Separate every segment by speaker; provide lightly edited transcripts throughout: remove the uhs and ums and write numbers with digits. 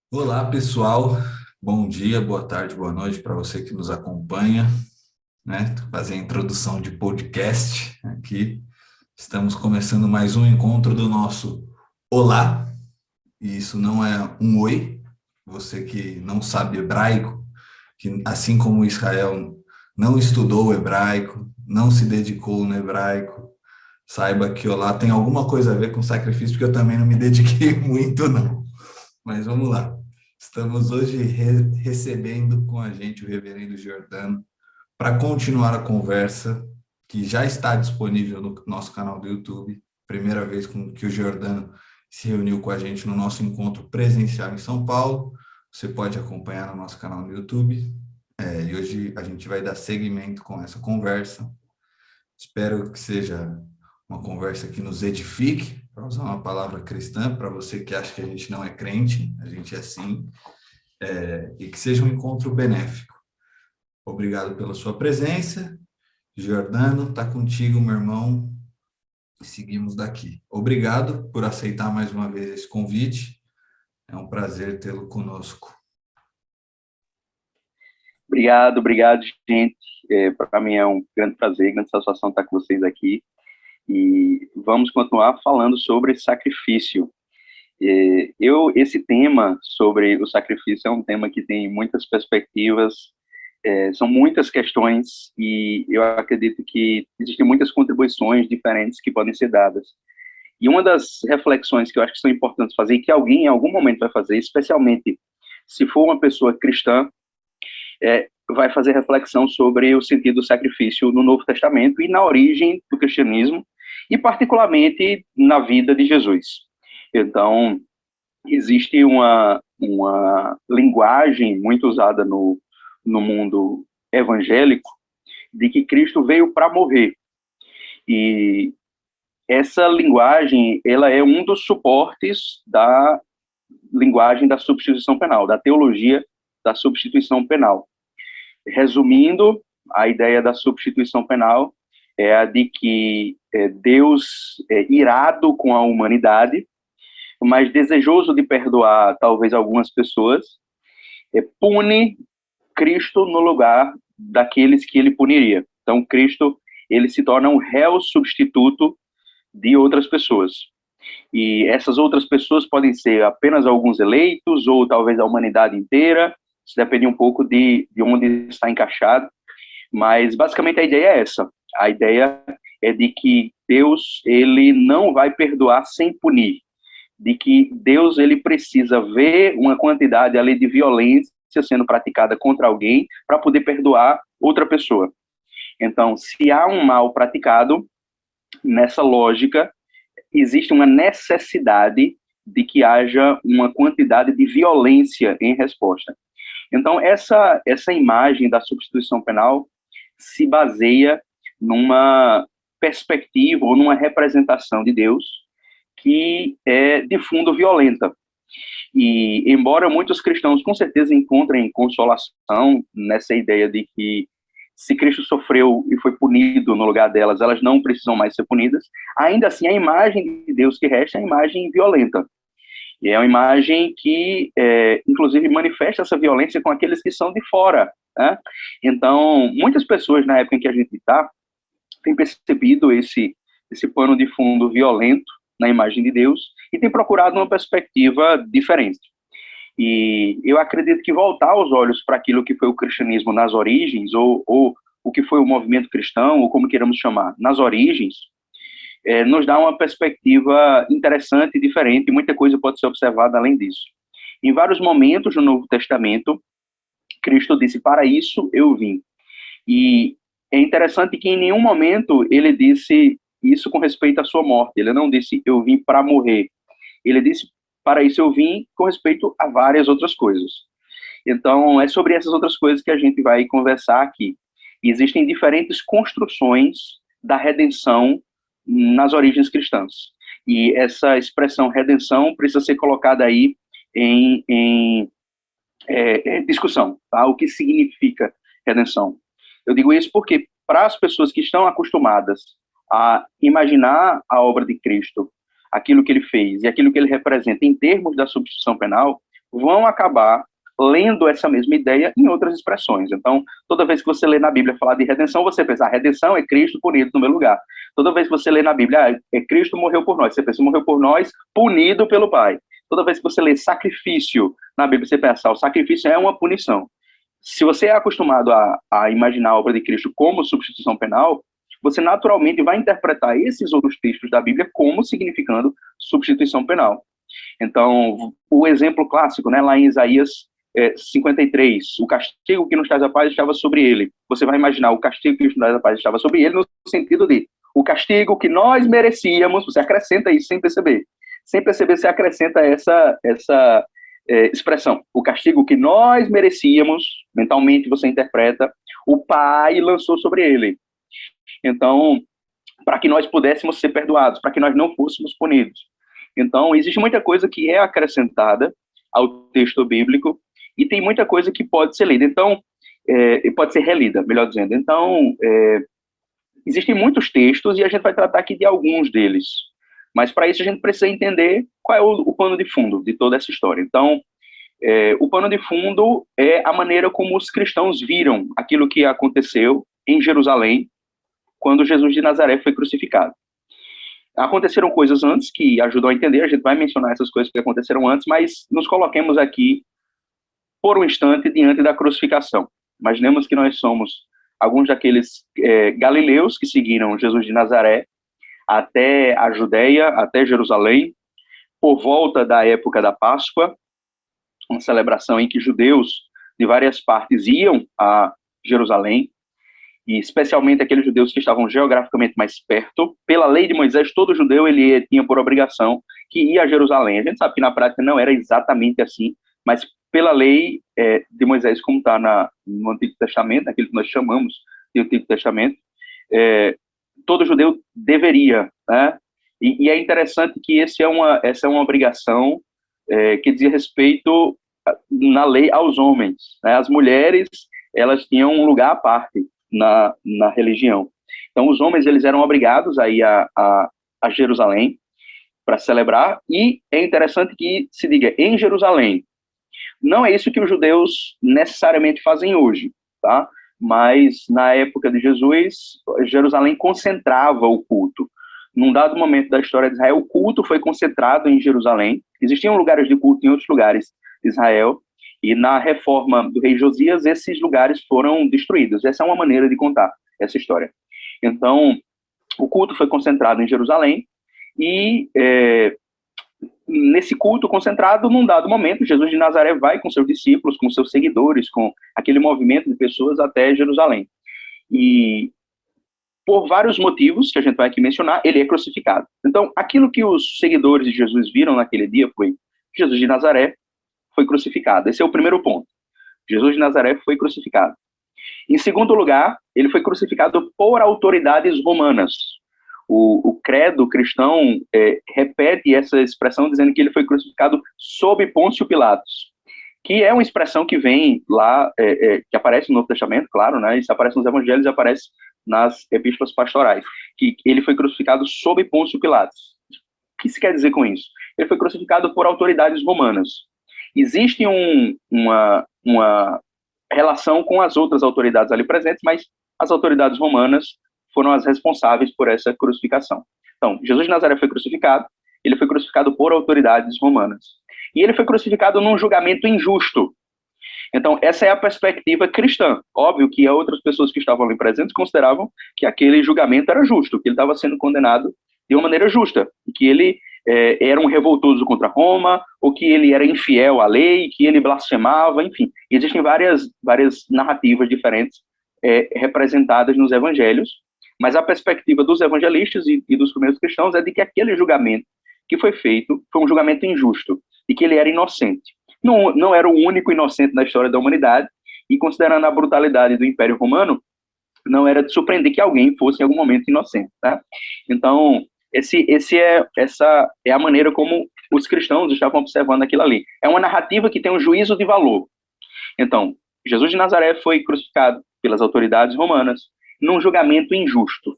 Speaker 1: Olá, pessoal. Bom dia, boa tarde, boa noite para você que nos acompanha, né? Fazer a introdução de podcast aqui. Estamos começando mais um encontro do nosso Olá, e isso não é um oi. Você que não sabe hebraico, que assim como Israel não estudou o hebraico, não se dedicou no hebraico, saiba que Olá tem alguma coisa a ver com sacrifício, porque eu também não me dediquei muito, não. Mas vamos lá. Estamos hoje recebendo com a gente o Reverendo Giordano para continuar a conversa que já está disponível no nosso canal do YouTube. Primeira vez que o Giordano se reuniu com a gente no nosso encontro presencial em São Paulo. Você pode acompanhar no nosso canal no YouTube. E hoje a gente vai dar seguimento com essa conversa. Espero que seja uma conversa que nos edifique, para usar uma palavra cristã, para você que acha que a gente não é crente, a gente é sim, e que seja um encontro benéfico. Obrigado pela sua presença. Jordano, está contigo, meu irmão. Seguimos daqui. Obrigado por aceitar mais uma vez esse convite. É um prazer tê-lo conosco.
Speaker 2: Obrigado, gente. Para mim é um grande prazer, grande satisfação estar com vocês aqui. E vamos continuar falando sobre sacrifício. Esse tema sobre o sacrifício é um tema que tem muitas perspectivas, são muitas questões, e eu acredito que existem muitas contribuições diferentes que podem ser dadas. E uma das reflexões que eu acho que são importantes fazer, e que alguém em algum momento vai fazer, especialmente se for uma pessoa cristã, vai fazer reflexão sobre o sentido do sacrifício no Novo Testamento e na origem do cristianismo, e particularmente na vida de Jesus. Então, existe uma linguagem muito usada no mundo evangélico de que Cristo veio para morrer. E essa linguagem, ela é um dos suportes da linguagem da substituição penal, da teologia da substituição penal. Resumindo, a ideia da substituição penal é a de que Deus é irado com a humanidade, mas desejoso de perdoar talvez algumas pessoas, pune Cristo no lugar daqueles que ele puniria. Então, Cristo, ele se torna um réu substituto de outras pessoas. E essas outras pessoas podem ser apenas alguns eleitos, ou talvez a humanidade inteira, isso depende um pouco de onde está encaixado, mas basicamente a ideia é essa. A ideia é de que Deus, ele não vai perdoar sem punir, de que Deus, ele precisa ver uma quantidade ali de violência sendo praticada contra alguém para poder perdoar outra pessoa. Então, se há um mal praticado, nessa lógica, existe uma necessidade de que haja uma quantidade de violência em resposta. Então, essa imagem da substituição penal se baseia numa perspectiva ou numa representação de Deus que é de fundo violenta. E, embora muitos cristãos com certeza encontrem consolação nessa ideia de que se Cristo sofreu e foi punido no lugar delas, elas não precisam mais ser punidas, ainda assim a imagem de Deus que resta é a imagem violenta. E é uma imagem que, inclusive, manifesta essa violência com aqueles que são de fora, né? Então, muitas pessoas, na época em que a gente está, têm percebido esse pano de fundo violento na imagem de Deus e têm procurado uma perspectiva diferente. E eu acredito que voltar os olhos para aquilo que foi o cristianismo nas origens, ou o que foi o movimento cristão, ou como queiramos chamar, nas origens, nos dá uma perspectiva interessante e diferente, e muita coisa pode ser observada além disso. Em vários momentos no Novo Testamento, Cristo disse: para isso eu vim. E é interessante que em nenhum momento ele disse isso com respeito à sua morte. Ele não disse: eu vim para morrer. Ele disse: para isso eu vim, com respeito a várias outras coisas. Então, é sobre essas outras coisas que a gente vai conversar aqui. Existem diferentes construções da redenção nas origens cristãs. E essa expressão redenção precisa ser colocada aí em discussão, tá? O que significa redenção? Eu digo isso porque, para as pessoas que estão acostumadas a imaginar a obra de Cristo, aquilo que ele fez e aquilo que ele representa em termos da substituição penal, vão acabar lendo essa mesma ideia em outras expressões. Então, toda vez que você lê na Bíblia falar de redenção, você pensa, a redenção é Cristo punido no meu lugar. Toda vez que você lê na Bíblia, Cristo morreu por nós, você pensa, morreu por nós, punido pelo Pai. Toda vez que você lê sacrifício na Bíblia, você pensa, o sacrifício é uma punição. Se você é acostumado a imaginar a obra de Cristo como substituição penal, você naturalmente vai interpretar esses outros textos da Bíblia como significando substituição penal. Então, o exemplo clássico, né, lá em Isaías 53, o castigo que nos traz a paz estava sobre ele. Você vai imaginar o castigo que nos traz a paz estava sobre ele no sentido de o castigo que nós merecíamos, você acrescenta isso sem perceber. Sem perceber, você acrescenta essa expressão. O castigo que nós merecíamos, mentalmente você interpreta, o Pai lançou sobre ele. Então, para que nós pudéssemos ser perdoados, para que nós não fôssemos punidos. Então, existe muita coisa que é acrescentada ao texto bíblico e tem muita coisa que pode ser lida. Então, pode ser relida, melhor dizendo. Então, existem muitos textos e a gente vai tratar aqui de alguns deles. Mas, para isso, a gente precisa entender qual é o pano de fundo de toda essa história. Então, o pano de fundo é a maneira como os cristãos viram aquilo que aconteceu em Jerusalém quando Jesus de Nazaré foi crucificado. Aconteceram coisas antes que ajudam a entender, a gente vai mencionar essas coisas que aconteceram antes, mas nos coloquemos aqui por um instante diante da crucificação. Imaginemos que nós somos alguns daqueles galileus que seguiram Jesus de Nazaré até a Judéia, até Jerusalém, por volta da época da Páscoa, uma celebração em que judeus de várias partes iam a Jerusalém, e especialmente aqueles judeus que estavam geograficamente mais perto. Pela lei de Moisés, todo judeu ele tinha por obrigação que ir a Jerusalém. A gente sabe que na prática não era exatamente assim, mas pela lei de Moisés, como está no Antigo Testamento, aquilo que nós chamamos de Antigo Testamento, todo judeu deveria, né? E é interessante que essa é uma obrigação que dizia respeito na lei aos homens, né? As mulheres, elas tinham um lugar à parte na religião. Então, os homens eles eram obrigados a ir a Jerusalém para celebrar, e é interessante que se diga em Jerusalém. Não é isso que os judeus necessariamente fazem hoje, tá? Mas na época de Jesus, Jerusalém concentrava o culto. Num dado momento da história de Israel, o culto foi concentrado em Jerusalém. Existiam lugares de culto em outros lugares de Israel, e na reforma do rei Josias, esses lugares foram destruídos. Essa é uma maneira de contar essa história. Então, o culto foi concentrado em Jerusalém, e nesse culto concentrado, num dado momento, Jesus de Nazaré vai com seus discípulos, com seus seguidores, com aquele movimento de pessoas até Jerusalém. E, por vários motivos que a gente vai aqui mencionar, ele é crucificado. Então, aquilo que os seguidores de Jesus viram naquele dia foi Jesus de Nazaré foi crucificado. Esse é o primeiro ponto. Jesus de Nazaré foi crucificado. Em segundo lugar, ele foi crucificado por autoridades romanas. O credo cristão repete essa expressão dizendo que ele foi crucificado sob Pôncio Pilatos, que é uma expressão que vem lá, que aparece no Novo Testamento, claro, né? Isso aparece nos evangelhos e aparece nas epístolas pastorais, que ele foi crucificado sob Pôncio Pilatos. O que se quer dizer com isso? Ele foi crucificado por autoridades romanas. Existe uma relação com as outras autoridades ali presentes, mas as autoridades romanas foram as responsáveis por essa crucificação. Então, Jesus de Nazaré foi crucificado, ele foi crucificado por autoridades romanas. E ele foi crucificado num julgamento injusto. Então, essa é a perspectiva cristã. Óbvio que outras pessoas que estavam ali presentes consideravam que aquele julgamento era justo, que ele estava sendo condenado de uma maneira justa, que ele era um revoltoso contra Roma, ou que ele era infiel à lei, que ele blasfemava, enfim. Existem várias narrativas diferentes representadas nos evangelhos, mas a perspectiva dos evangelistas e dos primeiros cristãos é de que aquele julgamento que foi feito foi um julgamento injusto, e que ele era inocente. Não era o único inocente na história da humanidade, e considerando a brutalidade do Império Romano, não era de surpreender que alguém fosse em algum momento inocente, tá? Então, essa é a maneira como os cristãos estavam observando aquilo ali. É uma narrativa que tem um juízo de valor. Então, Jesus de Nazaré foi crucificado pelas autoridades romanas num julgamento injusto.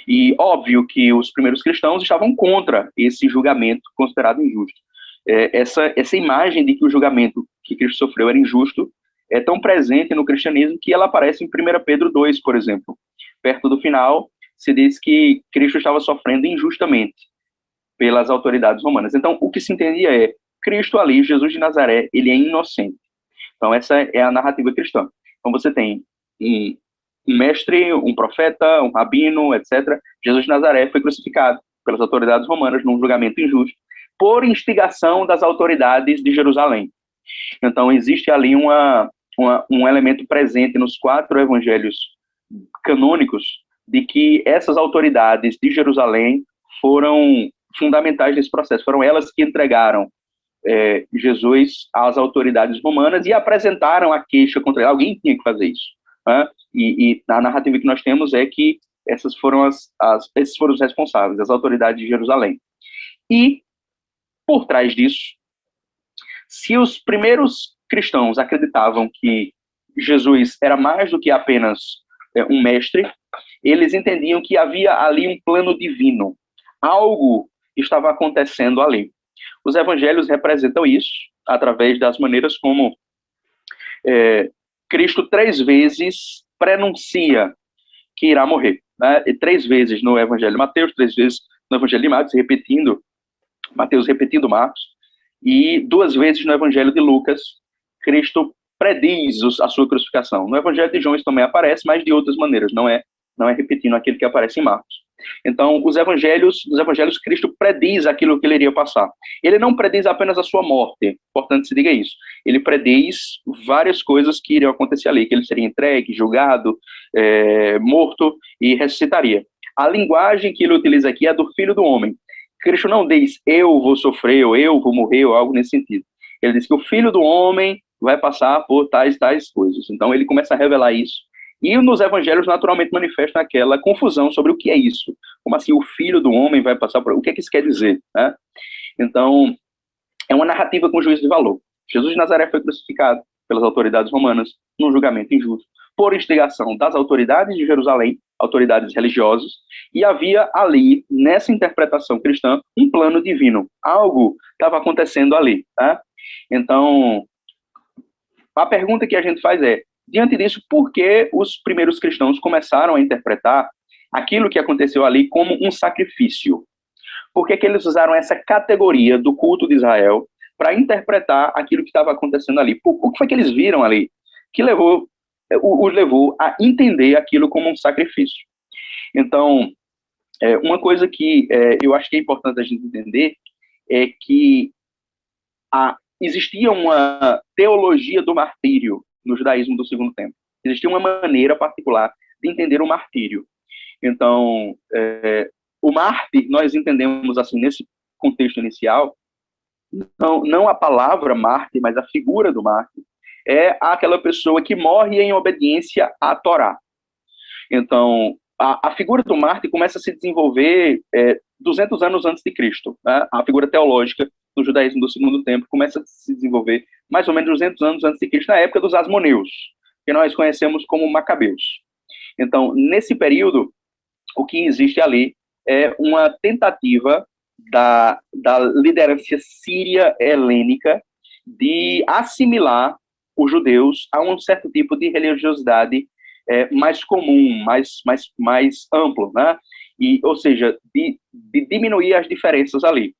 Speaker 2: E óbvio que os primeiros cristãos estavam contra esse julgamento considerado injusto. essa imagem de que o julgamento que Cristo sofreu era injusto é tão presente no cristianismo que ela aparece em 1 Pedro 2, por exemplo. Perto do final, se diz que Cristo estava sofrendo injustamente pelas autoridades romanas. Então, o que se entendia é, Cristo ali, Jesus de Nazaré, ele é inocente. Então, essa é a narrativa cristã. Então, você tem um mestre, um profeta, um rabino, etc. Jesus de Nazaré foi crucificado pelas autoridades romanas num julgamento injusto, por instigação das autoridades de Jerusalém. Então, existe ali um elemento presente nos 4 evangelhos canônicos de que essas autoridades de Jerusalém foram fundamentais nesse processo. Foram elas que entregaram Jesus às autoridades romanas e apresentaram a queixa contra ele. Alguém tinha que fazer isso. Né? E a narrativa que nós temos é que esses foram os responsáveis, as autoridades de Jerusalém. E, por trás disso, se os primeiros cristãos acreditavam que Jesus era mais do que apenas um mestre, eles entendiam que havia ali um plano divino. Algo estava acontecendo ali. Os evangelhos representam isso através das maneiras como Cristo 3 vezes prenuncia que irá morrer. Né? E 3 vezes no evangelho de Mateus, 3 vezes no evangelho de Marcos, Mateus repetindo Marcos, e 2 vezes no evangelho de Lucas, Cristo prediz a sua crucificação. No evangelho de João isso também aparece, mas de outras maneiras, não é repetindo aquilo que aparece em Marcos. Então, nos evangelhos, Cristo prediz aquilo que ele iria passar. Ele não prediz apenas a sua morte, importante se diga isso. Ele prediz várias coisas que iriam acontecer ali, que ele seria entregue, julgado, morto e ressuscitaria. A linguagem que ele utiliza aqui é a do Filho do Homem. Cristo não diz, eu vou sofrer, ou eu vou morrer, ou algo nesse sentido. Ele diz que o Filho do Homem vai passar por tais coisas. Então, ele começa a revelar isso. E nos evangelhos, naturalmente, manifesta aquela confusão sobre o que é isso. Como assim o Filho do Homem vai passar por... O que é que isso quer dizer? Né? Então, é uma narrativa com juízo de valor. Jesus de Nazaré foi crucificado pelas autoridades romanas num julgamento injusto, por instigação das autoridades de Jerusalém, autoridades religiosas, e havia ali, nessa interpretação cristã, um plano divino. Algo estava acontecendo ali. Tá? Então, a pergunta que a gente faz é, diante disso, por que os primeiros cristãos começaram a interpretar aquilo que aconteceu ali como um sacrifício? Por que eles usaram essa categoria do culto de Israel para interpretar aquilo que estava acontecendo ali? O que foi que eles viram ali que os levou a entender aquilo como um sacrifício? Então, uma coisa que eu acho que é importante a gente entender é que existia uma teologia do martírio no judaísmo do Segundo Templo. Existia uma maneira particular de entender o martírio. Então, o mártir, nós entendemos assim, nesse contexto inicial, não a palavra mártir, mas a figura do mártir, é aquela pessoa que morre em obediência à Torá. Então, a figura do mártir começa a se desenvolver 200 anos antes de Cristo. Né? A figura teológica do judaísmo do Segundo Templo começa a se desenvolver mais ou menos 200 anos antes de Cristo, na época dos Asmoneus, que nós conhecemos como Macabeus. Então, nesse período, o que existe ali é uma tentativa da liderança síria helênica de assimilar os judeus a um certo tipo de religiosidade mais comum, mais amplo, né? Ou seja, de diminuir as diferenças ali.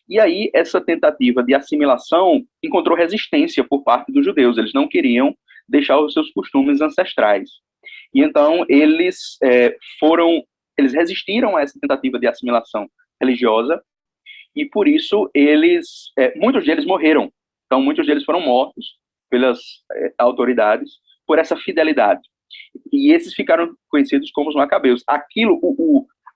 Speaker 2: E aí, essa tentativa de assimilação encontrou resistência por parte dos judeus. Eles não queriam deixar os seus costumes ancestrais. E então, eles resistiram a essa tentativa de assimilação religiosa, e por isso, muitos deles morreram. Então, muitos deles foram mortos pelas autoridades por essa fidelidade. E esses ficaram conhecidos como os macabeus.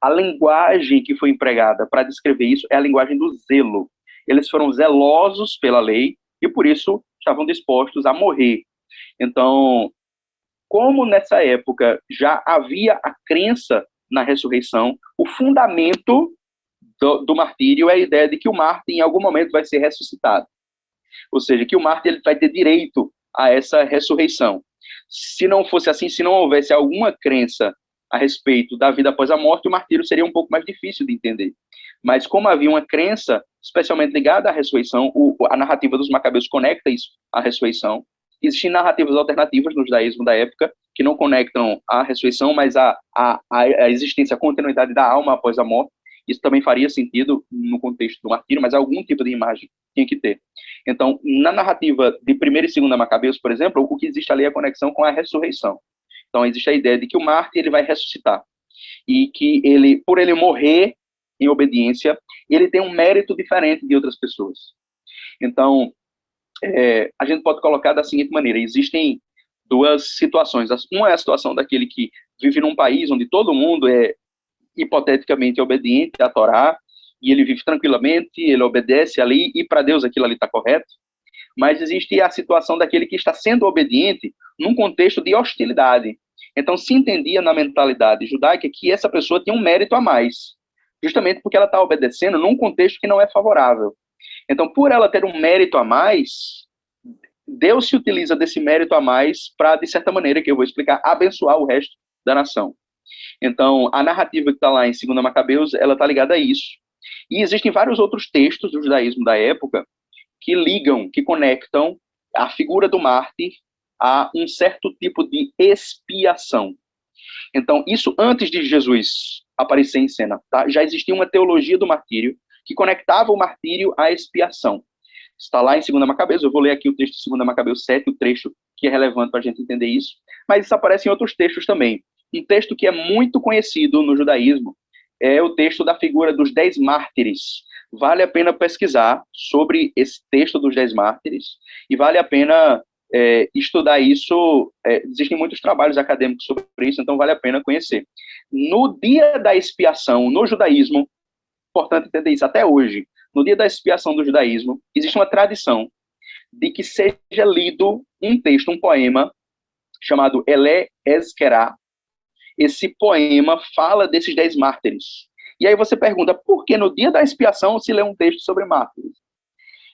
Speaker 2: A linguagem que foi empregada para descrever isso é a linguagem do zelo. Eles foram zelosos pela lei e, por isso, estavam dispostos a morrer. Então, como nessa época já havia a crença na ressurreição, o fundamento do martírio é a ideia de que o mártir, em algum momento, vai ser ressuscitado. Ou seja, que o mártir ele vai ter direito a essa ressurreição. Se não fosse assim, se não houvesse alguma crença a respeito da vida após a morte, o martírio seria um pouco mais difícil de entender. Mas como havia uma crença, especialmente ligada à ressurreição, a narrativa dos Macabeus conecta isso à ressurreição. Existem narrativas alternativas no judaísmo da época que não conectam à ressurreição, mas a existência, a continuidade da alma após a morte. Isso também faria sentido no contexto do martírio, mas algum tipo de imagem tinha que ter. Então, na narrativa de 1ª e 2ª Macabeus, por exemplo, o que existe ali é a conexão com a ressurreição. Então, existe a ideia de que o mártir ele vai ressuscitar e que ele, por ele morrer em obediência, ele tem um mérito diferente de outras pessoas. Então, a gente pode colocar da seguinte maneira: existem duas situações. Uma é a situação daquele que vive num país onde todo mundo é hipoteticamente obediente à Torá, e ele vive tranquilamente, ele obedece ali, e para Deus aquilo ali está correto. Mas existe a situação daquele que está sendo obediente num contexto de hostilidade. Então, se entendia na mentalidade judaica que essa pessoa tinha um mérito a mais, justamente porque ela está obedecendo num contexto que não é favorável. Então, por ela ter um mérito a mais, Deus se utiliza desse mérito a mais para, de certa maneira, que eu vou explicar, abençoar o resto da nação. Então, a narrativa que está lá em 2ª Macabeus, ela está ligada a isso. E existem vários outros textos do judaísmo da época que ligam, que conectam a figura do mártir a um certo tipo de expiação. Então, isso antes de Jesus aparecer em cena, tá? Já existia uma teologia do martírio que conectava o martírio à expiação. Está lá em 2ª Macabeus, eu vou ler aqui o texto de 2ª Macabeus 7, o trecho que é relevante para a gente entender isso, mas isso aparece em outros textos também. Um texto que é muito conhecido no judaísmo é o texto da figura dos 10 mártires. Vale a pena pesquisar sobre esse texto dos 10 mártires e vale a pena estudar isso. Existem muitos trabalhos acadêmicos sobre isso, então vale a pena conhecer. No dia da expiação, no judaísmo, importante entender isso, até hoje, no dia da expiação do judaísmo, existe uma tradição de que seja lido um texto, um poema, chamado Elé Ezkerá. Esse poema fala desses 10 mártires. E aí você pergunta, por que no dia da expiação se lê um texto sobre mártires?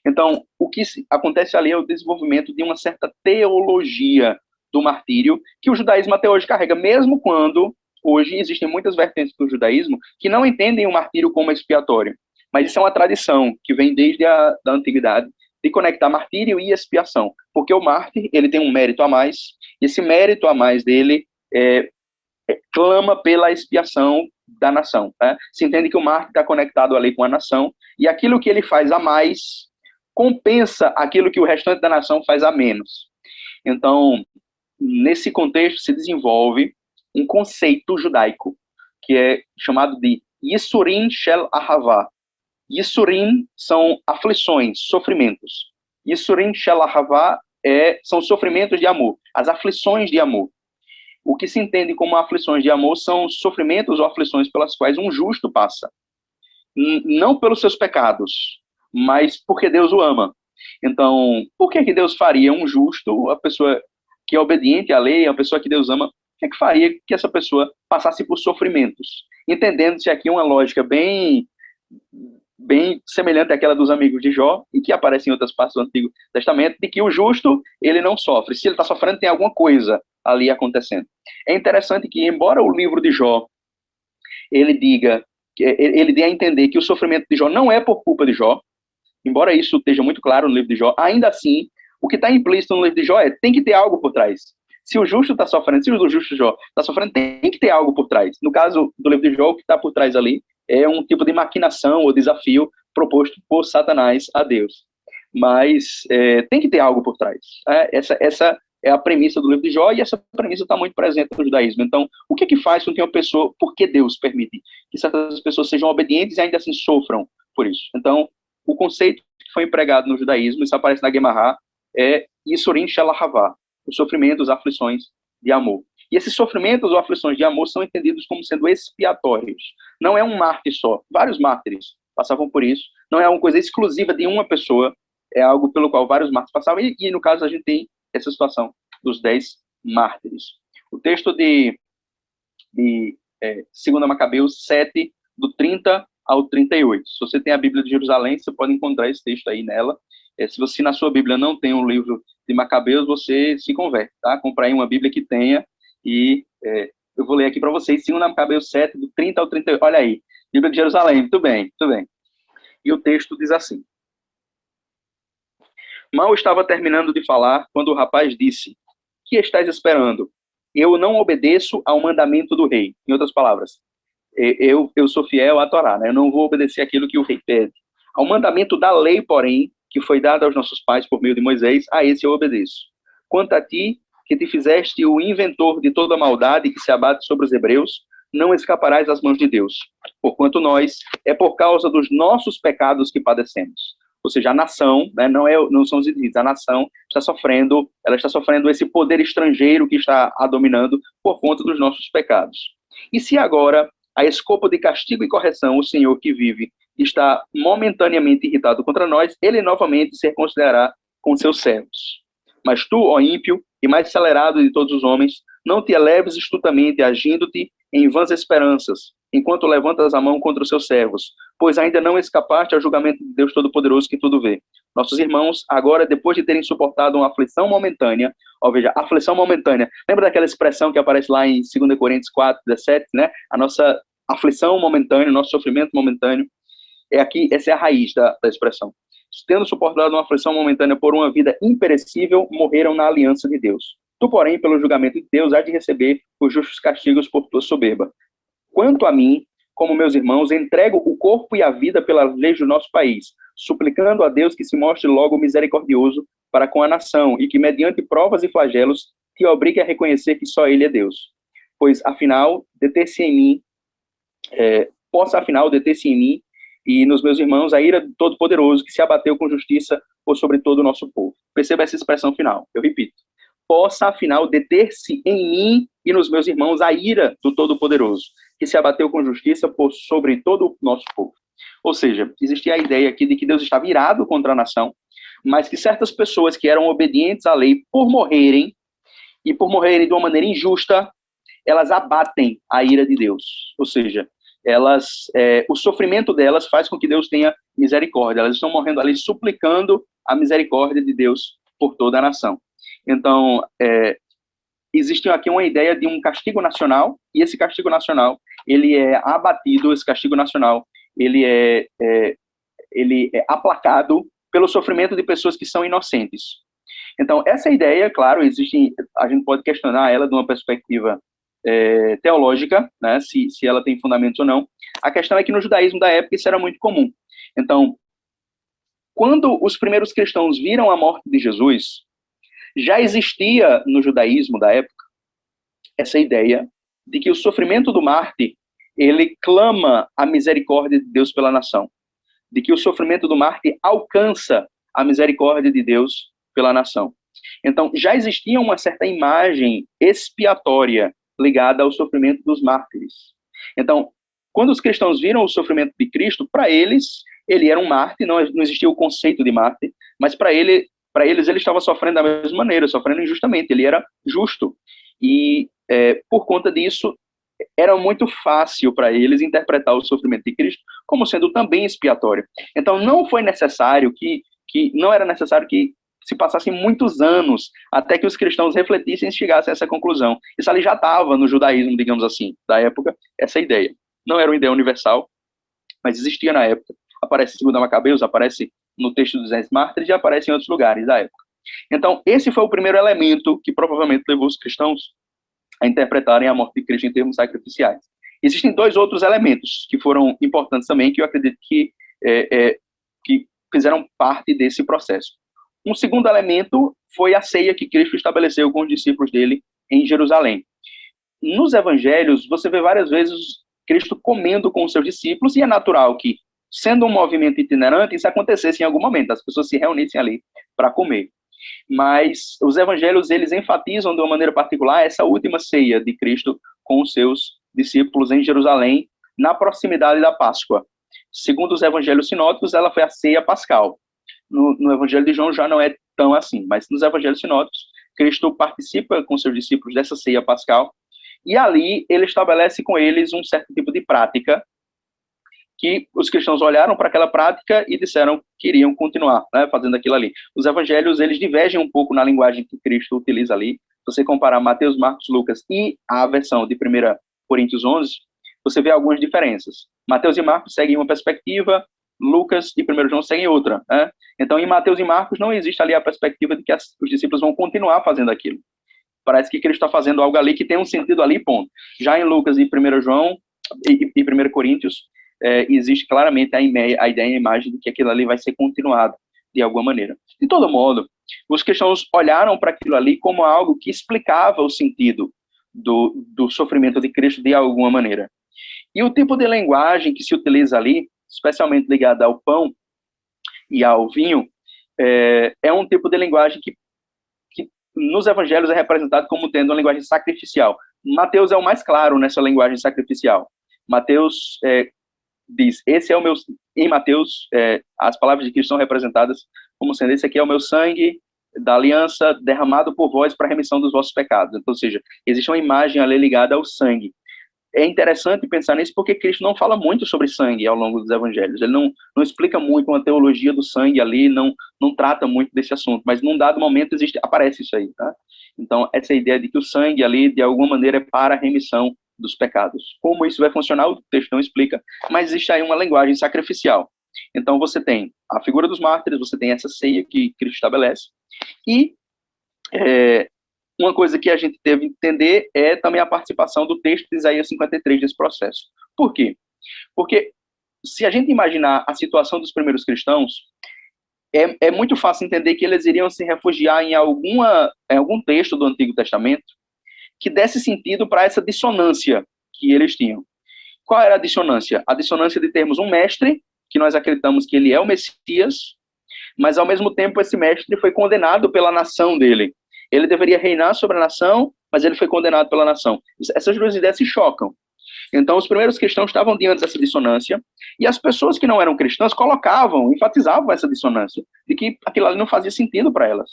Speaker 2: Então, o que acontece ali é o desenvolvimento de uma certa teologia do martírio que o judaísmo até hoje carrega, mesmo quando hoje existem muitas vertentes do judaísmo que não entendem o martírio como expiatório. Mas isso é uma tradição que vem desde a da antiguidade, de conectar martírio e expiação. Porque o mártir, ele tem um mérito a mais, e esse mérito a mais dele clama pela expiação da nação. Né? Se entende que o mártir está conectado ali com a nação, e aquilo que ele faz a mais compensa aquilo que o restante da nação faz a menos. Então, nesse contexto, se desenvolve um conceito judaico, que é chamado de Yisurim Shel Ahavá. Yisurim são aflições, sofrimentos. Yisurim Shel Ahavá são sofrimentos de amor, as aflições de amor. O que se entende como aflições de amor são sofrimentos ou aflições pelas quais um justo passa. Não pelos seus pecados, mas porque Deus o ama. Então, por que Deus faria um justo, a pessoa que é obediente à lei, a pessoa que Deus ama, o que faria que essa pessoa passasse por sofrimentos? Entendendo-se aqui uma lógica bem semelhante àquela dos amigos de Jó, e que aparece em outras partes do Antigo Testamento, de que o justo, ele não sofre. Se ele está sofrendo, tem alguma coisa ali acontecendo. É interessante que, embora o livro de Jó, ele dê a entender que o sofrimento de Jó não é por culpa de Jó, embora isso esteja muito claro no livro de Jó, ainda assim, o que está implícito no livro de Jó tem que ter algo por trás. Se o justo está sofrendo, se o justo Jó está sofrendo, tem que ter algo por trás. No caso do livro de Jó, o que está por trás ali é um tipo de maquinação ou desafio proposto por Satanás a Deus. Mas tem que ter algo por trás. Essa é a premissa do livro de Jó, e essa premissa está muito presente no judaísmo. Então, o que faz com que uma pessoa, por que Deus permite que certas pessoas sejam obedientes e ainda assim sofram por isso? Então, o conceito que foi empregado no judaísmo, isso aparece na Guemará, é Yisurim Shel Ahavá, os sofrimentos, as aflições de amor. E esses sofrimentos ou aflições de amor são entendidos como sendo expiatórios. Não é um mártir só. Vários mártires passavam por isso. Não é uma coisa exclusiva de uma pessoa. É algo pelo qual vários mártires passavam. E no caso, a gente tem essa situação dos 10 mártires. O texto de 2ª Macabeus 7, do 30 ao 38. Se você tem a Bíblia de Jerusalém, você pode encontrar esse texto aí nela. Se você na sua Bíblia não tem um livro de Macabeus, você se converte, tá? Comprar aí uma Bíblia que tenha, e eu vou ler aqui para vocês, 2ª Macabeus 7, do 30 ao 38. Olha aí, Bíblia de Jerusalém, muito bem, muito bem. E o texto diz assim: Mal estava terminando de falar quando o rapaz disse: Que estás esperando? Eu não obedeço ao mandamento do rei. Em outras palavras, eu sou fiel à Torá, né? Eu não vou obedecer aquilo que o rei pede. Ao mandamento da lei, porém, que foi dado aos nossos pais por meio de Moisés, a esse eu obedeço. Quanto a ti, que te fizeste o inventor de toda maldade que se abate sobre os hebreus, não escaparás às mãos de Deus. Porquanto nós, é por causa dos nossos pecados que padecemos. Ou seja, a nação, né, não são os indivíduos, a nação ela está sofrendo esse poder estrangeiro que está a dominando por conta dos nossos pecados. E se agora, a escopo de castigo e correção, o Senhor que vive está momentaneamente irritado contra nós, ele novamente se reconsiderará com seus servos. Mas tu, ó ímpio, e mais acelerado de todos os homens, não te eleves estutamente, agindo-te em vãs esperanças, enquanto levantas a mão contra os seus servos, pois ainda não escapaste ao julgamento de Deus Todo-Poderoso que tudo vê. Nossos irmãos, agora, depois de terem suportado uma aflição momentânea, ó, veja, aflição momentânea, lembra daquela expressão que aparece lá em 2 Coríntios 4:17, né? A nossa aflição momentânea, nosso sofrimento momentâneo, essa é a raiz da expressão. Tendo suportado uma aflição momentânea por uma vida imperecível, morreram na aliança de Deus. Tu, porém, pelo julgamento de Deus, há de receber os justos castigos por tua soberba. Quanto a mim, como meus irmãos, entrego o corpo e a vida pelas leis do nosso país, suplicando a Deus que se mostre logo misericordioso para com a nação e que, mediante provas e flagelos, te obrigue a reconhecer que só Ele é Deus. Pois, afinal, possa, afinal, deter-se em mim e nos meus irmãos a ira do Todo-Poderoso que se abateu com justiça por sobre todo o nosso povo. Perceba essa expressão final, eu repito. Possa, afinal, deter-se em mim e nos meus irmãos a ira do Todo-Poderoso, que se abateu com justiça por sobre todo o nosso povo. Ou seja, existia a ideia aqui de que Deus estava irado contra a nação, mas que certas pessoas que eram obedientes à lei, por morrerem, e por morrerem de uma maneira injusta, elas abatem a ira de Deus. Ou seja, o sofrimento delas faz com que Deus tenha misericórdia. Elas estão morrendo ali suplicando a misericórdia de Deus por toda a nação. Então, existe aqui uma ideia de um castigo nacional, e esse castigo nacional, ele é abatido, esse castigo nacional, ele é aplacado pelo sofrimento de pessoas que são inocentes. Então, essa ideia, claro, a gente pode questionar ela de uma perspectiva teológica, né, se ela tem fundamentos ou não. A questão é que no judaísmo da época isso era muito comum. Então, quando os primeiros cristãos viram a morte de Jesus, já existia no judaísmo da época essa ideia de que o sofrimento do mártir, ele clama a misericórdia de Deus pela nação, de que o sofrimento do mártir alcança a misericórdia de Deus pela nação. Então, já existia uma certa imagem expiatória ligada ao sofrimento dos mártires. Então, quando os cristãos viram o sofrimento de Cristo, para eles, ele era um mártir, não existia o conceito de mártir, mas para eles, ele estava sofrendo da mesma maneira, sofrendo injustamente, ele era justo. E, por conta disso, era muito fácil para eles interpretar o sofrimento de Cristo como sendo também expiatório. Então, não era necessário que se passassem muitos anos até que os cristãos refletissem e chegassem a essa conclusão. Isso ali já estava no judaísmo, digamos assim, da época, essa ideia. Não era uma ideia universal, mas existia na época. Aparece em 2 Macabeus, aparece no texto dos 10 mártires e aparece em outros lugares da época. Então, esse foi o primeiro elemento que provavelmente levou os cristãos a interpretarem a morte de Cristo em termos sacrificiais. Existem dois outros elementos que foram importantes também, que eu acredito que fizeram parte desse processo. Um segundo elemento foi a ceia que Cristo estabeleceu com os discípulos dele em Jerusalém. Nos evangelhos, você vê várias vezes Cristo comendo com os seus discípulos, e é natural que, sendo um movimento itinerante, isso acontecesse em algum momento, as pessoas se reunissem ali para comer. Mas os evangelhos, eles enfatizam de uma maneira particular essa última ceia de Cristo com os seus discípulos em Jerusalém, na proximidade da Páscoa. Segundo os evangelhos sinóticos, ela foi a ceia pascal. No evangelho de João já não é tão assim, mas nos evangelhos sinóticos, Cristo participa com seus discípulos dessa ceia pascal, e ali ele estabelece com eles um certo tipo de prática, que os cristãos olharam para aquela prática e disseram que iriam continuar, né, fazendo aquilo ali. Os evangelhos, eles divergem um pouco na linguagem que Cristo utiliza ali. Se você comparar Mateus, Marcos, Lucas e a versão de 1 Coríntios 11, você vê algumas diferenças. Mateus e Marcos seguem uma perspectiva, Lucas e 1 João seguem outra, né? Então, em Mateus e Marcos não existe ali a perspectiva de que os discípulos vão continuar fazendo aquilo. Parece que Cristo está fazendo algo ali que tem um sentido ali, ponto. Já em Lucas e 1 João e 1 Coríntios, existe claramente a ideia e a imagem de que aquilo ali vai ser continuado de alguma maneira. De todo modo, os cristãos olharam para aquilo ali como algo que explicava o sentido do sofrimento de Cristo de alguma maneira. E o tipo de linguagem que se utiliza ali, especialmente ligada ao pão e ao vinho, é um tipo de linguagem que nos evangelhos é representado como tendo uma linguagem sacrificial. Mateus é o mais claro nessa linguagem sacrificial. Mateus diz, esse é o meu... Em Mateus, as palavras de Cristo são representadas como sendo, esse aqui é o meu sangue da aliança derramado por vós para a remissão dos vossos pecados. Então, ou seja, existe uma imagem ali ligada ao sangue. É interessante pensar nisso porque Cristo não fala muito sobre sangue ao longo dos evangelhos. Ele não explica muito uma teologia do sangue ali, não trata muito desse assunto, mas num dado momento aparece isso aí, tá? Então, essa ideia de que o sangue ali, de alguma maneira, é para a remissão dos pecados. Como isso vai funcionar, o texto não explica, mas existe aí uma linguagem sacrificial. Então, você tem a figura dos mártires, você tem essa ceia que Cristo estabelece, e uma coisa que a gente deve entender é também a participação do texto de Isaías 53 nesse processo. Por quê? Porque se a gente imaginar a situação dos primeiros cristãos, é muito fácil entender que eles iriam se refugiar em algum texto do Antigo Testamento que desse sentido para essa dissonância que eles tinham. Qual era a dissonância? A dissonância de termos um mestre, que nós acreditamos que ele é o Messias, mas ao mesmo tempo esse mestre foi condenado pela nação dele. Ele deveria reinar sobre a nação, mas ele foi condenado pela nação. Essas duas ideias se chocam. Então, os primeiros cristãos estavam diante dessa dissonância, e as pessoas que não eram cristãs enfatizavam essa dissonância, de que aquilo ali não fazia sentido para elas.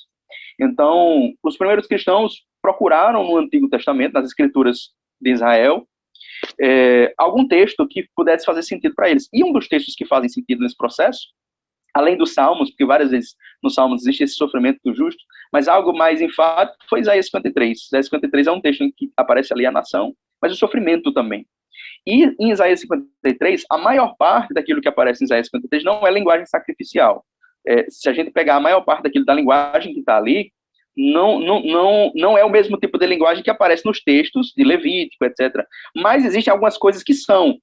Speaker 2: Então, os primeiros cristãos procuraram no Antigo Testamento, nas Escrituras de Israel, algum texto que pudesse fazer sentido para eles. E um dos textos que fazem sentido nesse processo, além dos Salmos, porque várias vezes nos Salmos existe esse sofrimento do justo, mas algo mais enfático foi Isaías 53. Isaías 53 é um texto em que aparece ali a nação, mas o sofrimento também. E em Isaías 53, a maior parte daquilo que aparece em Isaías 53 não é linguagem sacrificial. Se a gente pegar a maior parte daquilo da linguagem que está ali, não é o mesmo tipo de linguagem que aparece nos textos de Levítico, etc. Mas existem algumas coisas que são.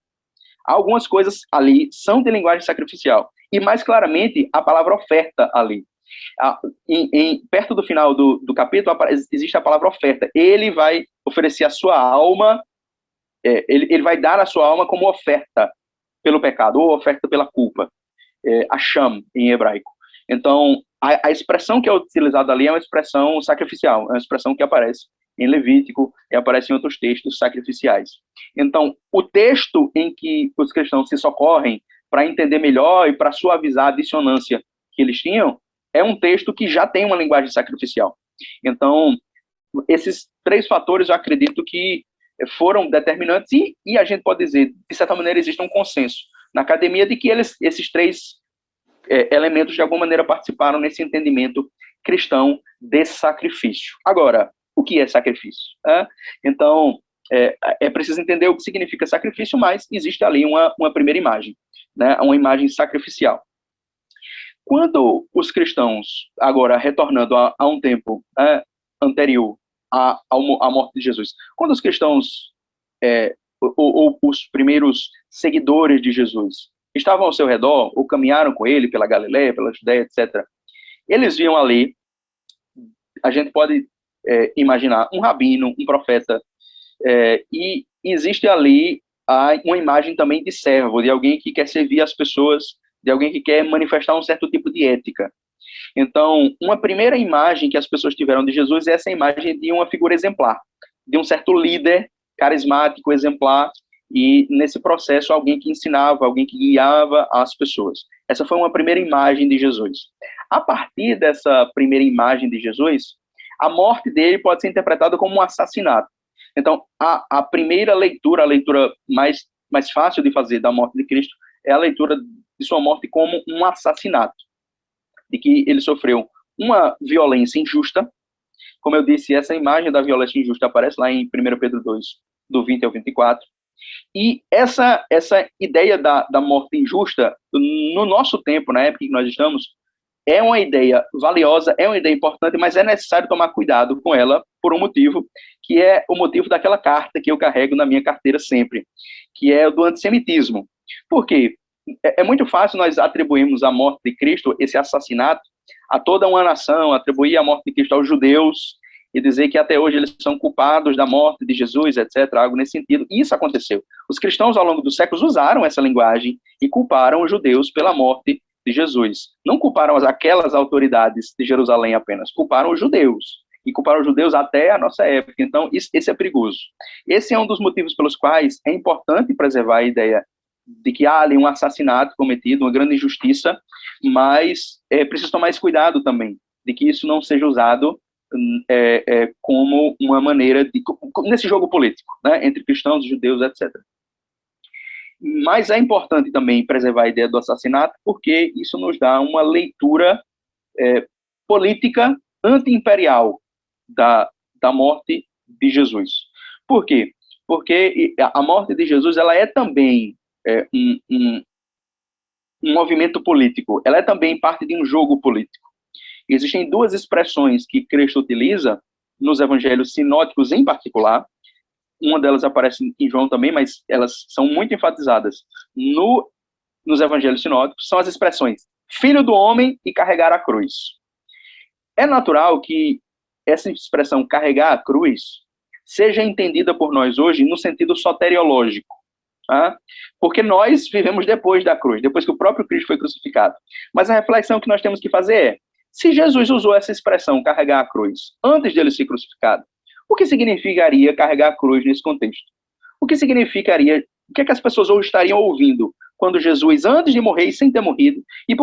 Speaker 2: Algumas coisas ali são de linguagem sacrificial. E mais claramente, a palavra oferta ali. Perto do final do capítulo, existe a palavra oferta. Ele vai oferecer a sua alma, ele vai dar a sua alma como oferta pelo pecado, ou oferta pela culpa. Hasham, em hebraico. Então, a expressão que é utilizada ali é uma expressão sacrificial, é uma expressão que aparece em Levítico e aparece em outros textos sacrificiais. Então, o texto em que os cristãos se socorrem para entender melhor e para suavizar a dissonância que eles tinham, é um texto que já tem uma linguagem sacrificial. Então, esses três fatores eu acredito que foram determinantes e a gente pode dizer, de certa maneira, existe um consenso na academia de que esses três elementos de alguma maneira participaram nesse entendimento cristão de sacrifício. Agora, o que é sacrifício? Então, é preciso entender o que significa sacrifício, mas existe ali uma primeira imagem, né? Uma imagem sacrificial. Quando os cristãos, agora retornando a um tempo anterior à morte de Jesus, quando os cristãos, ou os primeiros seguidores de Jesus, estavam ao seu redor, ou caminharam com ele pela Galileia, pela Judeia, etc., eles viam ali, a gente pode imaginar, um rabino, um profeta, e existe ali uma imagem também de servo, de alguém que quer servir as pessoas, de alguém que quer manifestar um certo tipo de ética. Então, uma primeira imagem que as pessoas tiveram de Jesus é essa imagem de uma figura exemplar, de um certo líder carismático, exemplar, e nesse processo alguém que ensinava, alguém que guiava as pessoas. Essa foi uma primeira imagem de Jesus. A partir dessa primeira imagem de Jesus, a morte dele pode ser interpretada como um assassinato. Então, a primeira leitura, a leitura mais fácil de fazer da morte de Cristo, é a leitura de sua morte como um assassinato, de que ele sofreu uma violência injusta. Como eu disse, essa imagem da violência injusta aparece lá em 1 Pedro 2, do 20 ao 24, E essa ideia da morte injusta, no nosso tempo, na época que nós estamos, é uma ideia valiosa, é uma ideia importante, mas é necessário tomar cuidado com ela por um motivo, que é o motivo daquela carta que eu carrego na minha carteira sempre, que é o do antissemitismo. Por quê? É muito fácil nós atribuirmos a morte de Cristo, esse assassinato, a toda uma nação, atribuir a morte de Cristo aos judeus e dizer que até hoje eles são culpados da morte de Jesus, etc., algo nesse sentido. Isso aconteceu. Os cristãos, ao longo dos séculos, usaram essa linguagem e culparam os judeus pela morte de Jesus. Não culparam aquelas autoridades de Jerusalém apenas, culparam os judeus. E culparam os judeus até a nossa época. Então, esse é perigoso. Esse é um dos motivos pelos quais é importante preservar a ideia de que há ali um assassinato cometido, uma grande injustiça, mas é preciso tomar esse cuidado também, de que isso não seja usado como uma maneira nesse jogo político, né, entre cristãos, judeus, etc. Mas é importante também preservar a ideia do assassinato, porque isso nos dá uma leitura política anti-imperial da morte de Jesus. Por quê? Porque a morte de Jesus ela é também um movimento político, ela é também parte de um jogo político. Existem duas expressões que Cristo utiliza nos evangelhos sinóticos em particular. Uma delas aparece em João também, mas elas são muito enfatizadas nos evangelhos sinóticos. São as expressões filho do homem e carregar a cruz. É natural que essa expressão carregar a cruz seja entendida por nós hoje no sentido soteriológico. Tá? Porque nós vivemos depois da cruz, depois que o próprio Cristo foi crucificado. Mas a reflexão que nós temos que fazer é, se Jesus usou essa expressão, carregar a cruz, antes dele ser crucificado, o que significaria carregar a cruz nesse contexto? O que significaria, o que é que as pessoas hoje estariam ouvindo quando Jesus, antes de morrer e sem ter morrido, e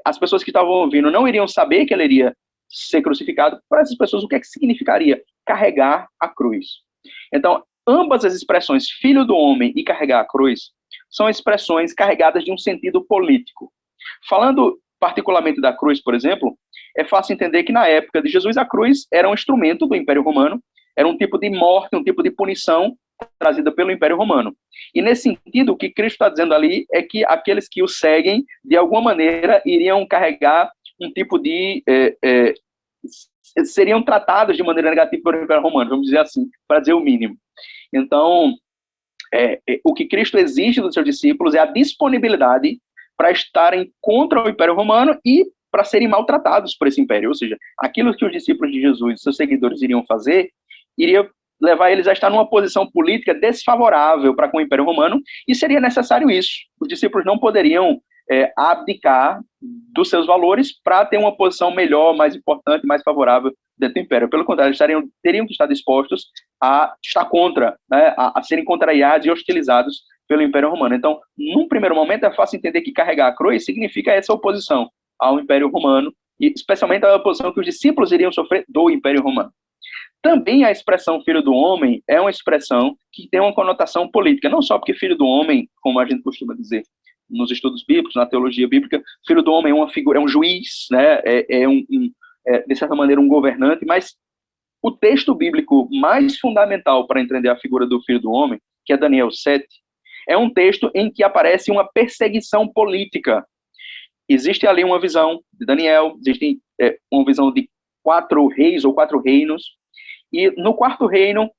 Speaker 2: as pessoas que estavam ouvindo não iriam saber que ele iria ser crucificado, para essas pessoas o que é que significaria carregar a cruz? Então, ambas as expressões filho do homem e carregar a cruz são expressões carregadas de um sentido político. Falando particularmente da cruz, por exemplo, é fácil entender que na época de Jesus a cruz era um instrumento do Império Romano, era um tipo de morte, um tipo de punição trazida pelo Império Romano. E nesse sentido, o que Cristo está dizendo ali é que aqueles que o seguem, de alguma maneira, iriam carregar um tipo de... seriam tratados de maneira negativa pelo Império Romano, vamos dizer assim, para dizer o mínimo. Então, o que Cristo exige dos seus discípulos é a disponibilidade para estarem contra o Império Romano e para serem maltratados por esse império. Ou seja, aquilo que os discípulos de Jesus, seus seguidores, iriam fazer, iria levar eles a estar numa posição política desfavorável para com o Império Romano, e seria necessário isso. Os discípulos não poderiam abdicar dos seus valores para ter uma posição melhor, mais importante, mais favorável dentro do Império. Pelo contrário, eles teriam que estar dispostos a estar contra, né, a serem contrariados e hostilizados pelo Império Romano. Então, num primeiro momento, é fácil entender que carregar a cruz significa essa oposição ao Império Romano, e especialmente a oposição que os discípulos iriam sofrer do Império Romano. Também a expressão filho do homem é uma expressão que tem uma conotação política, não só porque filho do homem, como a gente costuma dizer nos estudos bíblicos, na teologia bíblica, filho do homem é uma figura, é um juiz, né, de certa maneira um governante, mas o texto bíblico mais fundamental para entender a figura do filho do homem, que é Daniel 7, é um texto em que aparece uma perseguição política. Existe ali uma visão de Daniel, existe uma visão de 4 reis ou 4 reinos, e no 4º reino,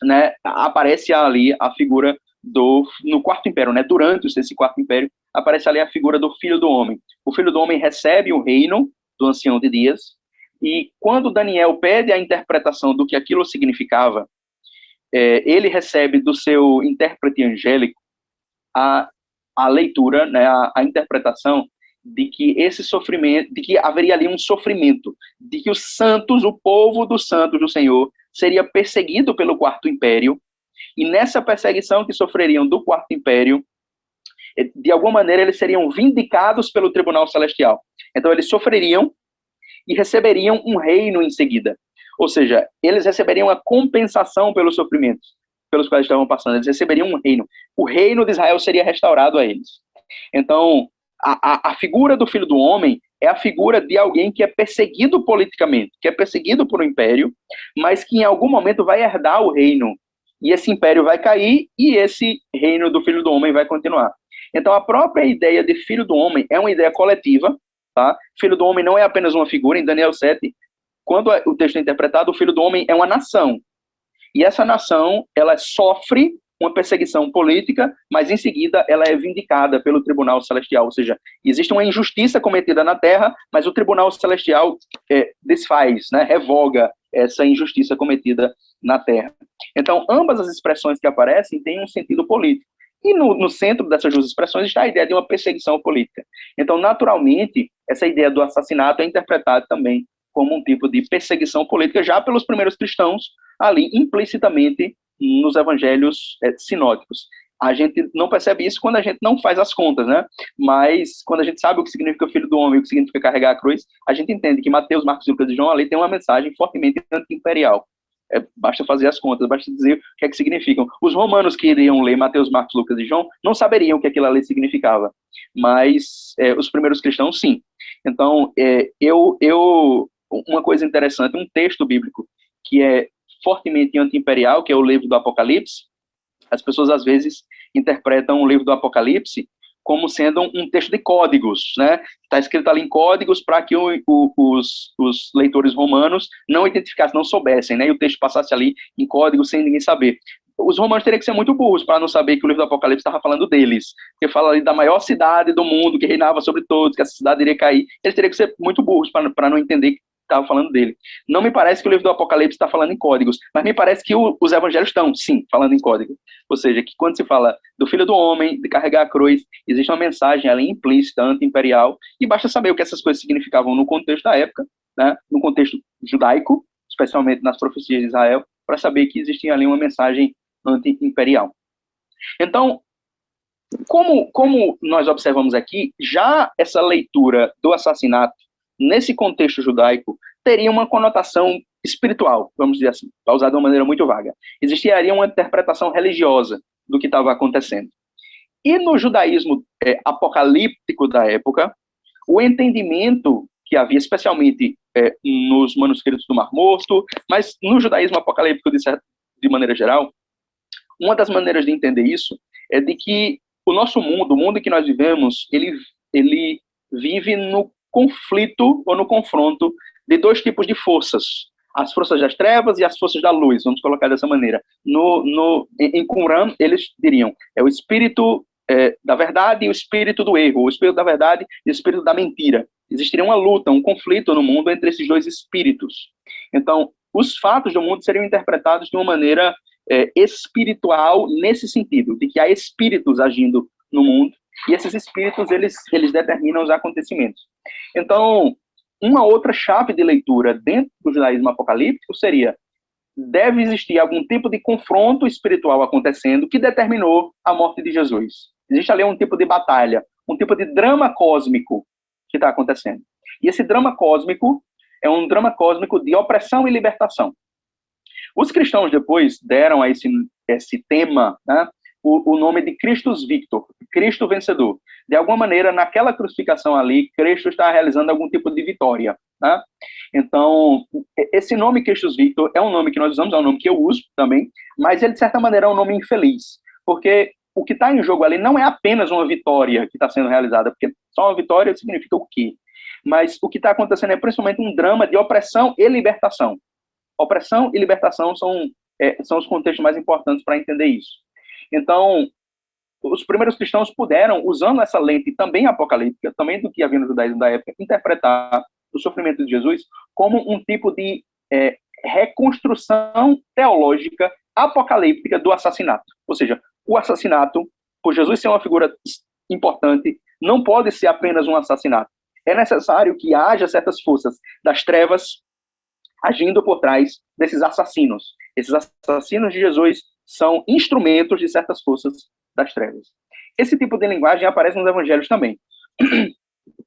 Speaker 2: né, aparece ali a figura no 4º império, né, durante esse 4º império, aparece ali a figura do filho do homem. O filho do homem recebe o reino do ancião de dias, e quando Daniel pede a interpretação do que aquilo significava, ele recebe do seu intérprete angélico a leitura, né, a interpretação de que esse sofrimento, de que haveria ali um sofrimento, de que os santos, o povo dos santos do Senhor, seria perseguido pelo 4º império, e nessa perseguição que sofreriam do 4º império, de alguma maneira eles seriam vindicados pelo tribunal celestial. Então eles sofreriam e receberiam um reino em seguida. Ou seja, eles receberiam a compensação pelos sofrimentos pelos quais estavam passando, eles receberiam um reino. O reino de Israel seria restaurado a eles. Então, a figura do filho do homem é a figura de alguém que é perseguido politicamente, que é perseguido por um império, mas que em algum momento vai herdar o reino E esse império vai cair e esse reino do Filho do Homem vai continuar. Então, a própria ideia de Filho do Homem é uma ideia coletiva, tá? Filho do Homem não é apenas uma figura. Em Daniel 7, quando o texto é interpretado, o Filho do Homem é uma nação. E essa nação, ela sofre uma perseguição política, mas em seguida ela é vindicada pelo Tribunal Celestial. Ou seja, existe uma injustiça cometida na Terra, mas o Tribunal Celestial desfaz, né, revoga essa injustiça cometida na Terra. Então, ambas as expressões que aparecem têm um sentido político. E no centro dessas duas expressões está a ideia de uma perseguição política. Então, naturalmente, essa ideia do assassinato é interpretada também como um tipo de perseguição política, já pelos primeiros cristãos, ali implicitamente nos evangelhos sinóticos. A gente não percebe isso quando a gente não faz as contas, né? Mas quando a gente sabe o que significa o Filho do Homem, o que significa carregar a cruz, a gente entende que Mateus, Marcos, Lucas e João ali tem uma mensagem fortemente anti-imperial. Basta fazer as contas, basta dizer o que é que significam. Os romanos que iriam ler Mateus, Marcos, Lucas e João não saberiam o que aquilo ali significava, mas os primeiros cristãos, sim. Então, uma coisa interessante, um texto bíblico que é fortemente anti-imperial, que é o livro do Apocalipse. As pessoas, às vezes, interpretam o livro do Apocalipse como sendo um texto de códigos, né? Está escrito ali em códigos para que os leitores romanos não identificassem, não soubessem, né? E o texto passasse ali em código sem ninguém saber. Os romanos teriam que ser muito burros para não saber que o livro do Apocalipse estava falando deles, porque fala ali da maior cidade do mundo, que reinava sobre todos, que essa cidade iria cair. Eles teriam que ser muito burros para não entender que estava falando dele. Não me parece que o livro do Apocalipse está falando em códigos, mas me parece que os evangelhos estão, sim, falando em código. Ou seja, que quando se fala do Filho do Homem, de carregar a cruz, existe uma mensagem ali implícita, anti-imperial, e basta saber o que essas coisas significavam no contexto da época, né, no contexto judaico, especialmente nas profecias de Israel, para saber que existia ali uma mensagem anti-imperial. Então, como nós observamos aqui, já essa leitura do assassinato nesse contexto judaico, teria uma conotação espiritual, vamos dizer assim, para usar de uma maneira muito vaga. Existiria uma interpretação religiosa do que estava acontecendo. E no judaísmo apocalíptico da época, o entendimento que havia, especialmente nos manuscritos do Mar Morto, mas no judaísmo apocalíptico de maneira geral, uma das maneiras de entender isso é de que o nosso mundo, o mundo em que nós vivemos, ele vive no conflito ou no confronto de dois tipos de forças, as forças das trevas e as forças da luz, vamos colocar dessa maneira. Em Qumran, eles diriam, é o espírito da verdade e o espírito do erro, o espírito da verdade e o espírito da mentira. Existiria uma luta, um conflito no mundo entre esses dois espíritos. Então, os fatos do mundo seriam interpretados de uma maneira espiritual nesse sentido, de que há espíritos agindo no mundo, e esses espíritos, eles determinam os acontecimentos. Então, uma outra chave de leitura dentro do judaísmo apocalíptico seria: deve existir algum tipo de confronto espiritual acontecendo que determinou a morte de Jesus. Existe ali um tipo de batalha, um tipo de drama cósmico que está acontecendo. E esse drama cósmico é um drama cósmico de opressão e libertação. Os cristãos depois deram a esse tema, né, o nome de Christus Victor, Cristo vencedor. De alguma maneira, naquela crucificação ali, Cristo está realizando algum tipo de vitória, né? Então, esse nome Christus Victor é um nome que nós usamos, é um nome que eu uso também, mas ele, de certa maneira, é um nome infeliz, porque o que está em jogo ali não é apenas uma vitória que está sendo realizada, porque só uma vitória significa o quê? Mas o que está acontecendo é principalmente um drama de opressão e libertação. Opressão e libertação são os contextos mais importantes para entender isso. Então, os primeiros cristãos puderam, usando essa lente também apocalíptica, também do que havia no judaísmo da época, interpretar o sofrimento de Jesus como um tipo de reconstrução teológica apocalíptica do assassinato. Ou seja, o assassinato, por Jesus ser uma figura importante, não pode ser apenas um assassinato. É necessário que haja certas forças das trevas agindo por trás desses assassinos. Esses assassinos de Jesus são instrumentos de certas forças das trevas. Esse tipo de linguagem aparece nos evangelhos também.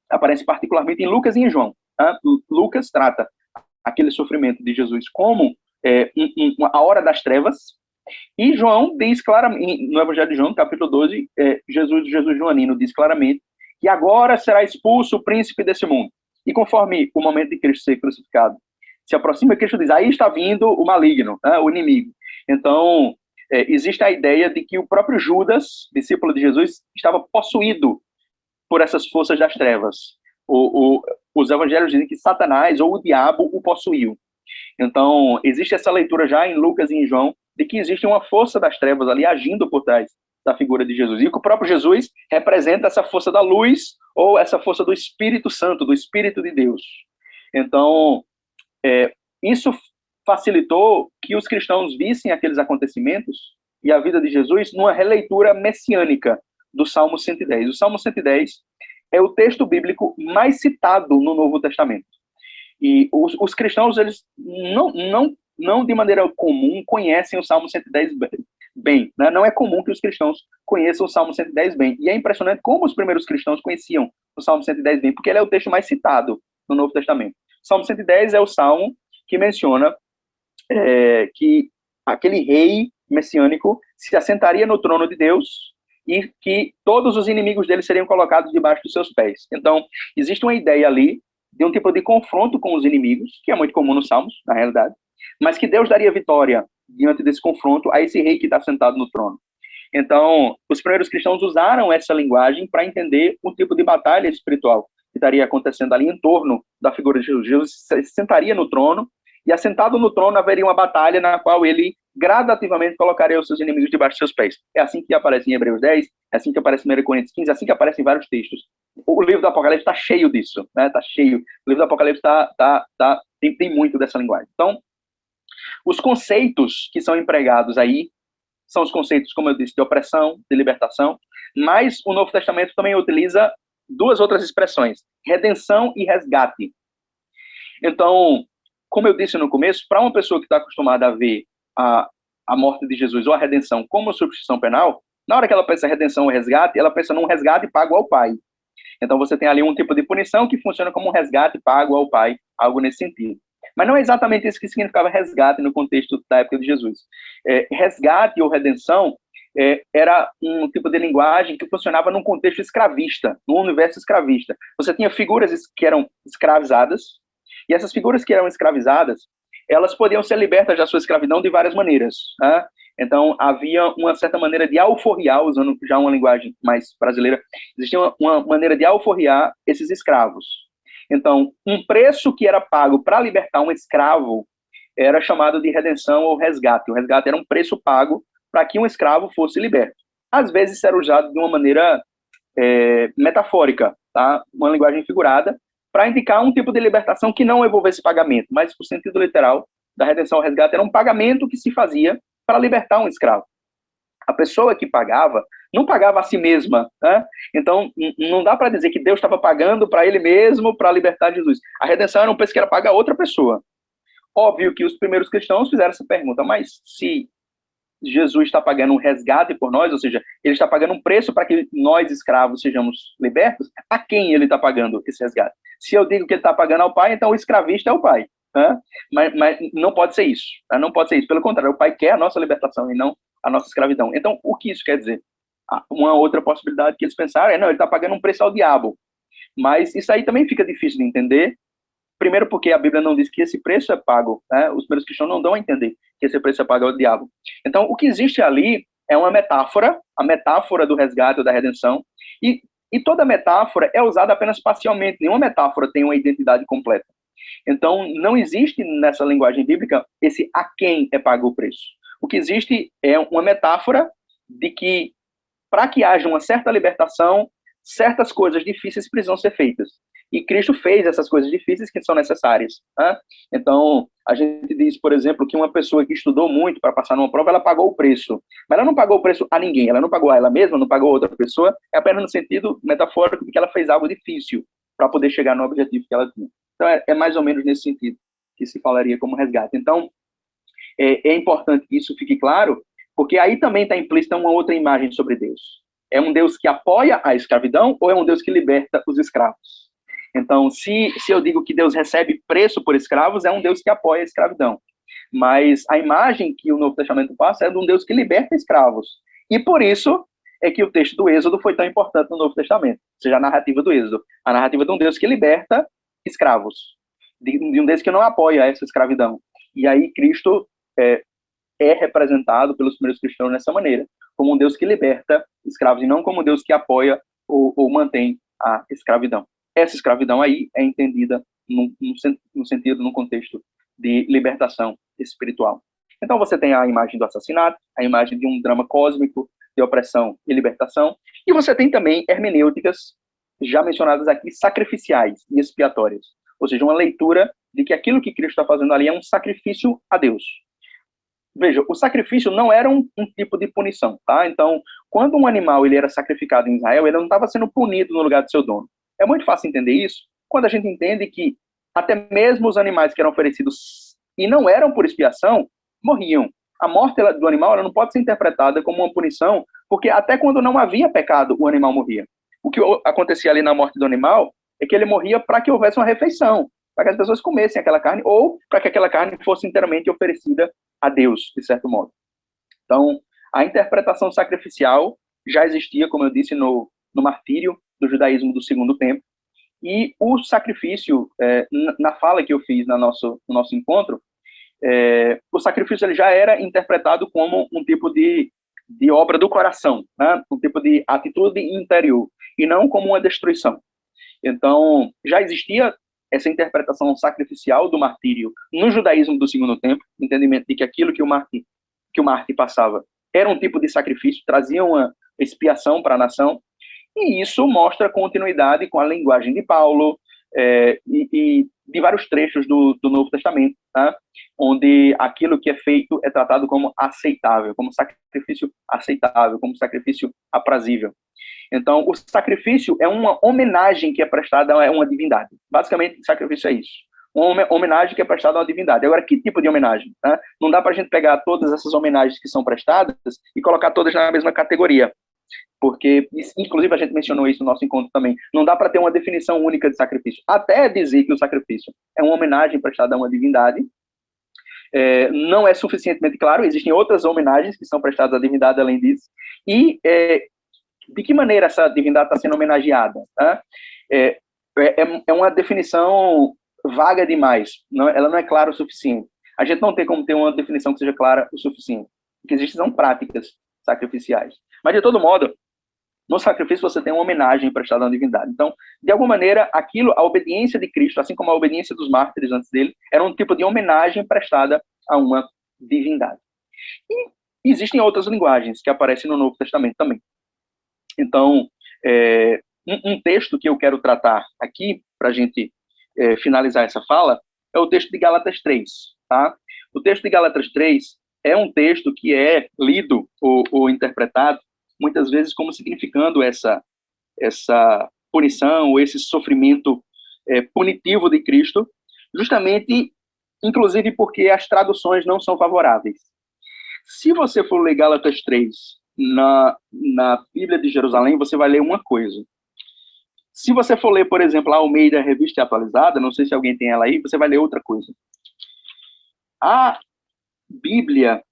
Speaker 2: Aparece particularmente em Lucas e em João. Tá? Lucas trata aquele sofrimento de Jesus como a hora das trevas, e João diz claramente, no Evangelho de João, capítulo 12, Jesus joanino diz claramente que agora será expulso o príncipe desse mundo. E conforme o momento de Cristo ser crucificado se aproxima, Cristo diz, aí está vindo o maligno, né, o inimigo. Então, existe a ideia de que o próprio Judas, discípulo de Jesus, estava possuído por essas forças das trevas. Os evangelhos dizem que Satanás ou o diabo o possuiu. Então, existe essa leitura já em Lucas e em João, de que existe uma força das trevas ali agindo por trás da figura de Jesus. E que o próprio Jesus representa essa força da luz, ou essa força do Espírito Santo, do Espírito de Deus. Então, isso facilitou que os cristãos vissem aqueles acontecimentos e a vida de Jesus numa releitura messiânica do Salmo 110. O Salmo 110 é o texto bíblico mais citado no Novo Testamento. E os cristãos, eles não de maneira comum conhecem o Salmo 110 bem. Né? Não é comum que os cristãos conheçam o Salmo 110 bem. E é impressionante como os primeiros cristãos conheciam o Salmo 110 bem, porque ele é o texto mais citado no Novo Testamento. O Salmo 110 é o salmo que menciona que aquele rei messiânico se assentaria no trono de Deus e que todos os inimigos dele seriam colocados debaixo dos seus pés. Então, existe uma ideia ali de um tipo de confronto com os inimigos, que é muito comum nos Salmos, na realidade, mas que Deus daria vitória diante desse confronto a esse rei que está sentado no trono. Então, os primeiros cristãos usaram essa linguagem para entender o tipo de batalha espiritual que estaria acontecendo ali em torno da figura de Jesus. Jesus se sentaria no trono, e assentado no trono haveria uma batalha na qual ele gradativamente colocaria os seus inimigos debaixo de seus pés. É assim que aparece em Hebreus 10, é assim que aparece em 1 Coríntios 15, é assim que aparece em vários textos. O livro do Apocalipse está cheio disso, né? Está cheio. O livro do Apocalipse tem muito dessa linguagem. Então, os conceitos que são empregados aí são os conceitos, como eu disse, de opressão, de libertação, mas o Novo Testamento também utiliza duas outras expressões, redenção e resgate. Então, como eu disse no começo, para uma pessoa que está acostumada a ver a morte de Jesus ou a redenção como substituição penal, na hora que ela pensa em redenção ou resgate, ela pensa num resgate pago ao Pai. Então, você tem ali um tipo de punição que funciona como um resgate pago ao Pai, algo nesse sentido. Mas não é exatamente isso que significava resgate no contexto da época de Jesus. Resgate ou redenção era um tipo de linguagem que funcionava num contexto escravista, num universo escravista. Você tinha figuras que eram escravizadas, e essas figuras que eram escravizadas, elas podiam ser libertas da sua escravidão de várias maneiras. Né? Então, havia uma certa maneira de alforriar, usando já uma linguagem mais brasileira, existia uma maneira de alforriar esses escravos. Então, um preço que era pago para libertar um escravo era chamado de redenção ou resgate. O resgate era um preço pago para que um escravo fosse liberto. Às vezes, isso era usado de uma maneira metafórica, tá? Uma linguagem figurada, para indicar um tipo de libertação que não envolvesse pagamento, mas o sentido literal da redenção ou resgate era um pagamento que se fazia para libertar um escravo. A pessoa que pagava, não pagava a si mesma, né? Então, não dá para dizer que Deus estava pagando para ele mesmo para libertar Jesus. A redenção era um preço que era pago a outra pessoa. Óbvio que os primeiros cristãos fizeram essa pergunta, mas se Jesus está pagando um resgate por nós, ou seja, ele está pagando um preço para que nós, escravos, sejamos libertos, a quem ele está pagando esse resgate? Se eu digo que ele está pagando ao Pai, então o escravista é o Pai. Né? Mas não pode ser isso. Tá? Não pode ser isso. Pelo contrário, o Pai quer a nossa libertação e não a nossa escravidão. Então, o que isso quer dizer? Uma outra possibilidade que eles pensaram não, ele está pagando um preço ao diabo. Mas isso aí também fica difícil de entender. Primeiro porque a Bíblia não diz que esse preço é pago. Né? Os primeiros cristãos não dão a entender que esse preço é pago ao diabo. Então, o que existe ali é uma metáfora, a metáfora do resgate ou da redenção, e toda metáfora é usada apenas parcialmente. Nenhuma metáfora tem uma identidade completa. Então, não existe nessa linguagem bíblica esse a quem é pago o preço. O que existe é uma metáfora de que, para que haja uma certa libertação, certas coisas difíceis precisam ser feitas. E Cristo fez essas coisas difíceis que são necessárias. Né? Então, a gente diz, por exemplo, que uma pessoa que estudou muito para passar numa prova, ela pagou o preço. Mas ela não pagou o preço a ninguém, ela não pagou a ela mesma, não pagou a outra pessoa, é apenas no sentido metafórico de que ela fez algo difícil para poder chegar no objetivo que ela tinha. Então, é mais ou menos nesse sentido que se falaria como resgate. Então, é importante que isso fique claro, porque aí também está implícita uma outra imagem sobre Deus. É um Deus que apoia a escravidão ou é um Deus que liberta os escravos? Então, se eu digo que Deus recebe preço por escravos, é um Deus que apoia a escravidão. Mas a imagem que o Novo Testamento passa é de um Deus que liberta escravos. E por isso é que o texto do Êxodo foi tão importante no Novo Testamento. Ou seja, a narrativa do Êxodo. A narrativa de um Deus que liberta escravos. De um Deus que não apoia essa escravidão. E aí Cristo é representado pelos primeiros cristãos dessa maneira, como um Deus que liberta escravos, e não como um Deus que apoia ou mantém a escravidão. Essa escravidão aí é entendida no sentido, no contexto de libertação espiritual. Então você tem a imagem do assassinato, a imagem de um drama cósmico de opressão e libertação, e você tem também hermenêuticas, já mencionadas aqui, sacrificiais e expiatórias, ou seja, uma leitura de que aquilo que Cristo está fazendo ali é um sacrifício a Deus. Veja, o sacrifício não era um tipo de punição, tá? Então, quando um animal ele era sacrificado em Israel, ele não estava sendo punido no lugar do seu dono. É muito fácil entender isso quando a gente entende que até mesmo os animais que eram oferecidos e não eram por expiação, morriam. A morte do animal ela não pode ser interpretada como uma punição, porque até quando não havia pecado, o animal morria. O que acontecia ali na morte do animal é que ele morria para que houvesse uma refeição, para que as pessoas comessem aquela carne, ou para que aquela carne fosse inteiramente oferecida a Deus, de certo modo. Então, a interpretação sacrificial já existia, como eu disse, no martírio do judaísmo do segundo tempo, e o sacrifício, na fala que eu fiz no nosso encontro, o sacrifício ele já era interpretado como um tipo de obra do coração, né? Um tipo de atitude interior, e não como uma destruição. Então, já existia essa interpretação sacrificial do martírio no judaísmo do segundo tempo, entendimento de que aquilo que o mártir passava era um tipo de sacrifício, trazia uma expiação para a nação, e isso mostra continuidade com a linguagem de Paulo e de vários trechos do Novo Testamento, tá? Onde aquilo que é feito é tratado como aceitável, como sacrifício aceitável, como sacrifício aprazível. Então, o sacrifício é uma homenagem que é prestada a uma divindade. Basicamente, o sacrifício é isso. Uma homenagem que é prestada a uma divindade. Agora, que tipo de homenagem? Né? Não dá para a gente pegar todas essas homenagens que são prestadas e colocar todas na mesma categoria. Porque, inclusive, a gente mencionou isso no nosso encontro também. Não dá para ter uma definição única de sacrifício. Até dizer que o sacrifício é uma homenagem prestada a uma divindade, não é suficientemente claro. Existem outras homenagens que são prestadas à divindade além disso. E de que maneira essa divindade está sendo homenageada? Tá? É uma definição vaga demais. Ela não é clara o suficiente. A gente não tem como ter uma definição que seja clara o suficiente. O que existe são práticas sacrificiais. Mas, de todo modo, no sacrifício você tem uma homenagem prestada à divindade. Então, de alguma maneira, a obediência de Cristo, assim como a obediência dos mártires antes dele, era um tipo de homenagem prestada a uma divindade. E existem outras linguagens que aparecem no Novo Testamento também. Então, um texto que eu quero tratar aqui, para a gente finalizar essa fala, é o texto de Gálatas 3. Tá? O texto de Gálatas 3 é um texto que é lido ou interpretado muitas vezes como significando essa punição ou esse sofrimento punitivo de Cristo, justamente, inclusive, porque as traduções não são favoráveis. Se você for ler Gálatas 3 na Bíblia de Jerusalém, você vai ler uma coisa. Se você for ler, por exemplo, a Almeida Revista Atualizada, não sei se alguém tem ela aí, você vai ler outra coisa. A Bíblia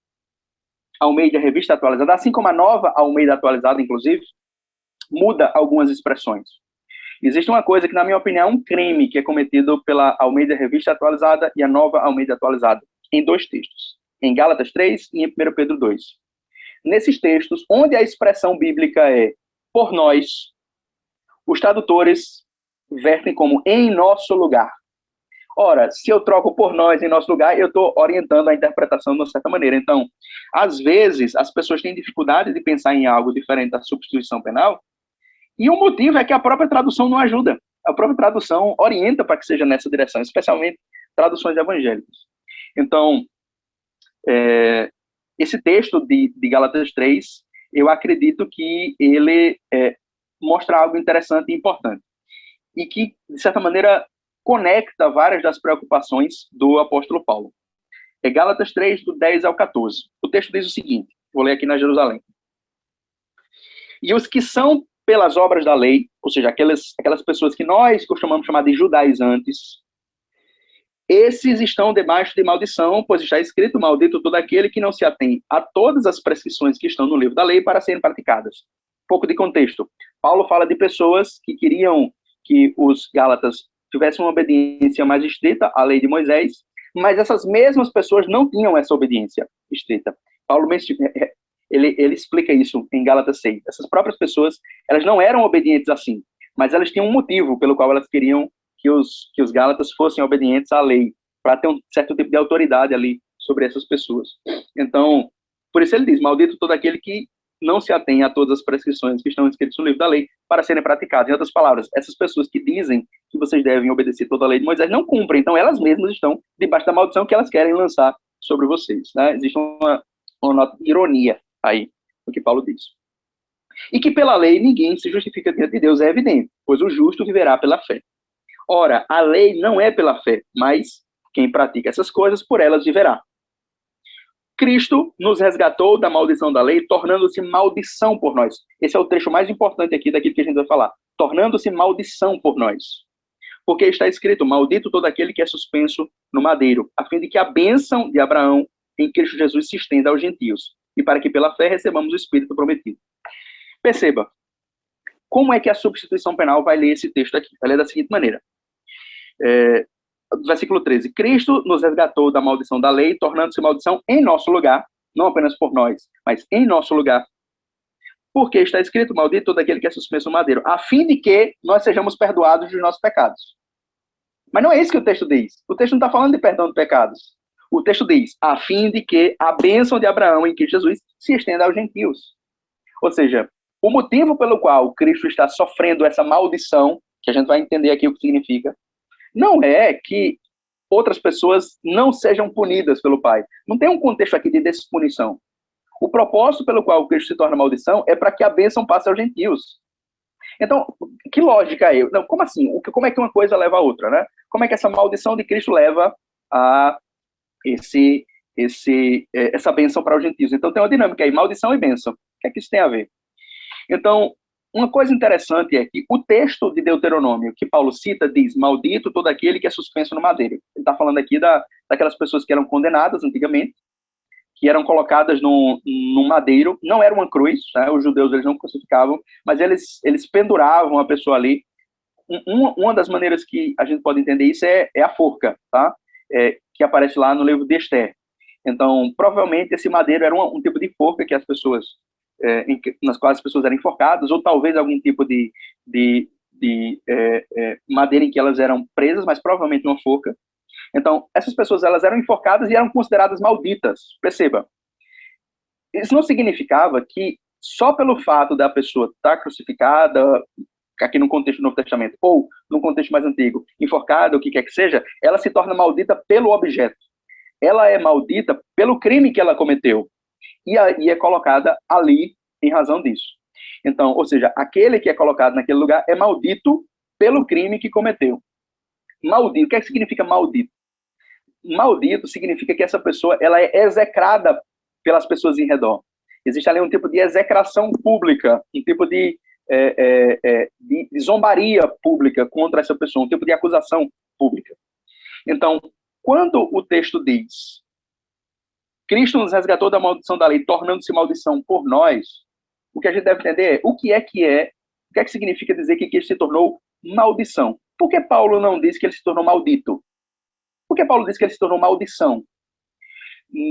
Speaker 2: Almeida Revista Atualizada, assim como a nova Almeida Atualizada, inclusive, muda algumas expressões. Existe uma coisa que, na minha opinião, é um crime que é cometido pela Almeida Revista Atualizada e a nova Almeida Atualizada, em dois textos, em Gálatas 3 e em 1 Pedro 2. Nesses textos, onde a expressão bíblica é por nós, os tradutores vertem como em nosso lugar. Ora, se eu troco por nós em nosso lugar, eu estou orientando a interpretação de uma certa maneira. Então, às vezes, as pessoas têm dificuldade de pensar em algo diferente da substituição penal, e o motivo é que a própria tradução não ajuda. A própria tradução orienta para que seja nessa direção, especialmente traduções evangélicas. Então, esse texto de Gálatas 3, eu acredito que ele mostra algo interessante e importante. E que, de certa maneira, conecta várias das preocupações do apóstolo Paulo. É Gálatas 3, do 10 ao 14. O texto diz o seguinte, vou ler aqui na Jerusalém. E os que são pelas obras da lei, ou seja, aquelas pessoas que nós costumamos chamar de judaizantes, esses estão debaixo de maldição, pois está escrito, maldito todo aquele que não se atém a todas as prescrições que estão no livro da lei para serem praticadas. Pouco de contexto. Paulo fala de pessoas que queriam que os gálatas tivessem uma obediência mais estrita à lei de Moisés, Mas essas mesmas pessoas não tinham essa obediência estrita. Paulo ele explica isso em Gálatas 6. Essas próprias pessoas, elas não eram obedientes assim, mas elas tinham um motivo pelo qual elas queriam que os Gálatas fossem obedientes à lei, para ter um certo tipo de autoridade ali sobre essas pessoas. Então, por isso ele diz, maldito todo aquele que não se atém a todas as prescrições que estão escritas no livro da lei para serem praticadas. Em outras palavras, essas pessoas que dizem que vocês devem obedecer toda a lei de Moisés não cumprem, então elas mesmas estão debaixo da maldição que elas querem lançar sobre vocês. Né? Existe uma nota de ironia aí no que Paulo diz. E que pela lei ninguém se justifica diante de Deus, é evidente, pois o justo viverá pela fé. Ora, a lei não é pela fé, mas quem pratica essas coisas, por elas viverá. Cristo nos resgatou da maldição da lei, tornando-se maldição por nós. Esse é o trecho mais importante aqui daquilo que a gente vai falar. Tornando-se maldição por nós. Porque está escrito, maldito todo aquele que é suspenso no madeiro, a fim de que a bênção de Abraão em Cristo Jesus se estenda aos gentios, e para que pela fé recebamos o Espírito prometido. Perceba, como é que a substituição penal vai ler esse texto aqui? Vai ler da seguinte maneira. Versículo 13. Cristo nos resgatou da maldição da lei, tornando-se maldição em nosso lugar, não apenas por nós, mas em nosso lugar. Porque está escrito, maldito todo aquele que é suspenso no madeiro, a fim de que nós sejamos perdoados dos nossos pecados. Mas não é isso que o texto diz. O texto não está falando de perdão de pecados. O texto diz, a fim de que a bênção de Abraão em Cristo Jesus se estenda aos gentios. Ou seja, o motivo pelo qual Cristo está sofrendo essa maldição, que a gente vai entender aqui o que significa, não é que outras pessoas não sejam punidas pelo Pai. Não tem um contexto aqui de despunição. O propósito pelo qual Cristo se torna maldição é para que a bênção passe aos gentios. Então, que lógica é? Não, como assim? Como é que uma coisa leva a outra, né? Como é que essa maldição de Cristo leva a essa bênção para os gentios? Então, tem uma dinâmica aí, maldição e bênção. O que é que isso tem a ver? Então, uma coisa interessante é que o texto de Deuteronômio que Paulo cita diz, maldito todo aquele que é suspenso no madeiro. Ele está falando aqui daquelas pessoas que eram condenadas antigamente, que eram colocadas num madeiro, não era uma cruz, né? Os judeus eles não crucificavam, mas eles penduravam a pessoa ali. Uma das maneiras que a gente pode entender isso é a forca, tá? Que aparece lá no livro de Esther. Então, provavelmente esse madeiro era um tipo de forca que as pessoas nas quais as pessoas eram enforcadas, ou talvez algum tipo de madeira em que elas eram presas, mas provavelmente uma forca. Então, essas pessoas elas eram enforcadas e eram consideradas malditas. Perceba, isso não significava que só pelo fato da pessoa estar crucificada, aqui no contexto do Novo Testamento, ou no contexto mais antigo, enforcada, o que quer que seja, ela se torna maldita pelo objeto. Ela é maldita pelo crime que ela cometeu. E é colocada ali em razão disso. Então, ou seja, aquele que é colocado naquele lugar é maldito pelo crime que cometeu. Maldito, o que significa maldito? Maldito significa que essa pessoa ela é execrada pelas pessoas em redor. Existe ali um tipo de execração pública, um tipo de zombaria pública contra essa pessoa, um tipo de acusação pública. Então, quando o texto diz Cristo nos resgatou da maldição da lei, tornando-se maldição por nós, o que a gente deve entender é o que significa dizer que Cristo se tornou maldição. Por que Paulo não diz que ele se tornou maldito? Por que Paulo diz que ele se tornou maldição?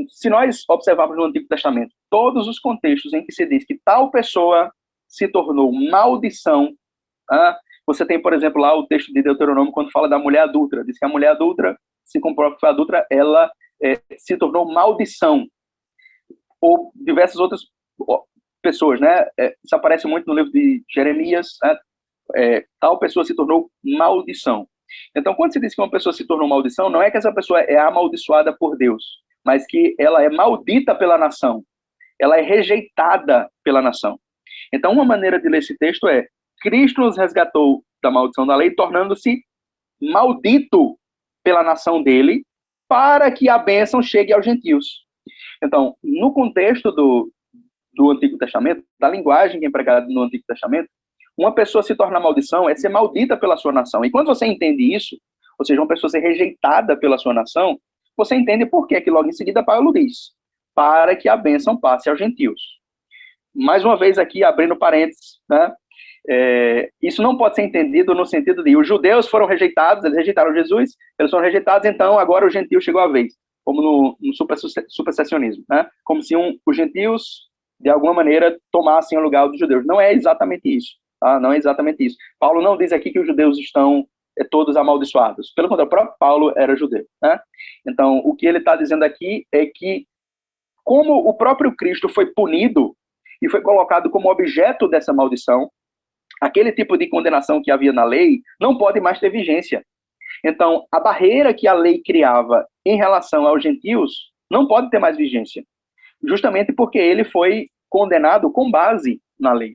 Speaker 2: Se nós observarmos no Antigo Testamento, todos os contextos em que se diz que tal pessoa se tornou maldição, você tem, por exemplo, lá o texto de Deuteronômio, quando fala da mulher adúltera, diz que a mulher adúltera, se comprova que foi adúltera, ela se tornou maldição. Ou diversas outras pessoas, né? Isso aparece muito no livro de Jeremias, né? Tal pessoa se tornou maldição. Então, quando se diz que uma pessoa se tornou maldição, não é que essa pessoa é amaldiçoada por Deus, mas que ela é maldita pela nação. Ela é rejeitada pela nação. Então, uma maneira de ler esse texto é Cristo nos resgatou da maldição da lei, tornando-se maldito pela nação dele, para que a bênção chegue aos gentios. Então, no contexto do Antigo Testamento, da linguagem que é empregada no Antigo Testamento, uma pessoa se torna maldição é ser maldita pela sua nação. E quando você entende isso, ou seja, uma pessoa ser rejeitada pela sua nação, você entende por que logo em seguida Paulo diz, para que a bênção passe aos gentios. Mais uma vez aqui, abrindo parênteses, né? Isso não pode ser entendido no sentido de os judeus foram rejeitados, eles rejeitaram Jesus, eles foram rejeitados, então agora o gentio chegou a vez, como no supersessionismo, né? Como se os gentios, de alguma maneira, tomassem o lugar dos judeus. Não é exatamente isso, tá? Não é exatamente isso. Paulo não diz aqui que os judeus estão todos amaldiçoados. Pelo contrário, o próprio Paulo era judeu, né? Então, o que ele está dizendo aqui é que, como o próprio Cristo foi punido e foi colocado como objeto dessa maldição, aquele tipo de condenação que havia na lei não pode mais ter vigência. Então, a barreira que a lei criava em relação aos gentios não pode ter mais vigência, justamente porque ele foi condenado com base na lei.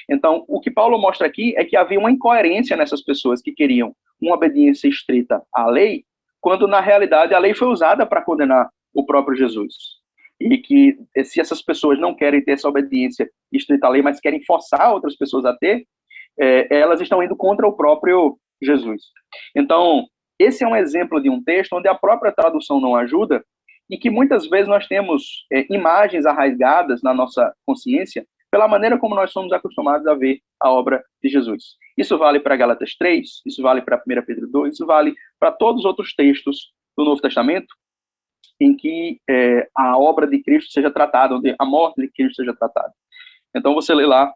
Speaker 2: Então, o que Paulo mostra aqui é que havia uma incoerência nessas pessoas que queriam uma obediência estrita à lei, quando, na realidade, a lei foi usada para condenar o próprio Jesus. E que, se essas pessoas não querem ter essa obediência estrita à lei, mas querem forçar outras pessoas a ter, elas estão indo contra o próprio Jesus. Então, esse é um exemplo de um texto onde a própria tradução não ajuda e que muitas vezes nós temos imagens arraigadas na nossa consciência pela maneira como nós somos acostumados a ver a obra de Jesus. Isso vale para Gálatas 3, isso vale para 1 Pedro 2, isso vale para todos os outros textos do Novo Testamento em que a obra de Cristo seja tratada, onde a morte de Cristo seja tratada. Então, você lê lá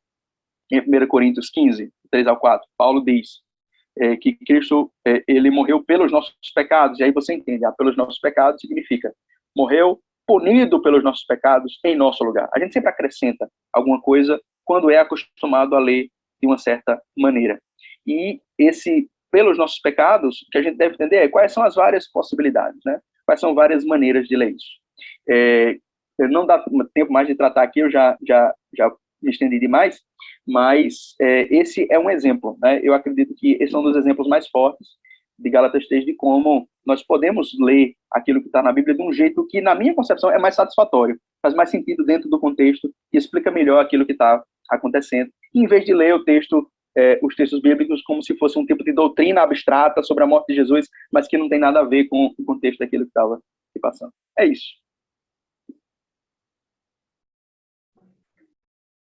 Speaker 2: em 1 Coríntios 15, 3 ao 4, Paulo diz que Cristo ele morreu pelos nossos pecados, e aí você entende, pelos nossos pecados significa morreu punido pelos nossos pecados em nosso lugar. A gente sempre acrescenta alguma coisa quando é acostumado a ler de uma certa maneira. E esse pelos nossos pecados, o que a gente deve entender é quais são as várias possibilidades, né? Quais são várias maneiras de ler isso. Não dá tempo mais de tratar aqui, eu já me estendi demais, mas esse é um exemplo, né? Eu acredito que esse é um dos exemplos mais fortes de Gálatas 3, de como nós podemos ler aquilo que está na Bíblia de um jeito que, na minha concepção, é mais satisfatório, faz mais sentido dentro do contexto e explica melhor aquilo que está acontecendo, em vez de ler o texto, os textos bíblicos como se fosse um tipo de doutrina abstrata sobre a morte de Jesus, mas que não tem nada a ver com o contexto daquilo que estava se passando. É isso.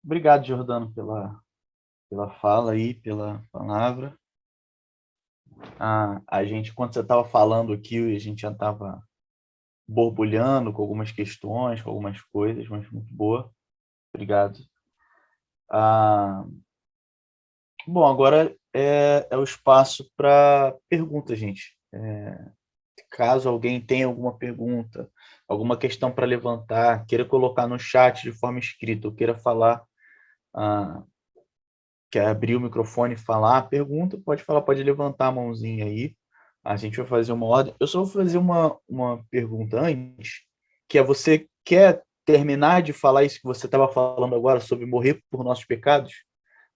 Speaker 3: Obrigado, Jordano, pela fala aí, pela palavra. A gente, quando você estava falando aqui, a gente já estava borbulhando com algumas questões, com algumas coisas, mas muito boa. Obrigado. Bom, agora é o espaço para perguntas, gente. Caso alguém tenha alguma pergunta, alguma questão para levantar, queira colocar no chat de forma escrita, ou queira falar, quer abrir o microfone e falar a pergunta, pode falar, pode levantar a mãozinha aí. A gente vai fazer uma ordem. Eu só vou fazer uma pergunta antes, que é: você quer terminar de falar isso que você estava falando agora sobre morrer por nossos pecados?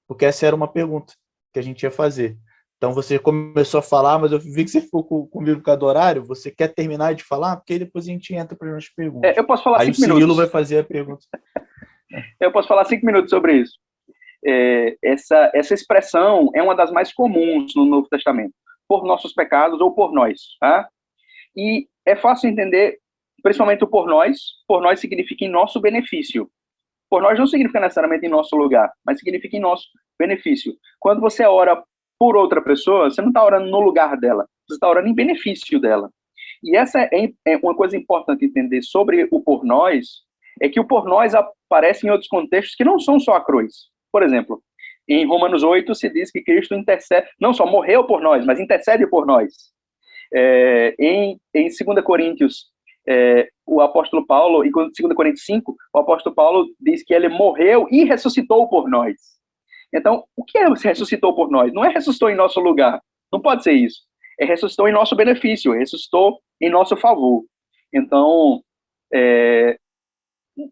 Speaker 3: Porque essa era uma pergunta que a gente ia fazer. Então você começou a falar, mas eu vi que você ficou comigo por causa do horário. Você quer terminar de falar? Porque aí depois a gente entra para as nossas perguntas.
Speaker 2: Eu posso falar
Speaker 3: aí
Speaker 2: 5 minutos.
Speaker 3: Aí o Cirilo vai fazer a pergunta.
Speaker 2: Eu posso falar 5 minutos sobre isso. Essa expressão é uma das mais comuns no Novo Testamento, por nossos pecados ou por nós, tá? E é fácil entender, principalmente o por nós significa em nosso benefício. Por nós não significa necessariamente em nosso lugar, mas significa em nosso benefício. Quando você ora por outra pessoa, você não está orando no lugar dela, você está orando em benefício dela. E essa é uma coisa importante entender sobre o por nós, é que o por nós aparece em outros contextos que não são só a cruz. Por exemplo, em Romanos 8 se diz que Cristo intercede, não só morreu por nós, mas intercede por nós. Em 2 Coríntios, o apóstolo Paulo, em 2 Coríntios 5, o apóstolo Paulo diz que ele morreu e ressuscitou por nós. Então, o que é ressuscitou por nós? Não é ressuscitou em nosso lugar, não pode ser isso. É ressuscitou em nosso benefício, ressuscitou em nosso favor. Então,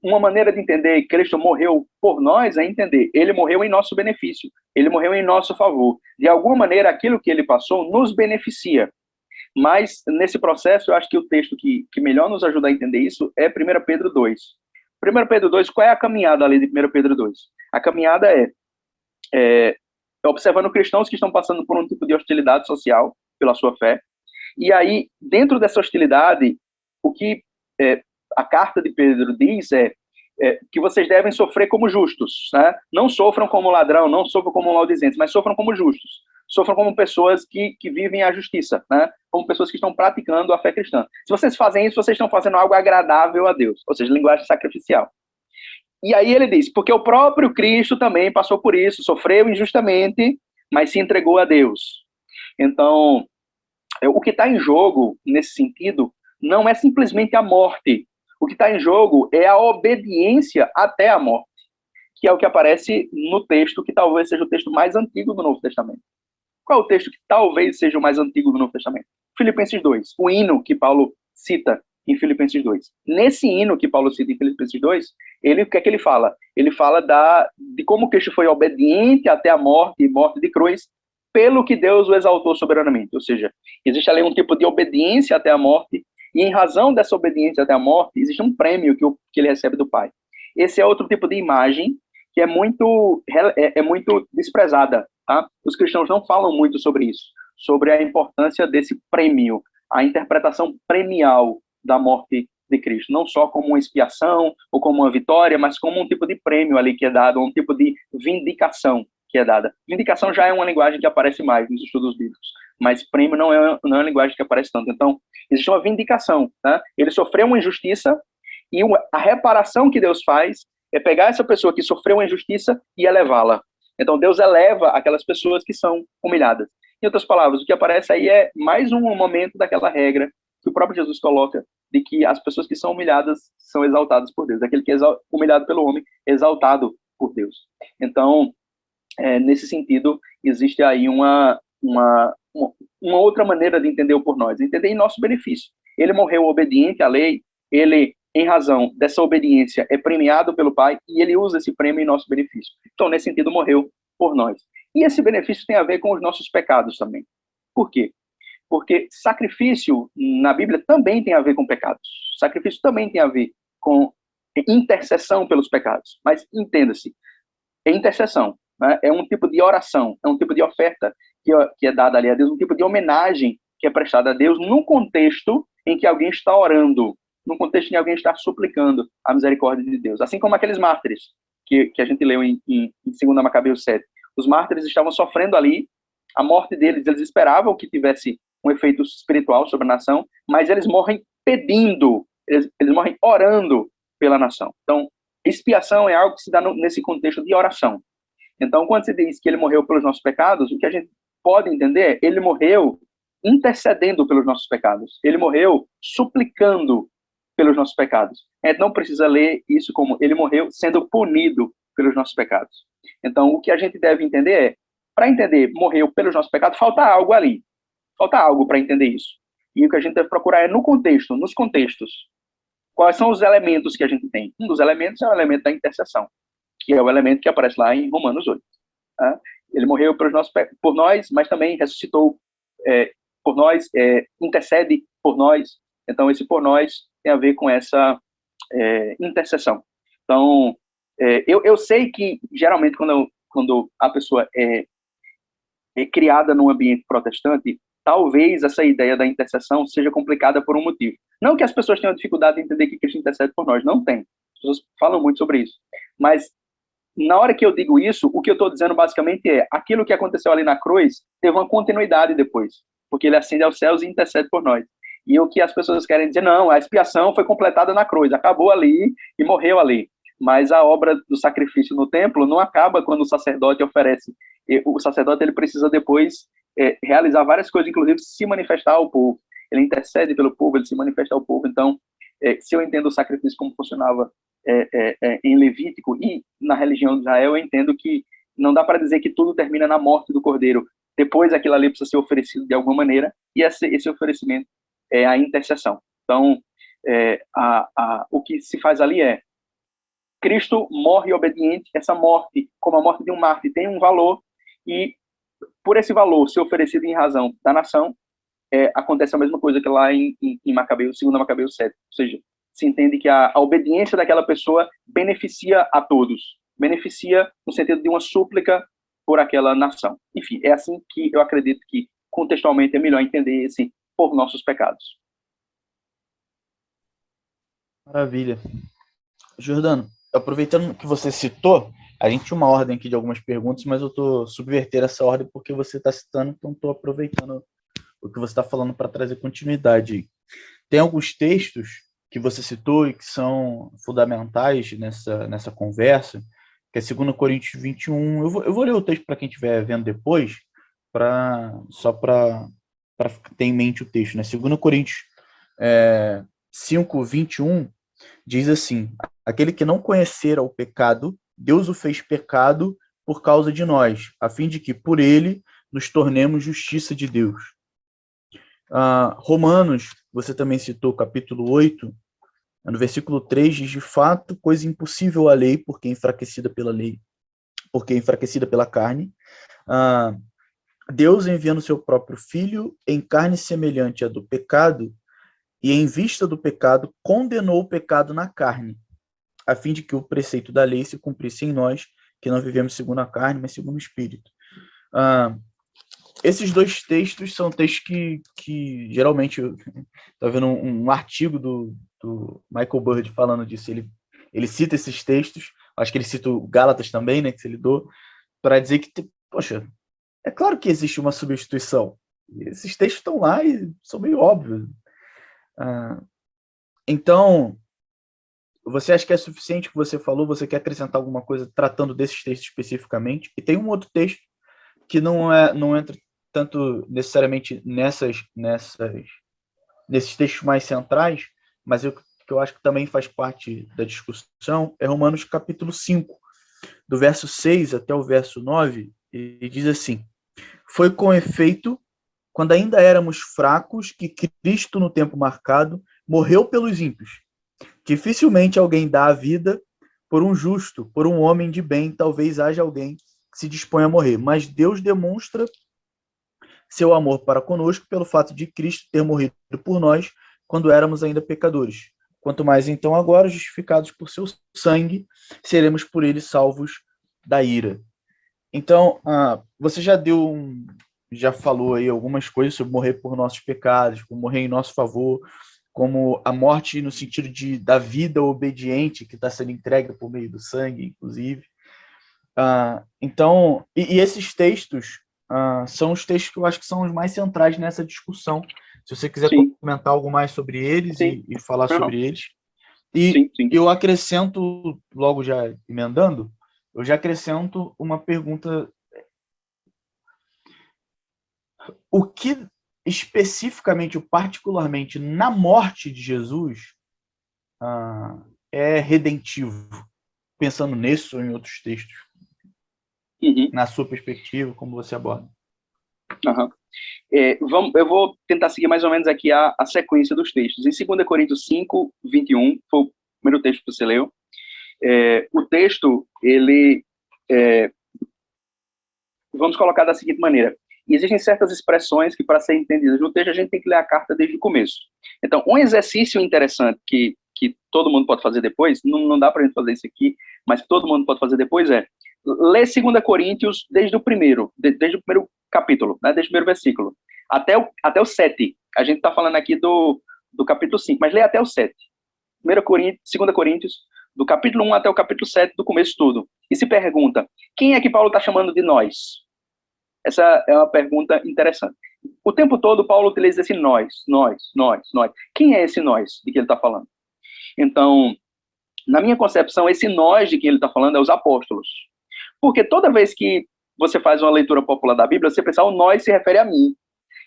Speaker 2: uma maneira de entender que Cristo morreu por nós é entender, ele morreu em nosso benefício, ele morreu em nosso favor. De alguma maneira, aquilo que ele passou nos beneficia. Mas, nesse processo, eu acho que o texto que melhor nos ajuda a entender isso é 1 Pedro 2. 1 Pedro 2, qual é a caminhada ali de 1 Pedro 2? A caminhada é observando cristãos que estão passando por um tipo de hostilidade social pela sua fé. E aí, dentro dessa hostilidade, o que a carta de Pedro diz que vocês devem sofrer como justos, né? Não sofram como ladrão, não sofram como maldizentes, mas sofram como justos. Sofram como pessoas que vivem a justiça, né? Como pessoas que estão praticando a fé cristã. Se vocês fazem isso, vocês estão fazendo algo agradável a Deus, ou seja, linguagem sacrificial. E aí ele diz, porque o próprio Cristo também passou por isso, sofreu injustamente, mas se entregou a Deus. Então, o que está em jogo, nesse sentido, não é simplesmente a morte. O que está em jogo é a obediência até a morte, que é o que aparece no texto, que talvez seja o texto mais antigo do Novo Testamento. Qual é o texto que talvez seja o mais antigo do Novo Testamento? Filipenses 2, o hino que Paulo cita em Filipenses 2. Nesse hino que Paulo cita em Filipenses 2, o que é que ele fala? Ele fala de como Cristo foi obediente até a morte de cruz, pelo que Deus o exaltou soberanamente. Ou seja, existe ali um tipo de obediência até a morte, e em razão dessa obediência até a morte, existe um prêmio que ele recebe do Pai. Esse é outro tipo de imagem que é muito desprezada. Tá? Os cristãos não falam muito sobre isso, sobre a importância desse prêmio, a interpretação premial da morte de Cristo, não só como uma expiação ou como uma vitória, mas como um tipo de prêmio ali que é dado, um tipo de vindicação que é dada. Vindicação já é uma linguagem que aparece mais nos estudos bíblicos, mas prêmio não é uma linguagem que aparece tanto. Então, existe uma vindicação. Tá? Ele sofreu uma injustiça e a reparação que Deus faz é pegar essa pessoa que sofreu uma injustiça e elevá-la. Então, Deus eleva aquelas pessoas que são humilhadas. Em outras palavras, o que aparece aí é mais um momento daquela regra que o próprio Jesus coloca, de que as pessoas que são humilhadas são exaltadas por Deus. Aquele que é humilhado pelo homem, exaltado por Deus. Então, nesse sentido, existe aí uma outra maneira de entender o por nós, entender em nosso benefício. Ele morreu obediente à lei, ele, em razão dessa obediência, é premiado pelo Pai e ele usa esse prêmio em nosso benefício. Então, nesse sentido, morreu por nós. E esse benefício tem a ver com os nossos pecados também. Por quê? Porque sacrifício na Bíblia também tem a ver com pecados. Sacrifício também tem a ver com intercessão pelos pecados. Mas entenda-se, é intercessão. Né? É um tipo de oração, é um tipo de oferta que é dada ali a Deus, um tipo de homenagem que é prestada a Deus num contexto em que alguém está orando, num contexto em que alguém está suplicando a misericórdia de Deus. Assim como aqueles mártires que a gente leu em 2 Macabeus 7. Os mártires estavam sofrendo ali, a morte deles, eles esperavam que tivesse um efeito espiritual sobre a nação, mas eles morrem pedindo, eles morrem orando pela nação. Então, expiação é algo que se dá nesse contexto de oração. Então, quando se diz que ele morreu pelos nossos pecados, o que a gente pode entender, ele morreu intercedendo pelos nossos pecados. Ele morreu suplicando pelos nossos pecados. A gente não precisa ler isso como ele morreu sendo punido pelos nossos pecados. Então, o que a gente deve entender é, para entender morreu pelos nossos pecados, falta algo ali. Falta algo para entender isso. E o que a gente deve procurar é no contexto, nos contextos. Quais são os elementos que a gente tem? Um dos elementos é o elemento da intercessão, que é o elemento que aparece lá em Romanos 8. Tá? Ele morreu por nós, mas também ressuscitou por nós, intercede por nós. Então, esse por nós tem a ver com essa intercessão. Então, eu sei que, geralmente, quando a pessoa é criada num ambiente protestante, talvez essa ideia da intercessão seja complicada por um motivo. Não que as pessoas tenham dificuldade de entender que Cristo intercede por nós, não tem. As pessoas falam muito sobre isso. Mas, na hora que eu digo isso, o que eu estou dizendo basicamente é aquilo que aconteceu ali na cruz teve uma continuidade depois, porque ele ascende aos céus e intercede por nós. E o que as pessoas querem dizer, não, a expiação foi completada na cruz, acabou ali e morreu ali. Mas a obra do sacrifício no templo não acaba quando o sacerdote oferece. O sacerdote ele precisa depois realizar várias coisas, inclusive se manifestar ao povo. Ele intercede pelo povo, ele se manifesta ao povo. Então, se eu entendo o sacrifício como funcionava em Levítico e na religião de Israel, eu entendo que não dá para dizer que tudo termina na morte do cordeiro. Depois aquilo ali precisa ser oferecido de alguma maneira, e esse oferecimento é a intercessão. Então, o que se faz ali é Cristo morre obediente. Essa morte, como a morte de um mártir, tem um valor, e por esse valor ser oferecido em razão da nação, acontece a mesma coisa que lá em Macabeus, 2 Macabeus 7. Ou seja, se entende que a obediência daquela pessoa beneficia a todos. Beneficia no sentido de uma súplica por aquela nação. Enfim, é assim que eu acredito que contextualmente é melhor entender esse por nossos pecados.
Speaker 3: Maravilha. Jordano, aproveitando que você citou, a gente tinha uma ordem aqui de algumas perguntas, mas eu estou subvertendo essa ordem porque você está citando, então estou aproveitando o que você está falando para trazer continuidade. Tem alguns textos que você citou e que são fundamentais nessa conversa, que é 2 Coríntios 21. Eu vou ler o texto para quem estiver vendo depois, só para ter em mente o texto. Né? 2 Coríntios 5, 21 diz assim: aquele que não conhecera o pecado, Deus o fez pecado por causa de nós, a fim de que por ele nos tornemos justiça de Deus. Romanos, você também citou, capítulo 8, no versículo 3, diz: de fato, coisa impossível à lei, porque enfraquecida pela lei, porque enfraquecida pela carne, Deus, enviando seu próprio Filho em carne semelhante à do pecado, e em vista do pecado, condenou o pecado na carne, a fim de que o preceito da lei se cumprisse em nós, que não vivemos segundo a carne, mas segundo o Espírito. Esses dois textos são textos que geralmente, estou vendo um artigo do Michael Bird falando disso, ele cita esses textos, acho que ele cita o Gálatas também, né, que você lidou, para dizer que, poxa, é claro que existe uma substituição. Esses textos estão lá e são meio óbvios. Então, você acha que é suficiente o que você falou? Você quer acrescentar alguma coisa tratando desses textos especificamente? E tem um outro texto que não entra tanto necessariamente nesses textos mais centrais, mas que eu acho que também faz parte da discussão, é Romanos capítulo 5, do verso 6 até o verso 9, e diz assim: foi com efeito, quando ainda éramos fracos, que Cristo, no tempo marcado, morreu pelos ímpios. Dificilmente alguém dá a vida por um justo, por um homem de bem, talvez haja alguém que se dispõe a morrer. Mas Deus demonstra seu amor para conosco pelo fato de Cristo ter morrido por nós quando éramos ainda pecadores. Quanto mais então agora, justificados por seu sangue, seremos por ele salvos da ira. Então, você já falou aí algumas coisas sobre morrer por nossos pecados, por morrer em nosso favor, como a morte no sentido da vida obediente que está sendo entregue por meio do sangue, inclusive. Então, e esses textos são os textos que eu acho que são os mais centrais nessa discussão. Se você quiser comentar algo mais sobre eles e falar sobre eles. E eu acrescento, logo já emendando, eu já acrescento uma pergunta. O que especificamente ou particularmente na morte de Jesus é redentivo? Pensando nesse ou em outros textos. Na sua perspectiva, como você aborda?
Speaker 2: Eu vou tentar seguir mais ou menos aqui a sequência dos textos. Em 2 Coríntios 5, 21, foi o primeiro texto que você leu. O texto, vamos colocar da seguinte maneira: existem certas expressões que, para serem entendidas no texto, a gente tem que ler a carta desde o começo. Então, um exercício interessante que todo mundo pode fazer depois, não dá para a gente fazer isso aqui, mas que todo mundo pode fazer depois ler 2 Coríntios desde o primeiro capítulo, né, desde o primeiro versículo, até o 7. A gente está falando aqui do capítulo 5, mas lê até o 7. 2 Coríntios, do capítulo 1 até o capítulo 7, do começo todo. E se pergunta, quem é que Paulo está chamando de nós? Essa é uma pergunta interessante. O tempo todo, Paulo utiliza esse nós. Quem é esse nós de que ele está falando? Então, na minha concepção, esse nós de que ele está falando é os apóstolos. Porque toda vez que você faz uma leitura popular da Bíblia, você pensa, o nós se refere a mim.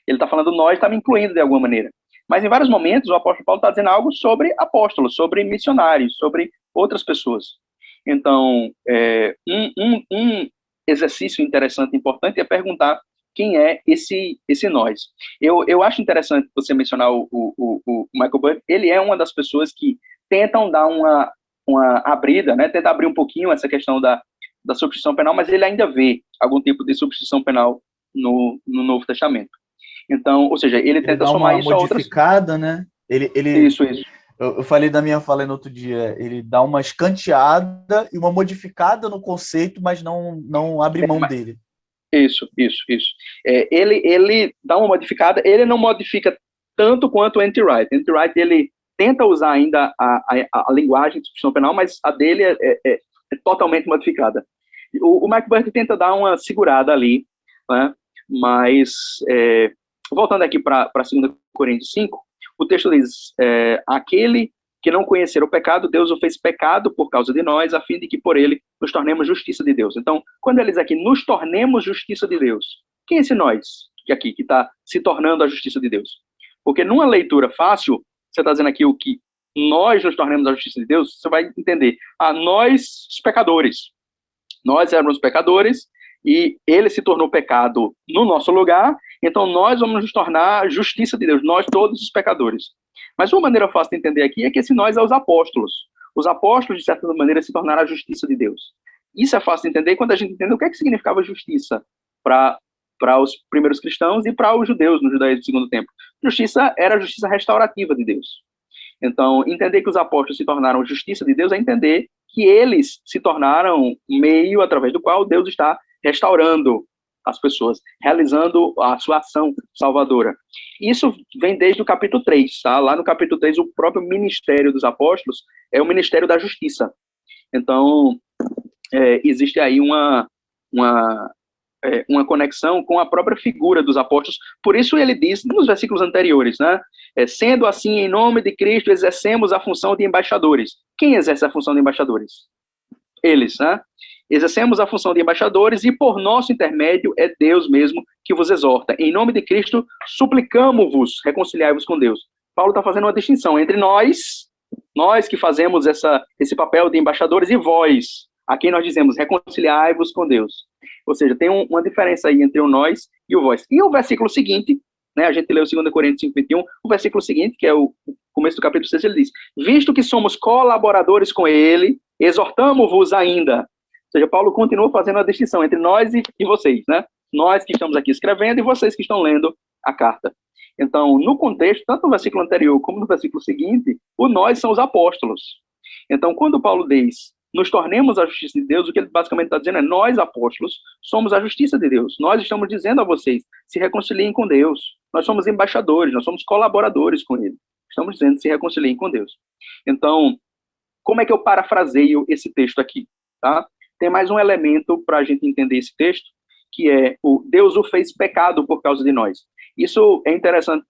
Speaker 2: Ele está falando nós, está me incluindo de alguma maneira. Mas em vários momentos, o apóstolo Paulo está dizendo algo sobre apóstolos, sobre missionários, sobre outras pessoas. Então, um exercício interessante e importante é perguntar quem é esse nós. Eu acho interessante você mencionar o Michael Bird. Ele é uma das pessoas que tentam dar uma abrida, né? Tenta abrir um pouquinho essa questão da substituição penal, mas ele ainda vê algum tipo de substituição penal no Novo Testamento. Então, ou seja, ele tenta somar isso a outras...
Speaker 3: modificada, né?
Speaker 2: Isso.
Speaker 3: Eu falei da minha fala no outro dia, ele dá uma escanteada e uma modificada no conceito, mas não abre mão dele.
Speaker 2: Isso. Ele dá uma modificada, ele não modifica tanto quanto o N.T. Wright. N.T. Wright, ele tenta usar ainda a linguagem de substituição penal, mas a dele é totalmente modificada. O McBurk tenta dar uma segurada ali, né? Mas, voltando aqui para 2 Coríntios 5, o texto diz, aquele que não conhecer o pecado, Deus o fez pecado por causa de nós, a fim de que por ele nos tornemos justiça de Deus. Então, quando ele diz aqui, nos tornemos justiça de Deus, quem é esse nós que está se tornando a justiça de Deus? Porque numa leitura fácil, você está dizendo aqui o que nós nos tornemos a justiça de Deus, você vai entender, nós, os pecadores, nós éramos pecadores, e ele se tornou pecado no nosso lugar, então nós vamos nos tornar a justiça de Deus, nós todos os pecadores. Mas uma maneira fácil de entender aqui é que esse nós é os apóstolos. Os apóstolos, de certa maneira, se tornaram a justiça de Deus. Isso é fácil de entender quando a gente entende o que é que significava justiça para os primeiros cristãos e para os judeus no judaísmo do segundo tempo. Justiça era a justiça restaurativa de Deus. Então, entender que os apóstolos se tornaram justiça de Deus é entender que eles se tornaram meio através do qual Deus está restaurando as pessoas, realizando a sua ação salvadora. Isso vem desde o capítulo 3, tá? Lá no capítulo 3, o próprio ministério dos apóstolos é o ministério da justiça. Então, existe aí uma conexão com a própria figura dos apóstolos. Por isso ele diz, nos versículos anteriores, né? Sendo assim, em nome de Cristo, exercemos a função de embaixadores. Quem exerce a função de embaixadores? Eles, né? Exercemos a função de embaixadores e por nosso intermédio é Deus mesmo que vos exorta. Em nome de Cristo, suplicamo-vos, reconciliai-vos com Deus. Paulo está fazendo uma distinção entre nós que fazemos esse papel de embaixadores, e vós, a quem nós dizemos, reconciliai-vos com Deus. Ou seja, tem uma diferença aí entre o nós e o vós. E o versículo seguinte, né, a gente leu 2 Coríntios 5, 21, o versículo seguinte, que é o começo do capítulo 6, ele diz, visto que somos colaboradores com ele, exortamo-vos ainda. Ou seja, Paulo continua fazendo a distinção entre nós e vocês, né? Nós que estamos aqui escrevendo e vocês que estão lendo a carta. Então, no contexto, tanto no versículo anterior como no versículo seguinte, o nós são os apóstolos. Então, quando Paulo diz, nos tornemos a justiça de Deus, o que ele basicamente está dizendo é, nós, apóstolos, somos a justiça de Deus. Nós estamos dizendo a vocês, se reconciliem com Deus. Nós somos embaixadores, nós somos colaboradores com ele. Estamos dizendo, se reconciliem com Deus. Então, como é que eu parafraseio esse texto aqui? Tá? Tem mais um elemento para a gente entender esse texto, que é o Deus o fez pecado por causa de nós. Isso é interessante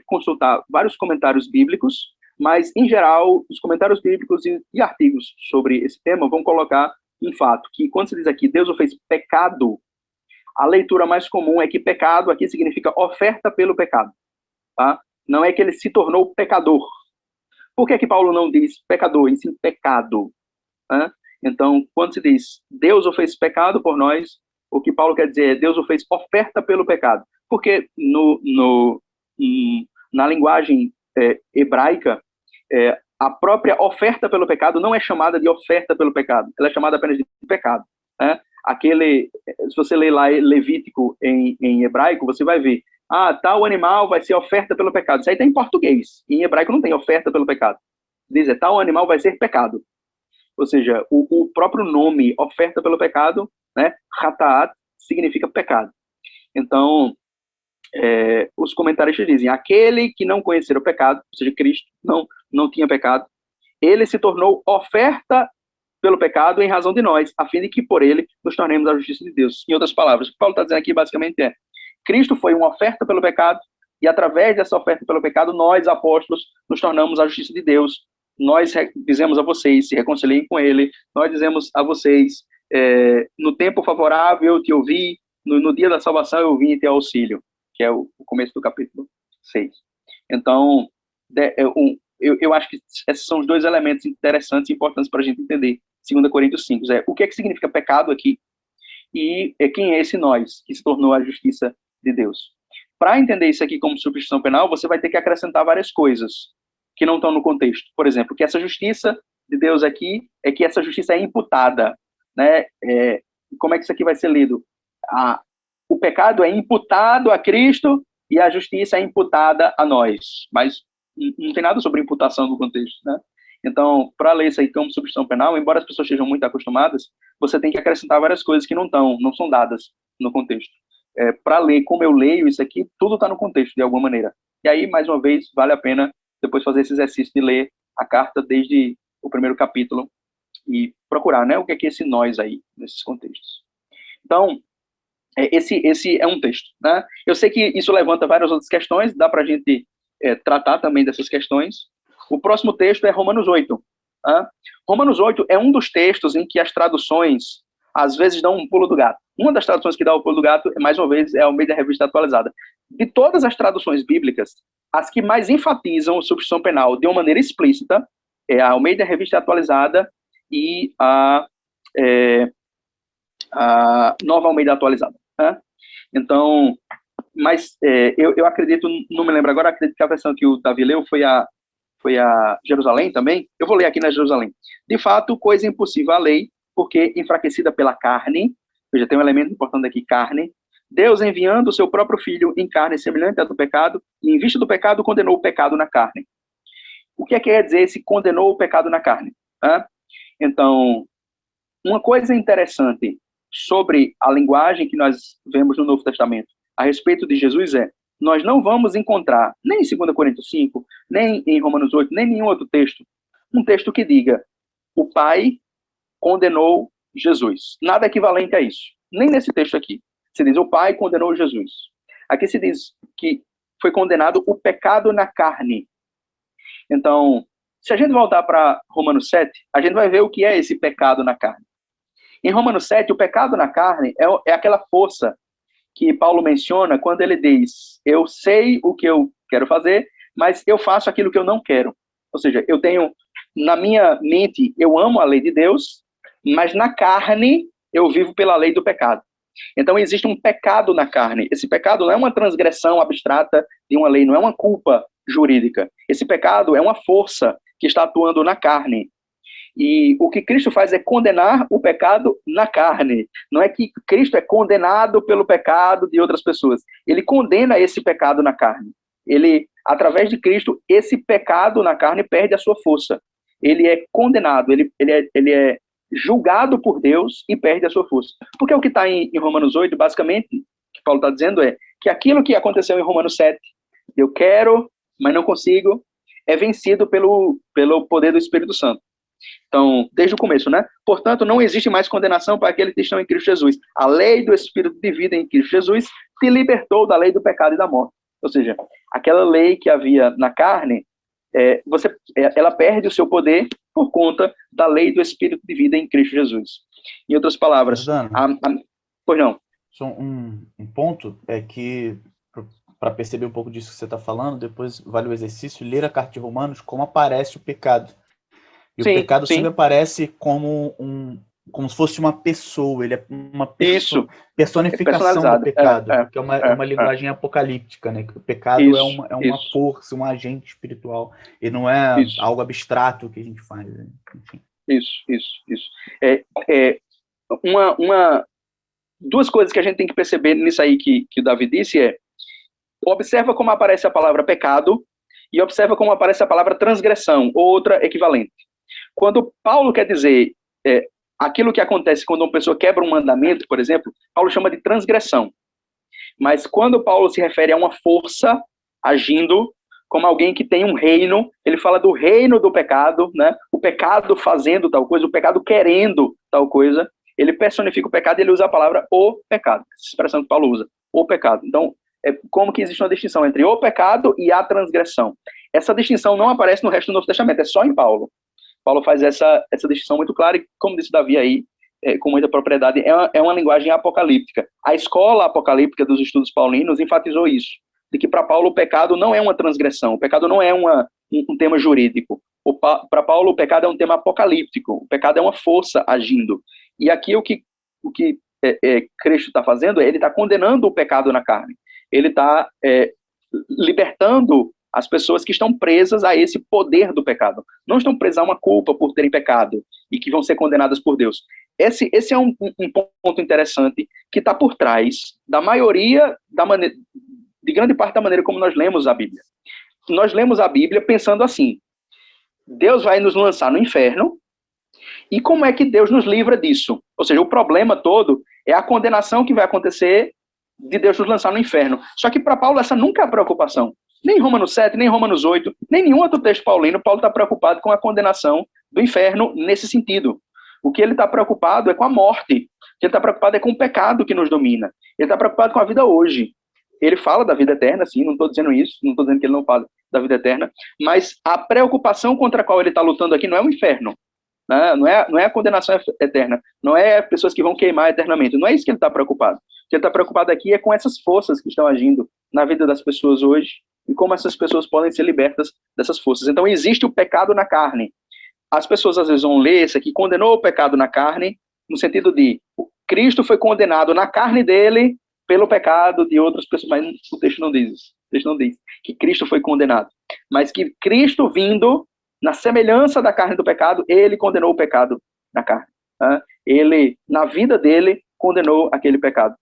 Speaker 2: consultar vários comentários bíblicos, mas, em geral, os comentários bíblicos e artigos sobre esse tema vão colocar em fato que, quando se diz aqui, Deus o fez pecado, a leitura mais comum é que pecado aqui significa oferta pelo pecado. Tá? Não é que ele se tornou pecador. Por que Paulo não diz pecador, e sim pecado? Né? Então, quando se diz Deus o fez pecado por nós, o que Paulo quer dizer é Deus o fez oferta pelo pecado. Porque na linguagem hebraica, a própria oferta pelo pecado não é chamada de oferta pelo pecado, ela é chamada apenas de pecado. Né? Se você ler lá Levítico em hebraico, você vai ver, tal animal vai ser oferta pelo pecado. Isso aí está em português, em hebraico não tem oferta pelo pecado. Diz, tal animal vai ser pecado. Ou seja, o próprio nome, oferta pelo pecado, né, Hataat, significa pecado. Então, os comentaristas dizem, aquele que não conhecer o pecado, ou seja, Cristo não tinha pecado, ele se tornou oferta pelo pecado em razão de nós, a fim de que por ele nos tornemos a justiça de Deus. Em outras palavras, o que Paulo está dizendo aqui basicamente é, Cristo foi uma oferta pelo pecado, e através dessa oferta pelo pecado, nós, apóstolos, nos tornamos a justiça de Deus. Nós dizemos a vocês, se reconciliem com ele, nós dizemos a vocês, no tempo favorável eu te ouvi, no dia da salvação eu vim ter auxílio, que é o começo do capítulo 6. Então, eu acho que esses são os dois elementos interessantes e importantes para a gente entender. 2 Coríntios 5, o que significa pecado aqui, e quem é esse nós que se tornou a justiça de Deus. Para entender isso aqui como substituição penal, você vai ter que acrescentar várias coisas que não estão no contexto. Por exemplo, que essa justiça de Deus aqui é que essa justiça é imputada. Né? Como é que isso aqui vai ser lido? O pecado é imputado a Cristo e a justiça é imputada a nós. Mas não tem nada sobre imputação no contexto. Né? Então, para ler isso aí como substituição penal, embora as pessoas estejam muito acostumadas, você tem que acrescentar várias coisas que não são dadas no contexto. Para ler como eu leio isso aqui, tudo está no contexto, de alguma maneira. E aí, mais uma vez, vale a pena depois fazer esse exercício de ler a carta desde o primeiro capítulo e procurar, né, o que é esse nós aí, nesses contextos. Então, esse é um texto, né? Eu sei que isso levanta várias outras questões, dá para a gente tratar também dessas questões. O próximo texto é Romanos 8. Tá? Romanos 8 é um dos textos em que as traduções, às vezes, dão um pulo do gato. Uma das traduções que dá o pulo do gato, mais uma vez, é a Almeida Revista Atualizada. De todas as traduções bíblicas, as que mais enfatizam substituição penal de uma maneira explícita é a Almeida Revista Atualizada e a Nova Almeida Atualizada. Tá? Então, mas eu acredito, não me lembro agora, acredito que a versão que o Davi leu foi a Jerusalém também. Eu vou ler aqui na Jerusalém. De fato, coisa impossível a lei, porque enfraquecida pela carne, veja, tem um elemento importante aqui, carne, Deus enviando o seu próprio filho em carne semelhante à do pecado, e em vista do pecado, condenou o pecado na carne. O que quer dizer esse condenou o pecado na carne? Tá? Então, uma coisa interessante sobre a linguagem que nós vemos no Novo Testamento a respeito de Jesus nós não vamos encontrar, nem em 2 Coríntios 5, nem em Romanos 8, nem em nenhum outro texto, um texto que diga o Pai condenou Jesus. Nada equivalente a isso. Nem nesse texto aqui. Se diz o Pai condenou Jesus. Aqui se diz que foi condenado o pecado na carne. Então, se a gente voltar para Romanos 7, a gente vai ver o que é esse pecado na carne. Em Romanos 7, o pecado na carne é aquela força que Paulo menciona quando ele diz, eu sei o que eu quero fazer, mas eu faço aquilo que eu não quero. Ou seja, eu tenho, na minha mente, eu amo a lei de Deus, mas na carne eu vivo pela lei do pecado. Então existe um pecado na carne. Esse pecado não é uma transgressão abstrata de uma lei, não é uma culpa jurídica. Esse pecado é uma força que está atuando na carne. E o que Cristo faz é condenar o pecado na carne. Não é que Cristo é condenado pelo pecado de outras pessoas. Ele condena esse pecado na carne. Ele, através de Cristo, esse pecado na carne perde a sua força. Ele é condenado, ele é julgado por Deus e perde a sua força. Porque o que está em Romanos 8, basicamente, que Paulo está dizendo é que aquilo que aconteceu em Romanos 7, eu quero, mas não consigo, é vencido pelo poder do Espírito Santo. Então, desde o começo, né? Portanto, não existe mais condenação para aqueles que estão em Cristo Jesus. A lei do Espírito de vida em Cristo Jesus te libertou da lei do pecado e da morte. Ou seja, aquela lei que havia na carne, ela perde o seu poder por conta da lei do Espírito de vida em Cristo Jesus. Em outras palavras, pois não.
Speaker 3: Só um ponto é que, para perceber um pouco disso que você está falando, depois vale o exercício, ler a carta de Romanos, como aparece o pecado. E o pecado sempre aparece como se fosse uma pessoa, ele é uma personificação do pecado, que é uma linguagem apocalíptica, né? Que o pecado é uma força, um agente espiritual, e não é algo abstrato que a gente faz. Né? Enfim.
Speaker 2: Isso. Duas coisas que a gente tem que perceber nisso aí que o Davi disse observa como aparece a palavra pecado e observa como aparece a palavra transgressão, ou outra equivalente. Quando Paulo quer dizer aquilo que acontece quando uma pessoa quebra um mandamento, por exemplo, Paulo chama de transgressão. Mas quando Paulo se refere a uma força agindo como alguém que tem um reino, ele fala do reino do pecado, né? O pecado fazendo tal coisa, o pecado querendo tal coisa. Ele personifica o pecado e ele usa a palavra o pecado. Essa expressão que Paulo usa, o pecado. Então, como que existe uma distinção entre o pecado e a transgressão. Essa distinção não aparece no resto do Novo Testamento, é só em Paulo. Paulo faz essa distinção muito clara e, como disse Davi aí, com muita propriedade, é uma linguagem apocalíptica. A escola apocalíptica dos estudos paulinos enfatizou isso, de que para Paulo o pecado não é uma transgressão, o pecado não é um tema jurídico. Para Paulo o pecado é um tema apocalíptico, o pecado é uma força agindo. E aqui o que Cristo está fazendo ele está condenando o pecado na carne. Ele está libertando as pessoas que estão presas a esse poder do pecado. Não estão presas a uma culpa por terem pecado e que vão ser condenadas por Deus. Esse é um ponto interessante que está por trás da maioria, de grande parte da maneira como nós lemos a Bíblia. Nós lemos a Bíblia pensando assim, Deus vai nos lançar no inferno, e como é que Deus nos livra disso? Ou seja, o problema todo é a condenação que vai acontecer de Deus nos lançar no inferno. Só que para Paulo essa nunca é a preocupação. Nem Romanos 7, nem Romanos 8, nem nenhum outro texto paulino, Paulo está preocupado com a condenação do inferno nesse sentido. O que ele está preocupado é com a morte. O que ele está preocupado é com o pecado que nos domina. Ele está preocupado com a vida hoje. Ele fala da vida eterna, sim, não estou dizendo isso, não estou dizendo que ele não fala da vida eterna, mas a preocupação contra a qual ele está lutando aqui não é o inferno, né? Não é a condenação eterna, não é pessoas que vão queimar eternamente, não é isso que ele está preocupado. O que ele está preocupado aqui é com essas forças que estão agindo na vida das pessoas hoje e como essas pessoas podem ser libertas dessas forças. Então, existe o pecado na carne. As pessoas às vezes vão ler isso aqui, condenou o pecado na carne, no sentido de Cristo foi condenado na carne dele pelo pecado de outras pessoas, mas o texto não diz isso. O texto não diz que Cristo foi condenado, mas que Cristo, vindo na semelhança da carne do pecado, ele condenou o pecado na carne. Né? Ele, na vida dele, condenou aquele pecado.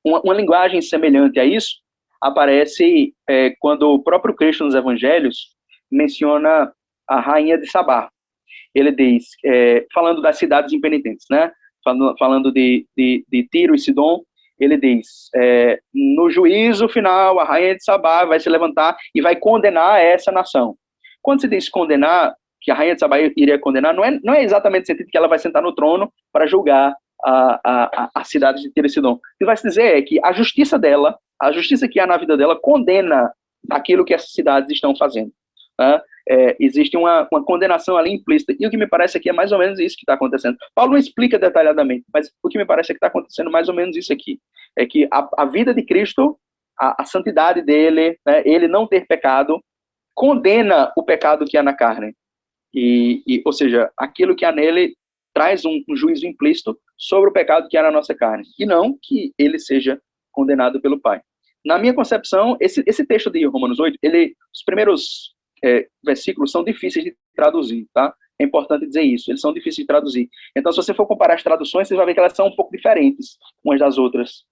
Speaker 2: Uma linguagem semelhante a isso aparece quando o próprio Cristo nos Evangelhos menciona a rainha de Sabá. Ele diz, falando das cidades impenitentes, né? Falando de Tiro e Sidom, ele diz, no juízo final, a rainha de Sabá vai se levantar e vai condenar essa nação. Quando se diz condenar, que a rainha de Sabá iria condenar, não é exatamente o sentido que ela vai sentar no trono para julgar a cidade de Tiro e Sidom. O que vai se dizer é que a justiça dela, a justiça que há na vida dela, condena aquilo que essas cidades estão fazendo. Né? Existe uma condenação ali implícita, e o que me parece aqui é mais ou menos isso que está acontecendo. Paulo não explica detalhadamente, mas o que me parece é que está acontecendo mais ou menos isso aqui, é que a vida de Cristo, a santidade dele, né, ele não ter pecado, condena o pecado que há na carne, ou seja, aquilo que há nele traz um juízo implícito sobre o pecado que há na nossa carne, e não que ele seja condenado pelo Pai. Na minha concepção, esse texto de Romanos 8, os primeiros versículos são difíceis de traduzir, tá? É importante dizer isso, eles são difíceis de traduzir. Então, se você for comparar as traduções, você vai ver que elas são um pouco diferentes umas das outras,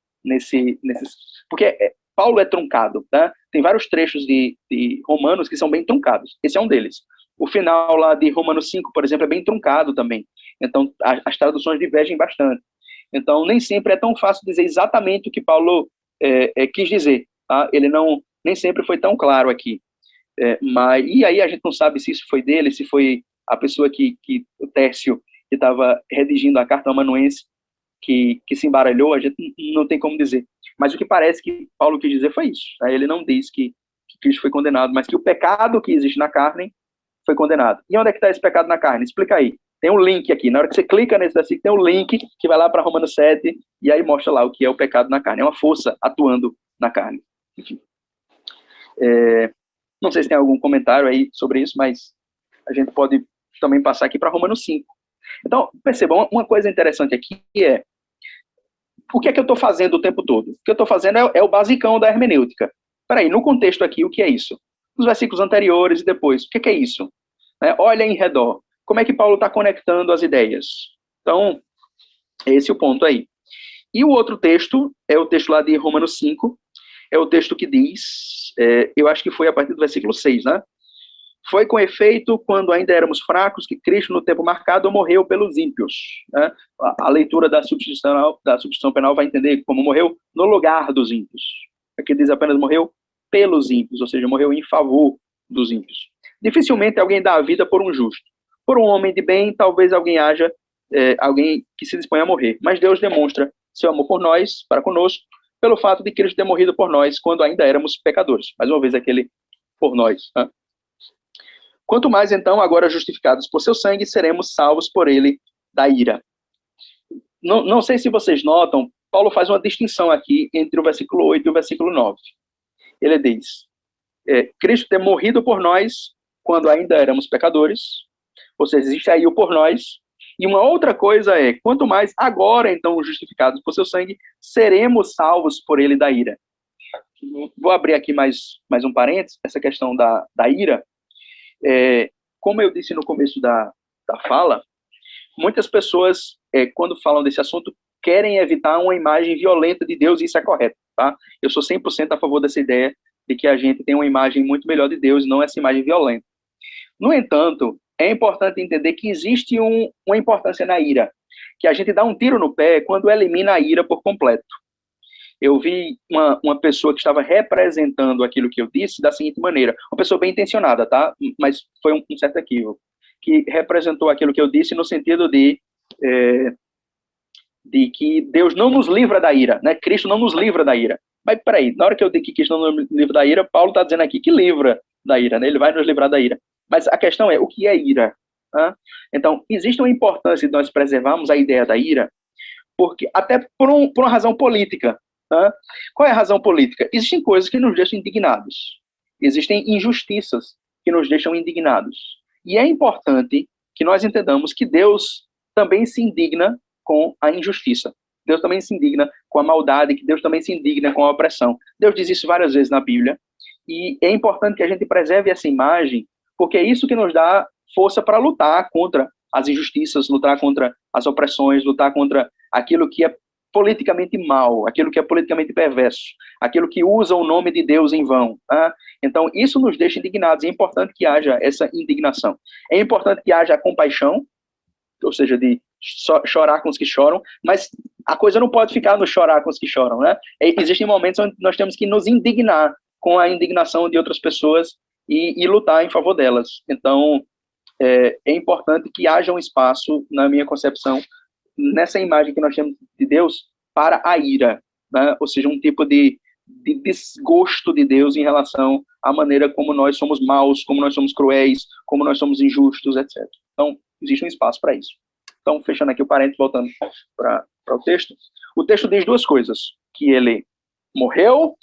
Speaker 2: porque Paulo é truncado, tá? Tem vários trechos de Romanos que são bem truncados, esse é um deles. O final lá de Romanos 5, por exemplo, é bem truncado também. Então, as traduções divergem bastante. Então, nem sempre é tão fácil dizer exatamente o que Paulo quis dizer, tá? Ele nem sempre foi tão claro aqui. E aí a gente não sabe se isso foi dele, se foi a pessoa o Tércio, que estava redigindo a carta amanuense, que se embaralhou, a gente não tem como dizer. Mas o que parece que Paulo quis dizer foi isso. Tá? Ele não diz que Cristo foi condenado, mas que o pecado que existe na carne foi condenado. E onde é que está esse pecado na carne? Explica aí. Tem um link aqui. Na hora que você clica nesse versículo, tem um link que vai lá para Romanos 7, e aí mostra lá o que é o pecado na carne. É uma força atuando na carne. Enfim. Não sei se tem algum comentário aí sobre isso, mas a gente pode também passar aqui para Romanos 5. Então, percebam, uma coisa interessante aqui é o que é que eu estou fazendo o tempo todo? O que eu estou fazendo é o basicão da hermenêutica. Peraí, no contexto aqui, o que é isso? Nos versículos anteriores e depois, o que é isso? Olha em redor. Como é que Paulo está conectando as ideias? Então, esse é o ponto aí. E o outro texto é o texto lá de Romanos 5, é o texto que diz, eu acho que foi a partir do versículo 6, né? Foi com efeito, quando ainda éramos fracos, que Cristo, no tempo marcado, morreu pelos ímpios. Né? A leitura da substituição penal vai entender como morreu no lugar dos ímpios. Aqui diz apenas morreu pelos ímpios, ou seja, morreu em favor dos ímpios. Dificilmente alguém dá a vida por um justo. Por um homem de bem, talvez alguém haja alguém que se dispõe a morrer. Mas Deus demonstra seu amor por nós, para conosco, pelo fato de Cristo ter morrido por nós quando ainda éramos pecadores. Mais uma vez, aquele por nós. Né? Quanto mais, então, agora justificados por seu sangue, seremos salvos por ele da ira. Não sei se vocês notam, Paulo faz uma distinção aqui entre o versículo 8 e o versículo 9. Ele diz, Cristo ter morrido por nós quando ainda éramos pecadores, ou seja, existe aí o por nós, e uma outra coisa é, quanto mais agora, então, justificados por seu sangue, seremos salvos por ele da ira. Vou abrir aqui mais um parênteses, essa questão da ira. Como eu disse no começo da fala, muitas pessoas, quando falam desse assunto, querem evitar uma imagem violenta de Deus, e isso é correto, tá? Eu sou 100% a favor dessa ideia de que a gente tem uma imagem muito melhor de Deus, e não essa imagem violenta. No entanto, é importante entender que existe uma importância na ira, que a gente dá um tiro no pé quando elimina a ira por completo. eu vi uma pessoa que estava representando aquilo que eu disse da seguinte maneira, uma pessoa bem intencionada, tá? Mas foi um certo equívoco, que representou aquilo que eu disse no sentido de que Deus não nos livra da ira, né? Cristo não nos livra da ira. Mas peraí, na hora que eu digo que Cristo não nos livra da ira, Paulo está dizendo aqui que livra da ira, né? Ele vai nos livrar da ira. Mas a questão é, o que é ira? Tá? Então, existe uma importância de nós preservarmos a ideia da ira, porque até por uma razão política. Tá? Qual é a razão política? Existem coisas que nos deixam indignados. Existem injustiças que nos deixam indignados. E é importante que nós entendamos que Deus também se indigna com a injustiça. Deus também se indigna com a maldade, que Deus também se indigna com a opressão. Deus diz isso várias vezes na Bíblia. E é importante que a gente preserve essa imagem, porque é isso que nos dá força para lutar contra as injustiças, lutar contra as opressões, lutar contra aquilo que é politicamente mal, aquilo que é politicamente perverso, aquilo que usa o nome de Deus em vão. Tá? Então, isso nos deixa indignados. É importante que haja essa indignação. É importante que haja compaixão, ou seja, de chorar com os que choram, mas a coisa não pode ficar no chorar com os que choram, né? Existem momentos onde nós temos que nos indignar com a indignação de outras pessoas e lutar em favor delas. Então, é importante que haja um espaço, na minha concepção, nessa imagem que nós temos de Deus, para a ira, né? Ou seja, um tipo de desgosto de Deus em relação à maneira como nós somos maus, como nós somos cruéis, como nós somos injustos, etc. Então, existe um espaço para isso. Então, fechando aqui o parênteses, voltando para o texto diz duas coisas, que ele morreu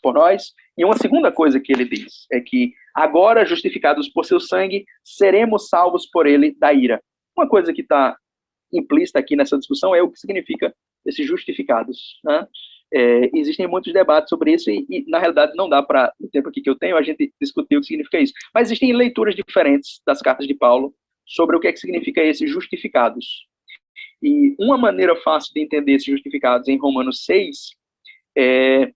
Speaker 2: por nós, e uma segunda coisa que ele diz é que agora, justificados por seu sangue, seremos salvos por ele da ira. Uma coisa que está implícita aqui nessa discussão é o que significa esses justificados, né? Existem muitos debates sobre isso e na realidade não dá para, no tempo aqui que eu tenho, a gente discutir o que significa isso. Mas existem leituras diferentes das cartas de Paulo sobre o que é que significa esses justificados. E uma maneira fácil de entender esses justificados em Romanos 6 é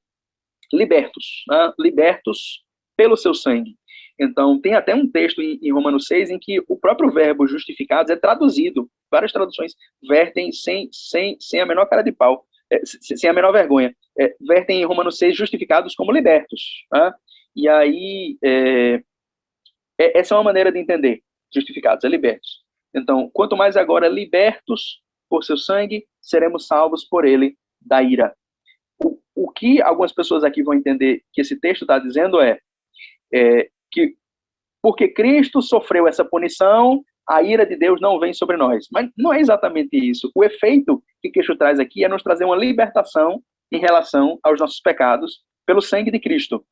Speaker 2: libertos, né? Libertos pelo seu sangue. Então, tem até um texto em Romanos 6 em que o próprio verbo justificados é traduzido. Várias traduções vertem sem a menor cara de pau, sem a menor vergonha. Vertem em Romanos 6 justificados como libertos. Né? E aí, essa é uma maneira de entender. Justificados, libertos. Então, quanto mais agora libertos por seu sangue, seremos salvos por ele da ira. O que algumas pessoas aqui vão entender que esse texto está dizendo é que porque Cristo sofreu essa punição, a ira de Deus não vem sobre nós. Mas não é exatamente isso. O efeito que Cristo traz aqui é nos trazer uma libertação em relação aos nossos pecados pelo sangue de Cristo.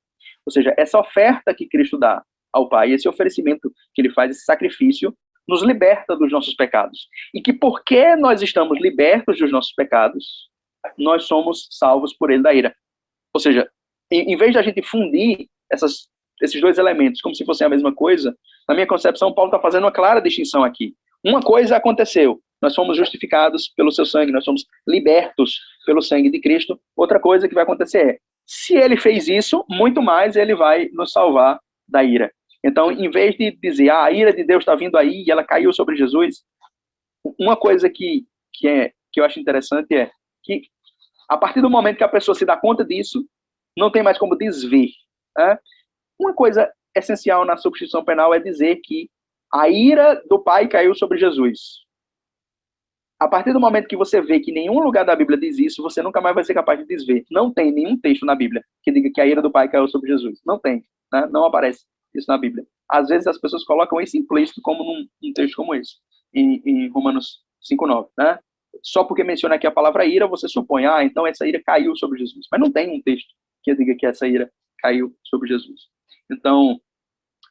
Speaker 2: Ou seja, essa oferta que Cristo dá ao Pai, esse oferecimento que ele faz, esse sacrifício, nos liberta dos nossos pecados. E que porque nós estamos libertos dos nossos pecados, nós somos salvos por ele da ira. Ou seja, em vez de a gente fundir esses dois elementos como se fossem a mesma coisa, na minha concepção, Paulo está fazendo uma clara distinção aqui. Uma coisa aconteceu, nós fomos justificados pelo seu sangue, nós somos libertos pelo sangue de Cristo. Outra coisa que vai acontecer é, se ele fez isso, muito mais ele vai nos salvar da ira. Então, em vez de dizer, a ira de Deus está vindo aí e ela caiu sobre Jesus, uma coisa que eu acho interessante é que, a partir do momento que a pessoa se dá conta disso, não tem mais como desver. Né? Uma coisa essencial na substituição penal é dizer que a ira do Pai caiu sobre Jesus. A partir do momento que você vê que nenhum lugar da Bíblia diz isso, você nunca mais vai ser capaz de desver. Não tem nenhum texto na Bíblia que diga que a ira do Pai caiu sobre Jesus. Não tem. Né? Não aparece isso na Bíblia. Às vezes as pessoas colocam isso implícito como num texto como esse, em Romanos 5:9. Né? Só porque menciona aqui a palavra ira, você supõe, então essa ira caiu sobre Jesus. Mas não tem um texto que diga que essa ira caiu sobre Jesus. Então,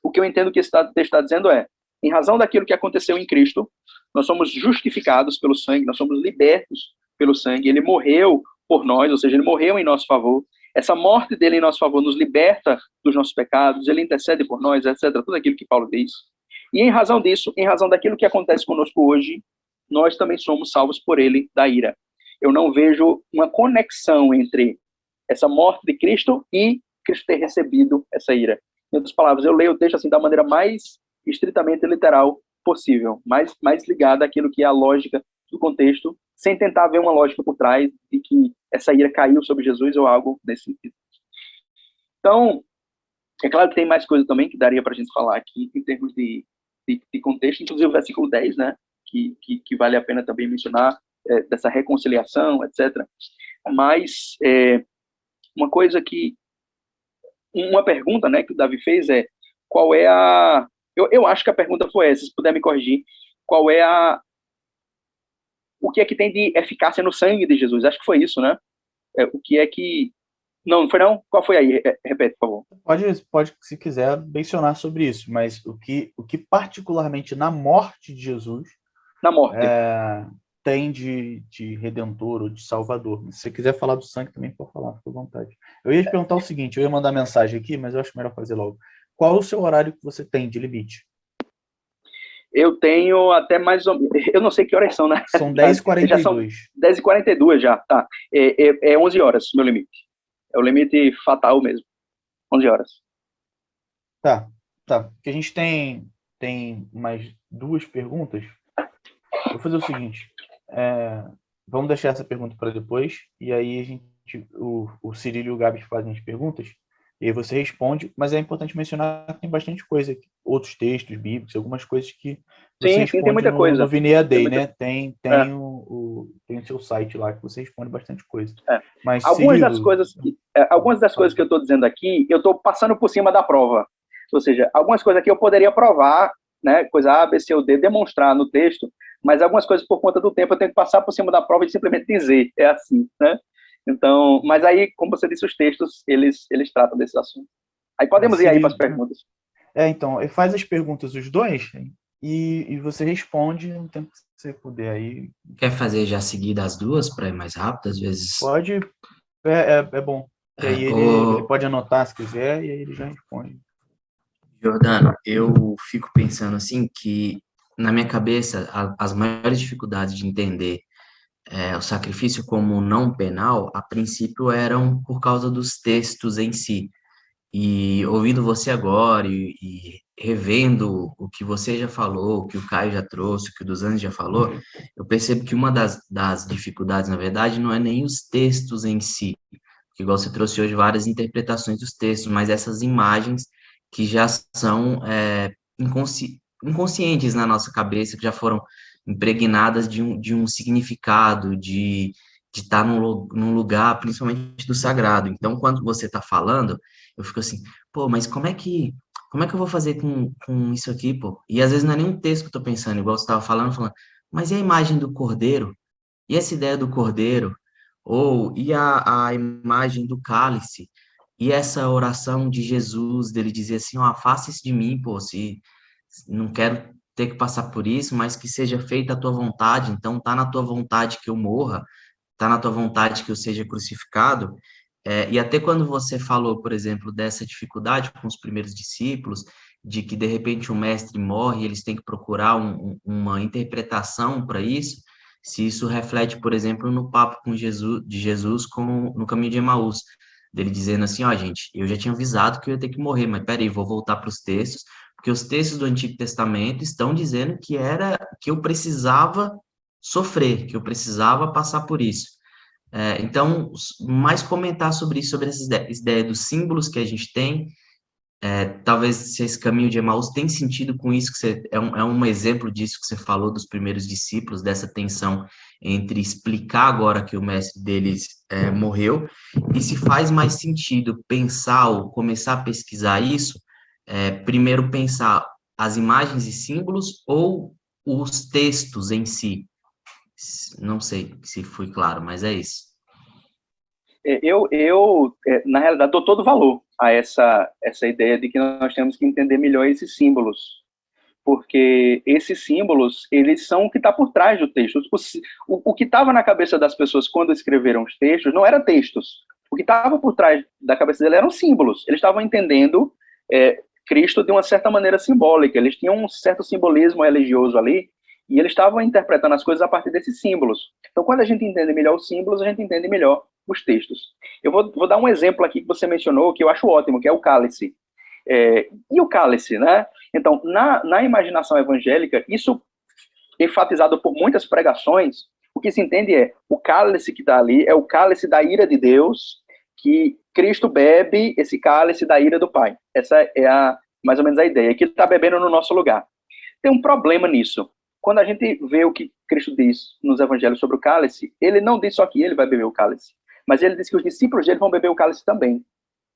Speaker 2: o que eu entendo que esse texto está dizendo é, em razão daquilo que aconteceu em Cristo, nós somos justificados pelo sangue, nós somos libertos pelo sangue, ele morreu por nós, ou seja, ele morreu em nosso favor. Essa morte dele em nosso favor nos liberta dos nossos pecados, ele intercede por nós, etc. Tudo aquilo que Paulo diz. E em razão disso, em razão daquilo que acontece conosco hoje, nós também somos salvos por ele da ira. Eu não vejo uma conexão entre essa morte de Cristo e Cristo ter recebido essa ira. Em outras palavras, eu leio o texto assim da maneira mais estritamente literal possível, mais ligada àquilo que é a lógica do contexto, sem tentar ver uma lógica por trás de que essa ira caiu sobre Jesus ou algo nesse sentido. Então, é claro que tem mais coisa também que daria para a gente falar aqui em termos de contexto, inclusive o versículo 10, né, que vale a pena também mencionar, dessa reconciliação, etc. Mas uma coisa uma pergunta, né, que o Davi fez qual é a... Eu acho que a pergunta foi essa, se puder me corrigir, qual é o que é que tem de eficácia no sangue de Jesus? Acho que foi isso, né? O que é que... Não foi não? Qual foi aí? Repete, por favor.
Speaker 3: Pode, se quiser, mencionar sobre isso, mas o que particularmente na morte de Jesus
Speaker 2: na morte
Speaker 3: tem de redentor ou de salvador. Se você quiser falar do sangue também, pode falar, fica à vontade. Eu ia te perguntar o seguinte, eu ia mandar mensagem aqui, mas eu acho melhor fazer logo. Qual é o seu horário que você tem de limite?
Speaker 2: Eu tenho até mais ou menos... Eu não sei que horas são, né?
Speaker 3: São 10h42.
Speaker 2: 10h42 já, tá. É 11 horas, meu limite. É o limite fatal mesmo. 11 horas.
Speaker 3: Tá. Porque a gente tem mais 2 perguntas. Vou fazer o seguinte. Vamos deixar essa pergunta para depois. E aí o Cirilo e o Gabi fazem as perguntas. E aí você responde. Mas é importante mencionar que tem bastante coisa aqui. Outros textos bíblicos, algumas coisas que você responde
Speaker 2: tem muita coisa.
Speaker 3: No Vinea Day, né? Tem o seu site lá que você responde bastante coisa. Mas,
Speaker 2: algumas
Speaker 3: Cirilo,
Speaker 2: das coisas que eu estou dizendo aqui, eu estou passando por cima da prova. Ou seja, algumas coisas aqui eu poderia provar, né? Coisa A, B, C ou D, demonstrar no texto, mas algumas coisas por conta do tempo eu tenho que passar por cima da prova e simplesmente dizer. É assim, né? Então, mas aí, como você disse, os textos, eles tratam desses assuntos. Aí podemos ir aí para as perguntas.
Speaker 3: Então, faz as perguntas os dois e você responde no tempo que você puder aí.
Speaker 4: Quer fazer já seguida as duas para ir mais rápido, às vezes?
Speaker 3: Pode, é bom. E aí ele pode anotar se quiser e aí ele já responde.
Speaker 4: Jordano, eu fico pensando assim que, na minha cabeça, as maiores dificuldades de entender o sacrifício como não penal, a princípio eram por causa dos textos em si. E ouvindo você agora e revendo o que você já falou, o que o Caio já trouxe, o que o dos Anjos já falou, eu percebo que uma das dificuldades, na verdade, não é nem os textos em si, porque igual você trouxe hoje várias interpretações dos textos, mas essas imagens que já são inconscientes na nossa cabeça, que já foram impregnadas de um significado, de estar num lugar, principalmente do sagrado. Então, quando você está falando, eu fico assim, pô, mas como é que eu vou fazer com isso aqui, pô? E às vezes não é nem um texto que eu tô pensando, igual você estava falando, mas e a imagem do cordeiro? E essa ideia do cordeiro? Ou, e a imagem do cálice? E essa oração de Jesus, dele dizer assim, ó, afaste-se de mim, pô, se não quero ter que passar por isso, mas que seja feita a tua vontade, então tá na tua vontade que eu morra, tá na tua vontade que eu seja crucificado. E até quando você falou, por exemplo, dessa dificuldade com os primeiros discípulos, de que de repente o mestre morre e eles têm que procurar uma interpretação para isso, se isso reflete, por exemplo, no papo de Jesus no caminho de Emaús, dele dizendo assim, ó, gente, eu já tinha avisado que eu ia ter que morrer, mas peraí, vou voltar para os textos, porque os textos do Antigo Testamento estão dizendo que eu precisava sofrer, que eu precisava passar por isso. Então, mais comentar sobre isso, sobre essa ideia dos símbolos que a gente tem, talvez se esse caminho de Emaús tem sentido com isso, que você, é um exemplo disso que você falou dos primeiros discípulos, dessa tensão entre explicar agora que o mestre deles morreu, e se faz mais sentido pensar ou começar a pesquisar isso, primeiro pensar as imagens e símbolos ou os textos em si. Não sei se fui claro, mas é isso.
Speaker 2: Na realidade, dou todo valor a essa ideia de que nós temos que entender melhor esses símbolos, porque esses símbolos, eles são o que está por trás do texto. O que estava na cabeça das pessoas quando escreveram os textos não eram textos. O que estava por trás da cabeça deles eram símbolos. Eles estavam entendendo Cristo de uma certa maneira simbólica. Eles tinham um certo simbolismo religioso ali, e eles estavam interpretando as coisas a partir desses símbolos. Então, quando a gente entende melhor os símbolos, a gente entende melhor os textos. Eu vou dar um exemplo aqui que você mencionou, que eu acho ótimo, que é o cálice. E o cálice, né? Então, na imaginação evangélica, isso enfatizado por muitas pregações, o que se entende é, o cálice que está ali é o cálice da ira de Deus, que Cristo bebe esse cálice da ira do Pai. Essa é mais ou menos a ideia, que ele está bebendo no nosso lugar. Tem um problema nisso. Quando a gente vê o que Cristo diz nos evangelhos sobre o cálice, ele não diz só que ele vai beber o cálice, mas ele diz que os discípulos dele vão beber o cálice também.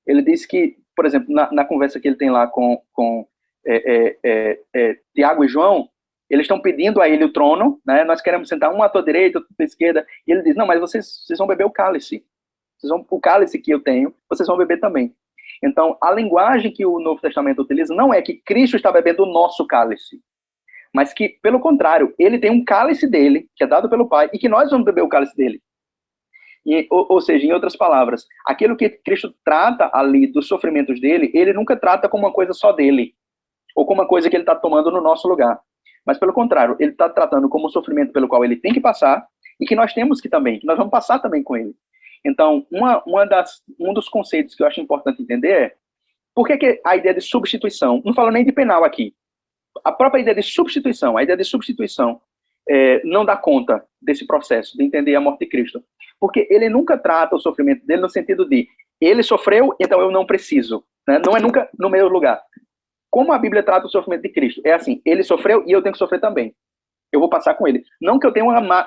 Speaker 2: Ele diz que, por exemplo, na conversa que ele tem lá com Tiago e João, eles estão pedindo a ele o trono, né? Nós queremos sentar um à tua direita, outro à tua esquerda, e ele diz, não, mas vocês vão beber o cálice. O cálice que eu tenho, vocês vão beber também. Então, a linguagem que o Novo Testamento utiliza não é que Cristo está bebendo o nosso cálice, mas que, pelo contrário, ele tem um cálice dele, que é dado pelo Pai, e que nós vamos beber o cálice dele. Ou seja, em outras palavras, aquilo que Cristo trata ali dos sofrimentos dele, ele nunca trata como uma coisa só dele, ou como uma coisa que ele está tomando no nosso lugar. Mas, pelo contrário, ele está tratando como um sofrimento pelo qual ele tem que passar, e que nós temos que nós vamos passar também com ele. Então, um dos conceitos que eu acho importante entender é, por que a ideia de substituição, não falo nem de penal aqui, a própria ideia de substituição, não dá conta desse processo, de entender a morte de Cristo. Porque ele nunca trata o sofrimento dele no sentido de, ele sofreu, então eu não preciso. Né? Não é nunca no mesmo lugar. Como a Bíblia trata o sofrimento de Cristo? É assim, ele sofreu e eu tenho que sofrer também. Eu vou passar com ele. Não que eu tenha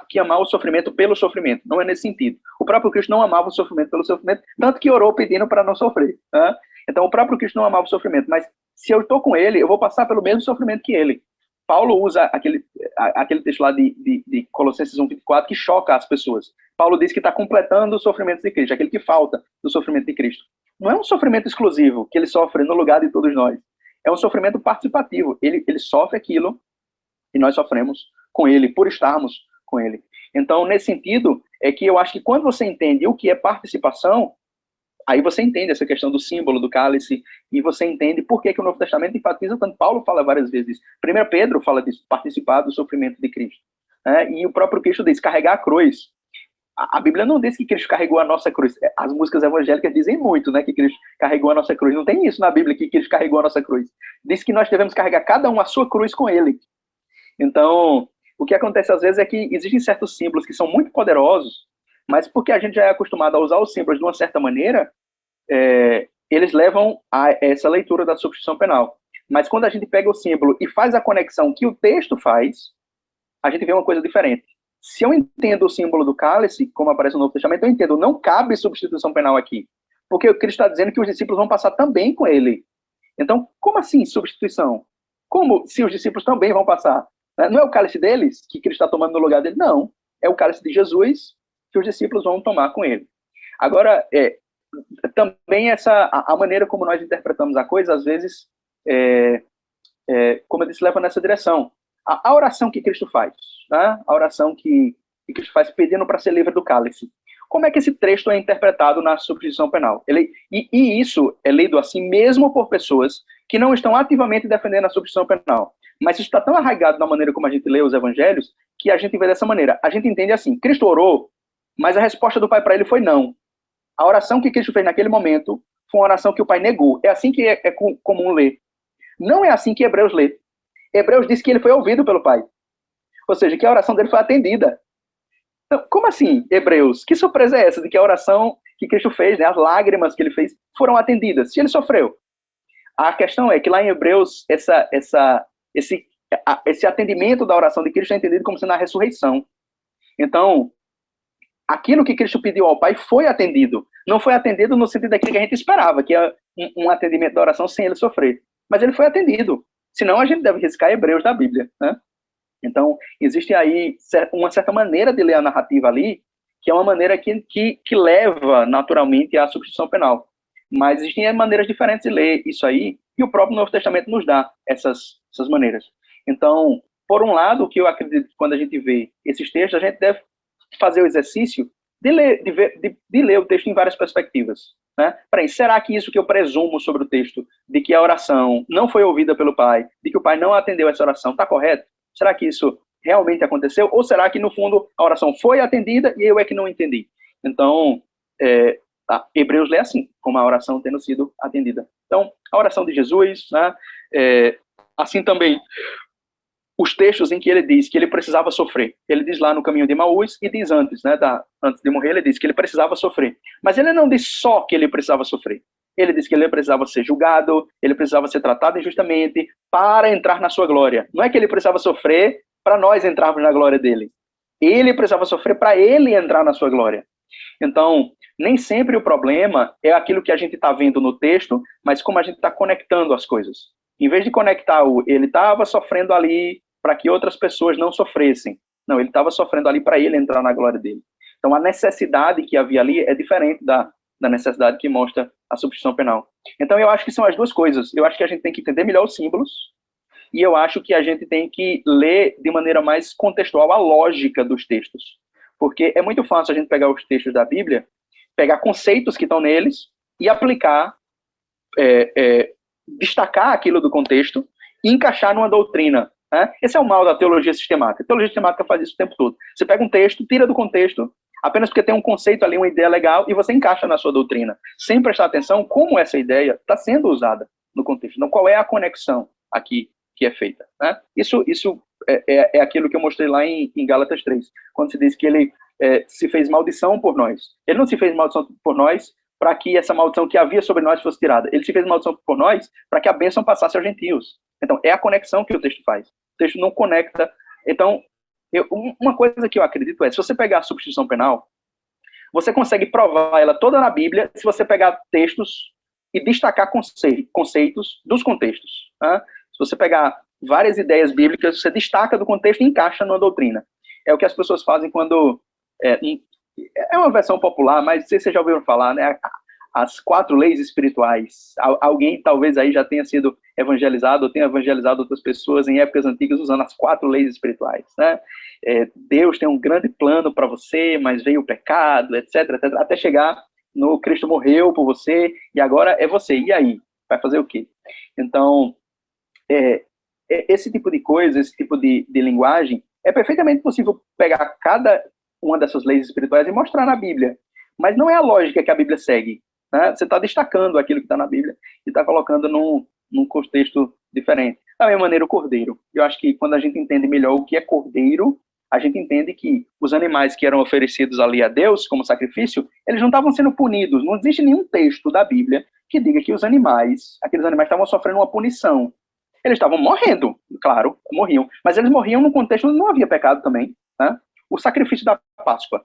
Speaker 2: que amar o sofrimento pelo sofrimento, não é nesse sentido. O próprio Cristo não amava o sofrimento pelo sofrimento, tanto que orou pedindo para não sofrer. Né? Então, o próprio Cristo não amava o sofrimento, mas se eu estou com ele, eu vou passar pelo mesmo sofrimento que ele. Paulo usa aquele texto lá de Colossenses 1:24 que choca as pessoas. Paulo diz que está completando o sofrimento de Cristo, aquele que falta do sofrimento de Cristo. Não é um sofrimento exclusivo que ele sofre no lugar de todos nós. É um sofrimento participativo. Ele sofre aquilo e nós sofremos com ele, por estarmos com ele. Então, nesse sentido, é que eu acho que quando você entende o que é participação, aí você entende essa questão do símbolo, do cálice, e você entende por que o Novo Testamento enfatiza tanto. Paulo fala várias vezes. 1 Pedro fala disso, participar do sofrimento de Cristo. E o próprio Cristo diz, carregar a cruz. A Bíblia não diz que Cristo carregou a nossa cruz. As músicas evangélicas dizem muito, né, que Cristo carregou a nossa cruz. Não tem isso na Bíblia, que Cristo carregou a nossa cruz. Diz que nós devemos carregar cada um a sua cruz com ele. Então, o que acontece às vezes é que existem certos símbolos que são muito poderosos, mas porque a gente já é acostumado a usar os símbolos de uma certa maneira, eles levam a essa leitura da substituição penal. Mas quando a gente pega o símbolo e faz a conexão que o texto faz, a gente vê uma coisa diferente. Se eu entendo o símbolo do cálice, como aparece no Novo Testamento, eu entendo, não cabe substituição penal aqui. Porque o Cristo está dizendo que os discípulos vão passar também com ele. Então, como assim substituição? Como se os discípulos também vão passar? Não é o cálice deles que Cristo está tomando no lugar dele? Não. É o cálice de Jesus que os discípulos vão tomar com ele. Agora, também a maneira como nós interpretamos a coisa, às vezes, como eu disse, leva nessa direção. A oração que Cristo faz, né? A oração que Cristo faz pedindo para ser livre do cálice. Como é que esse texto é interpretado na substituição penal? E isso é lido assim mesmo por pessoas que não estão ativamente defendendo a substituição penal. Mas isso está tão arraigado na maneira como a gente lê os evangelhos, que a gente vê dessa maneira. A gente entende assim, Cristo orou, mas a resposta do Pai para ele foi não. A oração que Cristo fez naquele momento foi uma oração que o Pai negou. É assim que é comum ler. Não é assim que Hebreus lê. Hebreus diz que ele foi ouvido pelo Pai. Ou seja, que a oração dele foi atendida. Então, como assim, Hebreus? Que surpresa é essa de que a oração que Cristo fez, né, as lágrimas que ele fez, foram atendidas? Se ele sofreu. A questão é que lá em Hebreus, esse atendimento da oração de Cristo é entendido como sendo a ressurreição. Então, aquilo que Cristo pediu ao Pai foi atendido. Não foi atendido no sentido daquilo que a gente esperava, que é um atendimento da oração sem ele sofrer. Mas ele foi atendido. Senão a gente deve riscar Hebreus da Bíblia, né? Então, existe aí uma certa maneira de ler a narrativa ali, que é uma maneira que leva naturalmente à substituição penal. Mas existem maneiras diferentes de ler isso aí, e o próprio Novo Testamento nos dá essas maneiras. Então, por um lado, o que eu acredito que quando a gente vê esses textos, a gente deve fazer o exercício de ler o texto em várias perspectivas. Né? Peraí, será que isso que eu presumo sobre o texto, de que a oração não foi ouvida pelo Pai, de que o Pai não atendeu essa oração, está correto? Será que isso realmente aconteceu? Ou será que, no fundo, a oração foi atendida e eu é que não entendi? Então, Hebreus lê assim, como a oração tendo sido atendida. Então, a oração de Jesus, né? Assim também, os textos em que ele diz que ele precisava sofrer. Ele diz lá no Caminho de Emaús e diz antes, né, antes de morrer, ele diz que ele precisava sofrer. Mas ele não diz só que ele precisava sofrer. Ele diz que ele precisava ser julgado, ele precisava ser tratado injustamente para entrar na sua glória. Não é que ele precisava sofrer para nós entrarmos na glória dele. Ele precisava sofrer para ele entrar na sua glória. Então, nem sempre o problema é aquilo que a gente está vendo no texto, mas como a gente está conectando as coisas. Em vez de conectar ele estava sofrendo ali para que outras pessoas não sofressem. Não, ele estava sofrendo ali para ele entrar na glória dele. Então, a necessidade que havia ali é diferente da necessidade que mostra a substituição penal. Então, eu acho que são as duas coisas. Eu acho que a gente tem que entender melhor os símbolos e eu acho que a gente tem que ler de maneira mais contextual a lógica dos textos. Porque é muito fácil a gente pegar os textos da Bíblia, pegar conceitos que estão neles e aplicar, destacar aquilo do contexto e encaixar numa doutrina. Né? Esse é o mal da teologia sistemática. A teologia sistemática faz isso o tempo todo. Você pega um texto, tira do contexto, apenas porque tem um conceito ali, uma ideia legal, e você encaixa na sua doutrina, sem prestar atenção como essa ideia está sendo usada no contexto. Então, qual é a conexão aqui que é feita? Né? Isso é aquilo que eu mostrei lá em Gálatas 3, quando se diz que ele se fez maldição por nós. Ele não se fez maldição por nós para que essa maldição que havia sobre nós fosse tirada. Ele se fez maldição por nós para que a bênção passasse aos gentios. Então, é a conexão que o texto faz. O texto não conecta. Então, uma coisa que eu acredito é, se você pegar a substituição penal, você consegue provar ela toda na Bíblia se você pegar textos e destacar conceitos dos contextos. Né? Se você pegar várias ideias bíblicas, você destaca do contexto e encaixa numa doutrina. É o que as pessoas fazem quando... É uma versão popular, mas não sei se vocês já ouviram falar, né? As 4 leis espirituais. Alguém talvez aí já tenha sido evangelizado ou tenha evangelizado outras pessoas em épocas antigas usando as 4 leis espirituais, né? Deus tem um grande plano para você, mas veio o pecado, etc, etc, até chegar no Cristo morreu por você e agora é você. E aí? Vai fazer o quê? Então, esse tipo de coisa, esse tipo de linguagem, é perfeitamente possível pegar cada uma dessas leis espirituais e mostrar na Bíblia. Mas não é a lógica que a Bíblia segue. Né? Você está destacando aquilo que está na Bíblia e está colocando num contexto diferente. Da mesma maneira, o cordeiro. Eu acho que quando a gente entende melhor o que é cordeiro, a gente entende que os animais que eram oferecidos ali a Deus como sacrifício, eles não estavam sendo punidos. Não existe nenhum texto da Bíblia que diga que aqueles animais estavam sofrendo uma punição. Eles estavam morrendo, claro, morriam. Mas eles morriam num contexto onde não havia pecado também. Né? O sacrifício da Páscoa,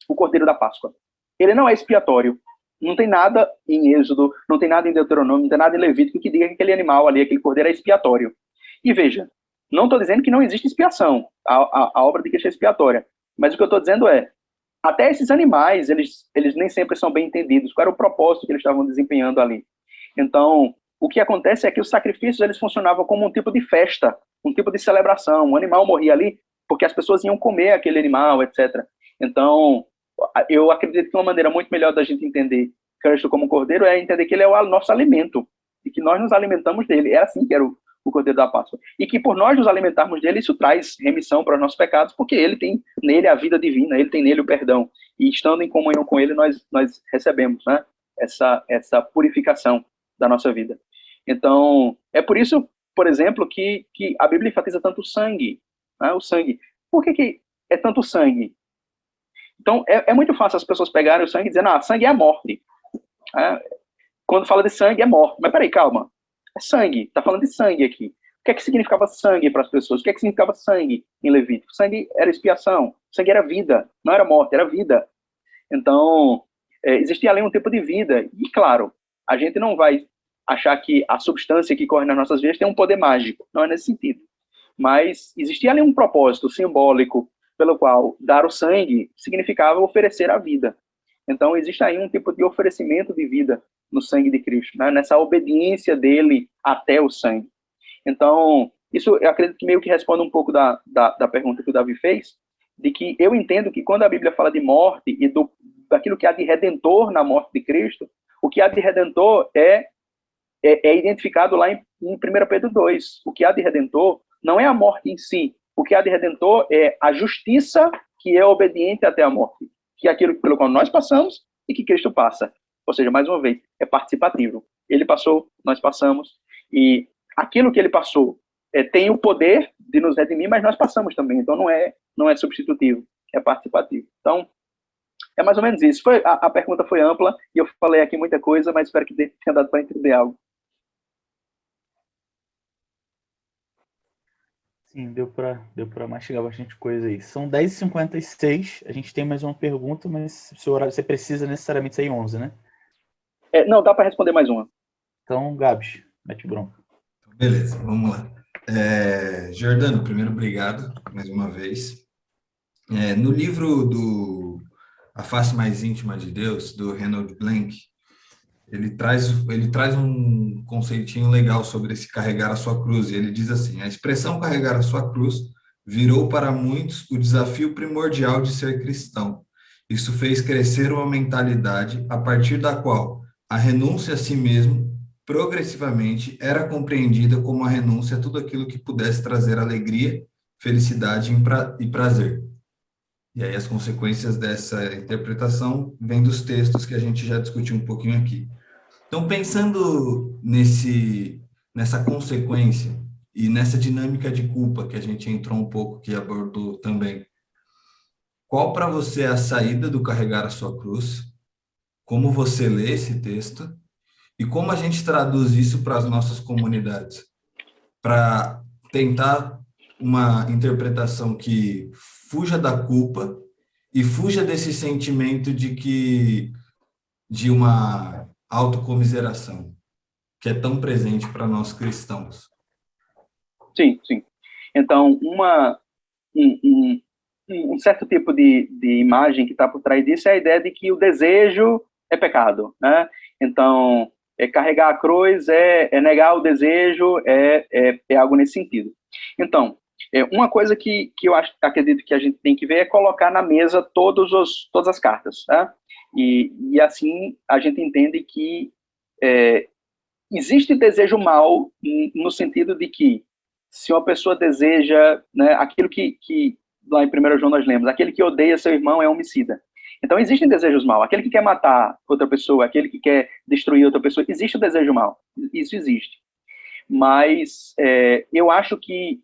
Speaker 2: o cordeiro da Páscoa, ele não é expiatório. Não tem nada em Êxodo, não tem nada em Deuteronômio, não tem nada em Levítico que diga que aquele animal ali, aquele cordeiro é expiatório. E veja, não estou dizendo que não existe expiação, a obra de Cristo é expiatória, mas o que eu estou dizendo é, até esses animais, eles nem sempre são bem entendidos, qual era o propósito que eles estavam desempenhando ali. Então, o que acontece é que os sacrifícios, eles funcionavam como um tipo de festa, um tipo de celebração, o animal morria ali porque as pessoas iam comer aquele animal, etc. Então, eu acredito que uma maneira muito melhor da gente entender Cristo como cordeiro é entender que ele é o nosso alimento, e que nós nos alimentamos dele. É assim que era o cordeiro da Páscoa. E que por nós nos alimentarmos dele, isso traz remissão para os nossos pecados, porque ele tem nele a vida divina, ele tem nele o perdão. E estando em comunhão com ele, nós recebemos, né, essa purificação da nossa vida. Então, é por isso, por exemplo, que a Bíblia enfatiza tanto o sangue. Né, o sangue. Por que é tanto sangue? Então, é muito fácil as pessoas pegarem o sangue e dizendo, sangue é a morte. Quando fala de sangue, é morte. Mas peraí, calma. É sangue. Está falando de sangue aqui. O que é que significava sangue para as pessoas? O que é que significava sangue em Levítico? Sangue era expiação. Sangue era vida. Não era morte, era vida. Então, existia ali um tipo de vida. E, claro, a gente não vai achar que a substância que corre nas nossas veias tem um poder mágico. Não é nesse sentido. Mas existia ali um propósito simbólico pelo qual dar o sangue significava oferecer a vida. Então, existe aí um tipo de oferecimento de vida no sangue de Cristo, né? Nessa obediência dele até o sangue. Então, isso eu acredito que meio que responde um pouco da pergunta que o Davi fez, de que eu entendo que quando a Bíblia fala de morte e daquilo que há de redentor na morte de Cristo, o que há de redentor é identificado lá em 1 Pedro 2. O que há de redentor não é a morte em si. O que há de redentor é a justiça que é obediente até a morte, que é aquilo pelo qual nós passamos e que Cristo passa. Ou seja, mais uma vez, é participativo. Ele passou, nós passamos, e aquilo que ele passou tem o poder de nos redimir, mas nós passamos também. Então, não é substitutivo, é participativo. Então, é mais ou menos isso. A pergunta foi ampla e eu falei aqui muita coisa, mas espero que tenha dado para entender algo.
Speaker 3: Sim, deu para mastigar bastante coisa aí. São 10h56, a gente tem mais uma pergunta, mas seu horário, você precisa necessariamente sair 11, né?
Speaker 2: Não, dá para responder mais uma.
Speaker 3: Então, Gabs, mete bronca.
Speaker 1: Beleza, vamos lá. Jordano, primeiro, obrigado mais uma vez. No livro A Face Mais Íntima de Deus, do Reinhold Blank, ele traz um conceitinho legal sobre esse carregar a sua cruz. E ele diz assim: a expressão carregar a sua cruz virou para muitos o desafio primordial de ser cristão. Isso fez crescer uma mentalidade a partir da qual a renúncia a si mesmo progressivamente era compreendida como a renúncia a tudo aquilo que pudesse trazer alegria, felicidade e prazer. E aí as consequências dessa interpretação vêm dos textos que a gente já discutiu um pouquinho aqui. Então, pensando nessa consequência e nessa dinâmica de culpa que a gente entrou um pouco, que abordou também, qual para você é a saída do carregar a sua cruz? Como você lê esse texto? E como a gente traduz isso para as nossas comunidades? Para tentar uma interpretação que fuja da culpa e fuja desse sentimento de uma autocomiseração, que é tão presente para nós cristãos.
Speaker 2: Sim, sim. Então, um certo tipo de imagem que está por trás disso é a ideia de que o desejo é pecado, né? Então, carregar a cruz é negar o desejo, é algo nesse sentido. Então, uma coisa que eu acredito que a gente tem que ver é colocar na mesa todas as cartas, tá? E assim a gente entende que existe desejo mal no sentido de que se uma pessoa deseja, né, aquilo que lá em 1 João nós lemos, aquele que odeia seu irmão é homicida. Então existem desejos mal. Aquele que quer matar outra pessoa, aquele que quer destruir outra pessoa, existe o desejo mal. Isso existe. Mas eu acho que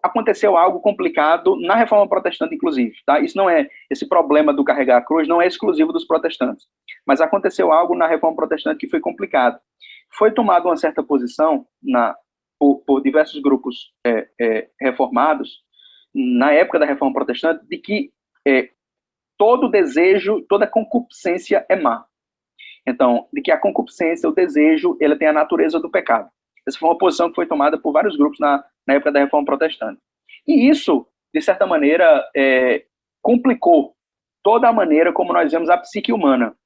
Speaker 2: aconteceu algo complicado na Reforma Protestante, inclusive. Tá? Esse problema do carregar a cruz não é exclusivo dos protestantes. Mas aconteceu algo na Reforma Protestante que foi complicado. Foi tomada uma certa posição por diversos grupos reformados, na época da Reforma Protestante, de que todo desejo, toda concupiscência é má. Então, de que a concupiscência, o desejo, ele tem a natureza do pecado. Essa foi uma posição que foi tomada por vários grupos na época da Reforma Protestante. E isso, de certa maneira, complicou toda a maneira como nós vemos a psique humana.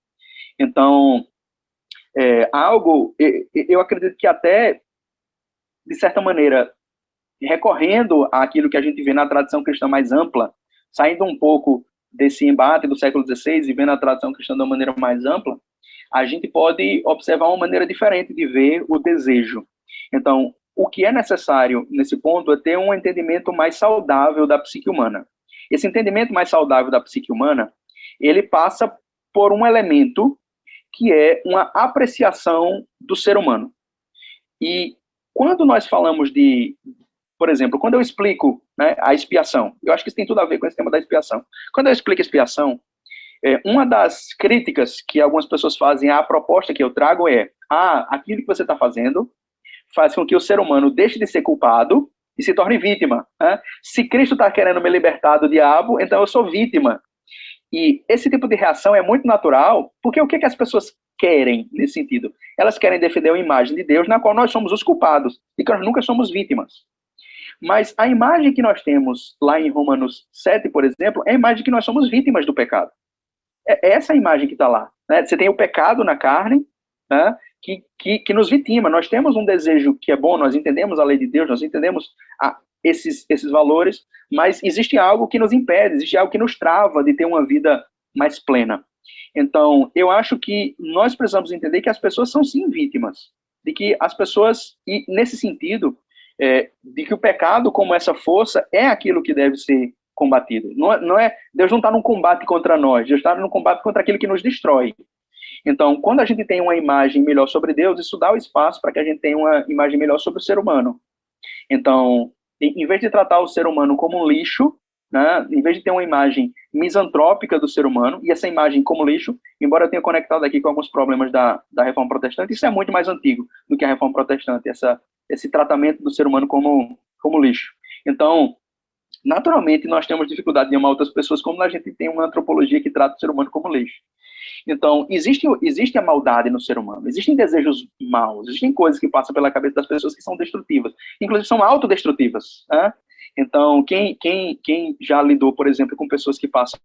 Speaker 2: Então, eu acredito que até, de certa maneira, recorrendo àquilo que a gente vê na tradição cristã mais ampla, saindo um pouco desse embate do século XVI e vendo a tradição cristã de uma maneira mais ampla, a gente pode observar uma maneira diferente de ver o desejo. Então, o que é necessário nesse ponto é ter um entendimento mais saudável da psique humana. Esse entendimento mais saudável da psique humana, ele passa por um elemento que é uma apreciação do ser humano. E quando nós falamos por exemplo, quando eu explico, né, a expiação, eu acho que isso tem tudo a ver com esse tema da expiação. Quando eu explico a expiação, uma das críticas que algumas pessoas fazem à proposta que eu trago aquilo que você está fazendo faz com que o ser humano deixe de ser culpado e se torne vítima. Né? Se Cristo está querendo me libertar do diabo, então eu sou vítima. E esse tipo de reação é muito natural, porque o que as pessoas querem nesse sentido? Elas querem defender uma imagem de Deus na qual nós somos os culpados e que nós nunca somos vítimas. Mas a imagem que nós temos lá em Romanos 7, por exemplo, é a imagem que nós somos vítimas do pecado. É essa a imagem que está lá. Né? Você tem o pecado na carne, né, que nos vitima. Nós temos um desejo que é bom, nós entendemos a lei de Deus, nós entendemos esses valores, mas existe algo que nos impede, existe algo que nos trava de ter uma vida mais plena. Então, eu acho que nós precisamos entender que as pessoas são sim vítimas, de que as pessoas, e nesse sentido, de que o pecado como essa força é aquilo que deve ser combatido. Deus não está num combate contra nós, Deus está num combate contra aquilo que nos destrói. Então, quando a gente tem uma imagem melhor sobre Deus, isso dá o espaço para que a gente tenha uma imagem melhor sobre o ser humano. Então, em vez de tratar o ser humano como um lixo, né, em vez de ter uma imagem misantrópica do ser humano, e essa imagem como lixo, embora eu tenha conectado aqui com alguns problemas da Reforma Protestante, isso é muito mais antigo do que a Reforma Protestante, esse tratamento do ser humano como lixo. Então, naturalmente, nós temos dificuldade de amar outras pessoas, como a gente tem uma antropologia que trata o ser humano como lixo. Então, existe a maldade no ser humano, existem desejos maus, existem coisas que passam pela cabeça das pessoas que são destrutivas, inclusive são autodestrutivas, né? Então, quem já lidou, por exemplo, com pessoas que passam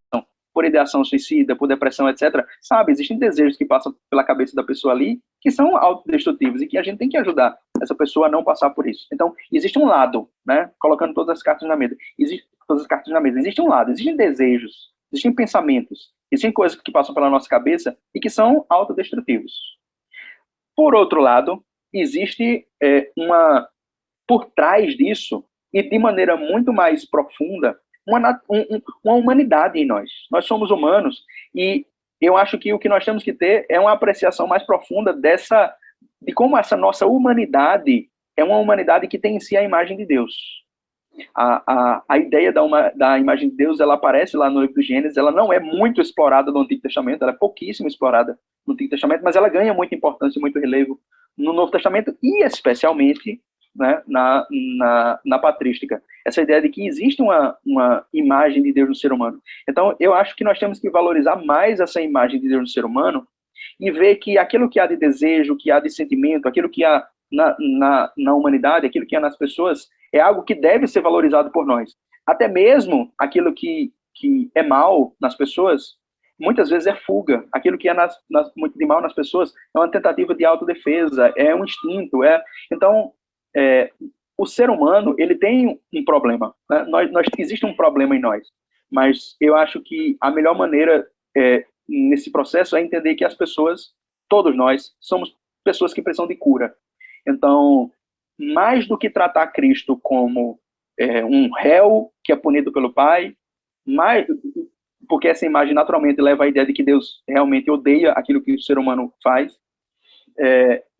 Speaker 2: por ideação suicida, por depressão, etc., sabe, existem desejos que passam pela cabeça da pessoa ali que são autodestrutivos e que a gente tem que ajudar essa pessoa a não passar por isso. Então, existe um lado, né, colocando todas as cartas na mesa, existe um lado, existem desejos, existem pensamentos, existem coisas que passam pela nossa cabeça e que são autodestrutivos. Por outro lado, existe por trás disso, e de maneira muito mais profunda, uma humanidade em nós. Nós somos humanos e eu acho que o que nós temos que ter é uma apreciação mais profunda de como essa nossa humanidade é uma humanidade que tem em si a imagem de Deus. A ideia da imagem de Deus, ela aparece lá no livro do Gênesis, ela não é muito explorada no Antigo Testamento, ela é pouquíssimo explorada no Antigo Testamento, mas ela ganha muita importância e muito relevo no Novo Testamento e especialmente, né, na patrística. Essa ideia de que existe uma imagem de Deus no ser humano. Então, eu acho que nós temos que valorizar mais essa imagem de Deus no ser humano e ver que aquilo que há de desejo, que há de sentimento, aquilo que há na humanidade, aquilo que há nas pessoas, é algo que deve ser valorizado por nós. Até mesmo aquilo que é mal nas pessoas, muitas vezes é fuga. Aquilo que é muito de mal nas pessoas é uma tentativa de autodefesa, é um instinto. Então, o ser humano, ele tem um problema, né? Existe um problema em nós, mas eu acho que a melhor maneira nesse processo é entender que as pessoas, todos nós, somos pessoas que precisam de cura. Então, mais do que tratar Cristo como um réu que é punido pelo Pai, porque essa imagem naturalmente leva à ideia de que Deus realmente odeia aquilo que o ser humano faz,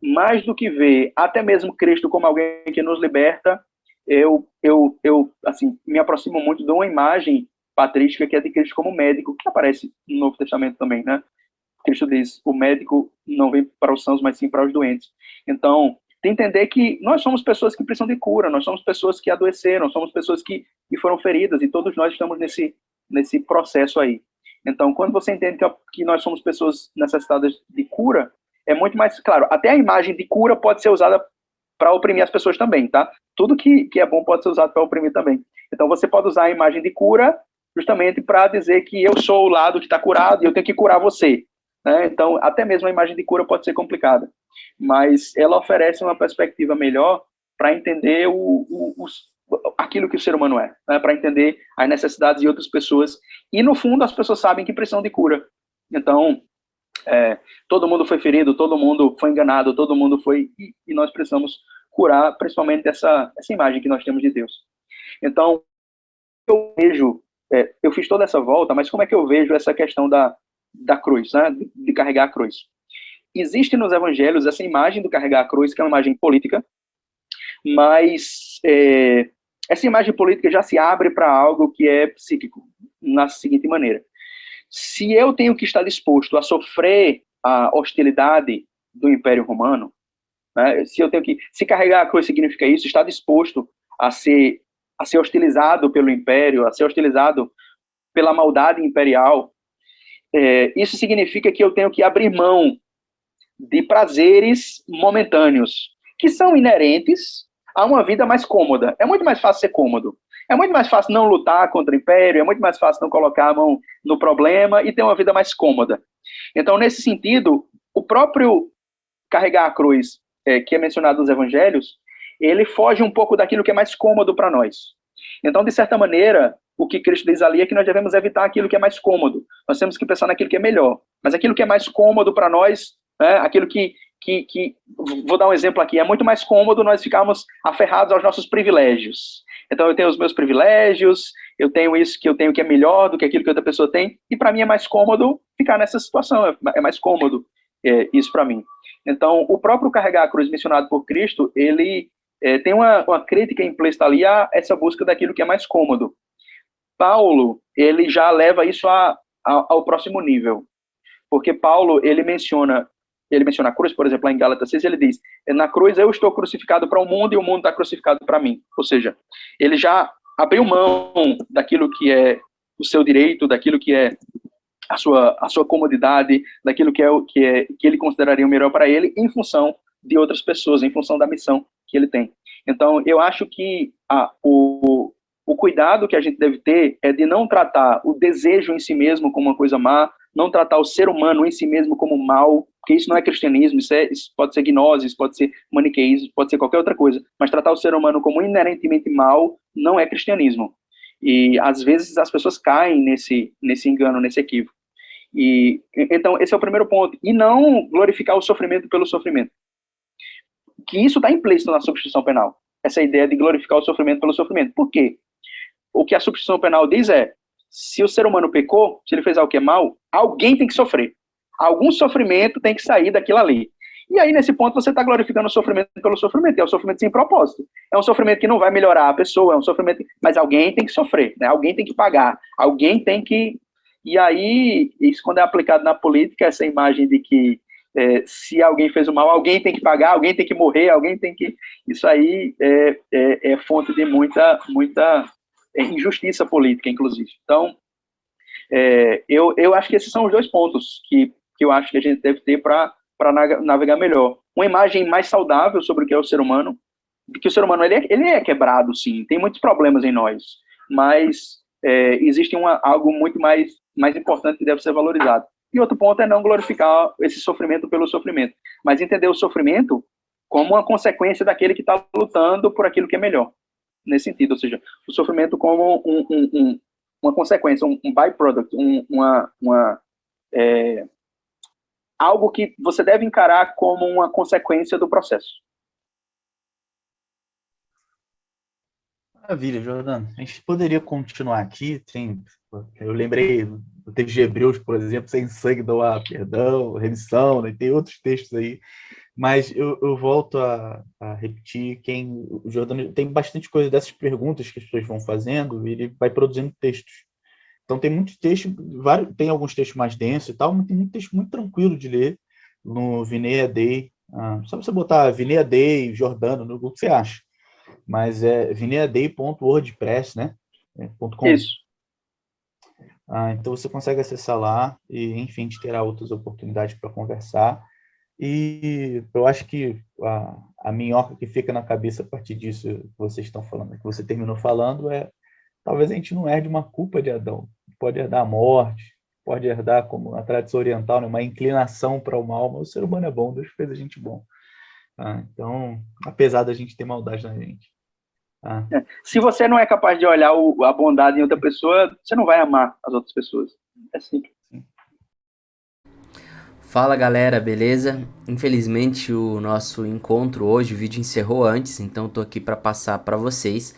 Speaker 2: mais do que ver até mesmo Cristo como alguém que nos liberta, eu assim, me aproximo muito de uma imagem patrística que é de Cristo como médico, que aparece no Novo Testamento também, né? Cristo diz, o médico não vem para os sãos, mas sim para os doentes. Então, de entender que nós somos pessoas que precisam de cura, nós somos pessoas que adoeceram, somos pessoas que foram feridas, e todos nós estamos nesse processo aí. Então, quando você entende que nós somos pessoas necessitadas de cura, é muito mais claro. Até a imagem de cura pode ser usada para oprimir as pessoas também, tá? Tudo que é bom pode ser usado para oprimir também. Então, você pode usar a imagem de cura justamente para dizer que eu sou o lado que está curado e eu tenho que curar você, né? Então, até mesmo a imagem de cura pode ser complicada, mas ela oferece uma perspectiva melhor para entender aquilo que o ser humano é, né? Para entender as necessidades de outras pessoas. E, no fundo, as pessoas sabem que precisam de cura. Então, todo mundo foi ferido, todo mundo foi enganado, todo mundo foi... E nós precisamos curar, principalmente essa imagem que nós temos de Deus. Então, eu vejo... eu fiz toda essa volta, mas como é que eu vejo essa questão da cruz, né? De carregar a cruz? Existe nos evangelhos essa imagem do carregar a cruz, que é uma imagem política, mas essa imagem política já se abre para algo que é psíquico, na seguinte maneira. Se eu tenho que estar disposto a sofrer a hostilidade do Império Romano, né, se carregar a cruz significa isso, estar disposto a ser hostilizado pelo Império, a ser hostilizado pela maldade imperial, isso significa que eu tenho que abrir mão de prazeres momentâneos, que são inerentes a uma vida mais cômoda. É muito mais fácil ser cômodo. É muito mais fácil não lutar contra o Império, é muito mais fácil não colocar a mão no problema e ter uma vida mais cômoda. Então, nesse sentido, o próprio carregar a cruz, que é mencionado nos Evangelhos, ele foge um pouco daquilo que é mais cômodo para nós. Então, de certa maneira, o que Cristo diz ali é que nós devemos evitar aquilo que é mais cômodo. Nós temos que pensar naquilo que é melhor. Mas aquilo que é mais cômodo para nós, aquilo que... Vou dar um exemplo aqui. É muito mais cômodo nós ficarmos aferrados aos nossos privilégios. Então, eu tenho os meus privilégios, eu tenho isso que eu tenho que é melhor do que aquilo que outra pessoa tem, e para mim é mais cômodo ficar nessa situação, é mais cômodo isso para mim. Então, o próprio carregar a cruz mencionado por Cristo, ele tem uma crítica implícita ali a essa busca daquilo que é mais cômodo. Paulo, ele já leva isso ao próximo nível, porque Paulo, ele menciona a cruz, por exemplo, lá em Gálatas 6, ele diz, na cruz eu estou crucificado para o mundo e o mundo está crucificado para mim. Ou seja, ele já abriu mão daquilo que é o seu direito, daquilo que é a sua comodidade, daquilo que ele consideraria o melhor para ele, em função de outras pessoas, em função da missão que ele tem. Então, eu acho que o cuidado que a gente deve ter é de não tratar o desejo em si mesmo como uma coisa má, não tratar o ser humano em si mesmo como mal, porque isso não é cristianismo, isso pode ser gnose, isso pode ser maniqueísmo, pode ser qualquer outra coisa, mas tratar o ser humano como inerentemente mal não é cristianismo. E, às vezes, as pessoas caem nesse engano, nesse equívoco. Então, esse é o primeiro ponto. E não glorificar o sofrimento pelo sofrimento. Que isso está implícito na substituição penal. Essa ideia de glorificar o sofrimento pelo sofrimento. Por quê? O que a substituição penal diz é, se o ser humano pecou, se ele fez algo que é mal, alguém tem que sofrer. Algum sofrimento tem que sair daquilo ali. E aí, nesse ponto, você está glorificando o sofrimento pelo sofrimento. É um sofrimento sem propósito. É um sofrimento que não vai melhorar a pessoa, é um sofrimento... Mas alguém tem que sofrer, né? Alguém tem que pagar. Alguém tem que... E aí, isso quando é aplicado na política, essa imagem de que se alguém fez o mal, alguém tem que pagar, alguém tem que morrer, alguém tem que... Isso aí é fonte de muita injustiça política, inclusive. Então, eu acho que esses são os dois pontos que eu acho que a gente deve ter para navegar melhor. Uma imagem mais saudável sobre o que é o ser humano, que o ser humano ele é quebrado, sim, tem muitos problemas em nós, mas existe algo muito mais importante que deve ser valorizado. E outro ponto é não glorificar esse sofrimento pelo sofrimento, mas entender o sofrimento como uma consequência daquele que está lutando por aquilo que é melhor, nesse sentido, ou seja, o sofrimento como uma consequência, um byproduct, algo que você deve encarar como uma consequência do processo.
Speaker 3: Maravilha, Jordano. A gente poderia continuar aqui. Eu lembrei do texto de Hebreus, por exemplo, sem sangue não há perdão, remissão, né? Tem outros textos aí. Mas eu volto a repetir, o Jordano tem bastante coisa dessas perguntas que as pessoas vão fazendo, e ele vai produzindo textos. Então tem muitos textos, tem alguns textos mais densos e tal, mas tem muito texto muito tranquilo de ler no Vinea Day. Só você botar Vinea Day, Jordano, no Google, o que você acha? Mas é vineaday.wordpress, né? .com.
Speaker 2: Isso.
Speaker 3: Então você consegue acessar lá e, enfim, a gente terá outras oportunidades para conversar. E eu acho que a minhoca que fica na cabeça a partir disso que vocês estão falando, que você terminou falando, talvez a gente não herde uma culpa de Adão. Pode herdar a morte, pode herdar, como na tradição oriental, né, uma inclinação para o mal, mas o ser humano é bom, Deus fez a gente bom. Então, apesar da gente ter maldade na gente.
Speaker 2: Se você não é capaz de olhar a bondade em outra pessoa, você não vai amar as outras pessoas. É simples.
Speaker 4: Fala galera, beleza? Infelizmente o nosso encontro hoje, o vídeo encerrou antes, então estou aqui para passar para vocês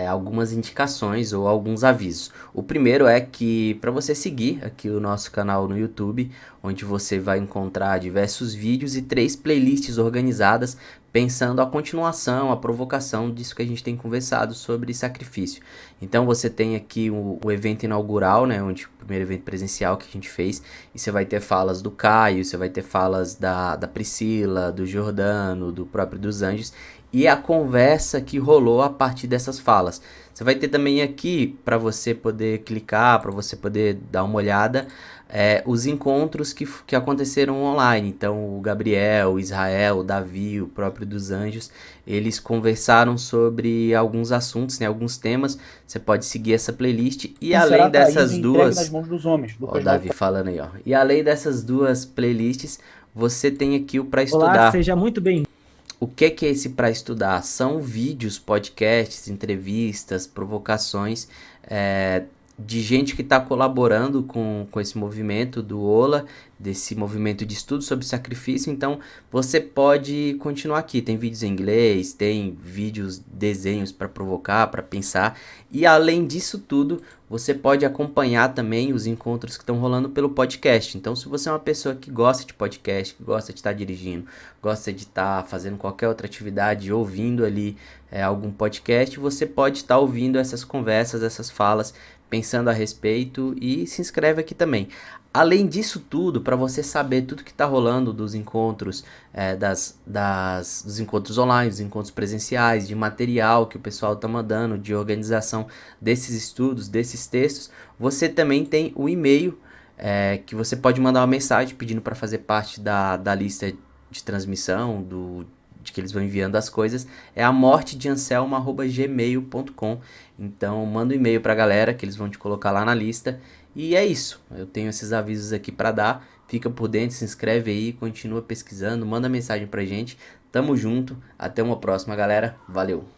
Speaker 4: algumas indicações ou alguns avisos. O primeiro é que para você seguir aqui o nosso canal no YouTube, onde você vai encontrar diversos vídeos e 3 playlists organizadas, pensando a continuação, a provocação disso que a gente tem conversado sobre sacrifício. Então você tem aqui o evento inaugural, né, onde o primeiro evento presencial que a gente fez, e você vai ter falas do Caio, você vai ter falas da Priscila, do Jordano, do próprio dos Anjos, e a conversa que rolou a partir dessas falas. Você vai ter também aqui, para você poder clicar, para você poder dar uma olhada, os encontros que aconteceram online. Então o Gabriel, o Israel, o Davi, o próprio dos Anjos, eles conversaram sobre alguns assuntos, né, alguns temas. Você pode seguir essa playlist e além dessas duas...
Speaker 3: nas mãos dos homens.
Speaker 4: Ó, o Davi falando aí, ó. E além dessas duas playlists, você tem aqui o Pra Estudar.
Speaker 5: Olá, seja muito bem-vindo.
Speaker 4: O que é esse Pra Estudar? São vídeos, podcasts, entrevistas, provocações
Speaker 5: de gente que está colaborando com esse movimento do Ola, desse movimento de estudo sobre sacrifício. Então você pode continuar aqui. Tem vídeos em inglês, tem vídeos, desenhos para provocar, para pensar. E além disso tudo, você pode acompanhar também os encontros que estão rolando pelo podcast. Então, se você é uma pessoa que gosta de podcast, que gosta de estar dirigindo, gosta de estar fazendo qualquer outra atividade, ouvindo ali algum podcast, você pode estar ouvindo essas conversas, essas falas, pensando a respeito, e se inscreve aqui também. Além disso tudo, para você saber tudo que está rolando dos encontros, dos encontros online, dos encontros presenciais, de material que o pessoal está mandando, de organização desses estudos, desses textos, você também tem o e-mail, que você pode mandar uma mensagem pedindo para fazer parte da lista de transmissão, de que eles vão enviando as coisas. É a mortedeanselmo@gmail.com. Então manda um e-mail pra galera que eles vão te colocar lá na lista. E é isso. Eu tenho esses avisos aqui para dar. Fica por dentro, se inscreve aí, continua pesquisando, manda mensagem pra gente. Tamo junto. Até uma próxima, galera. Valeu.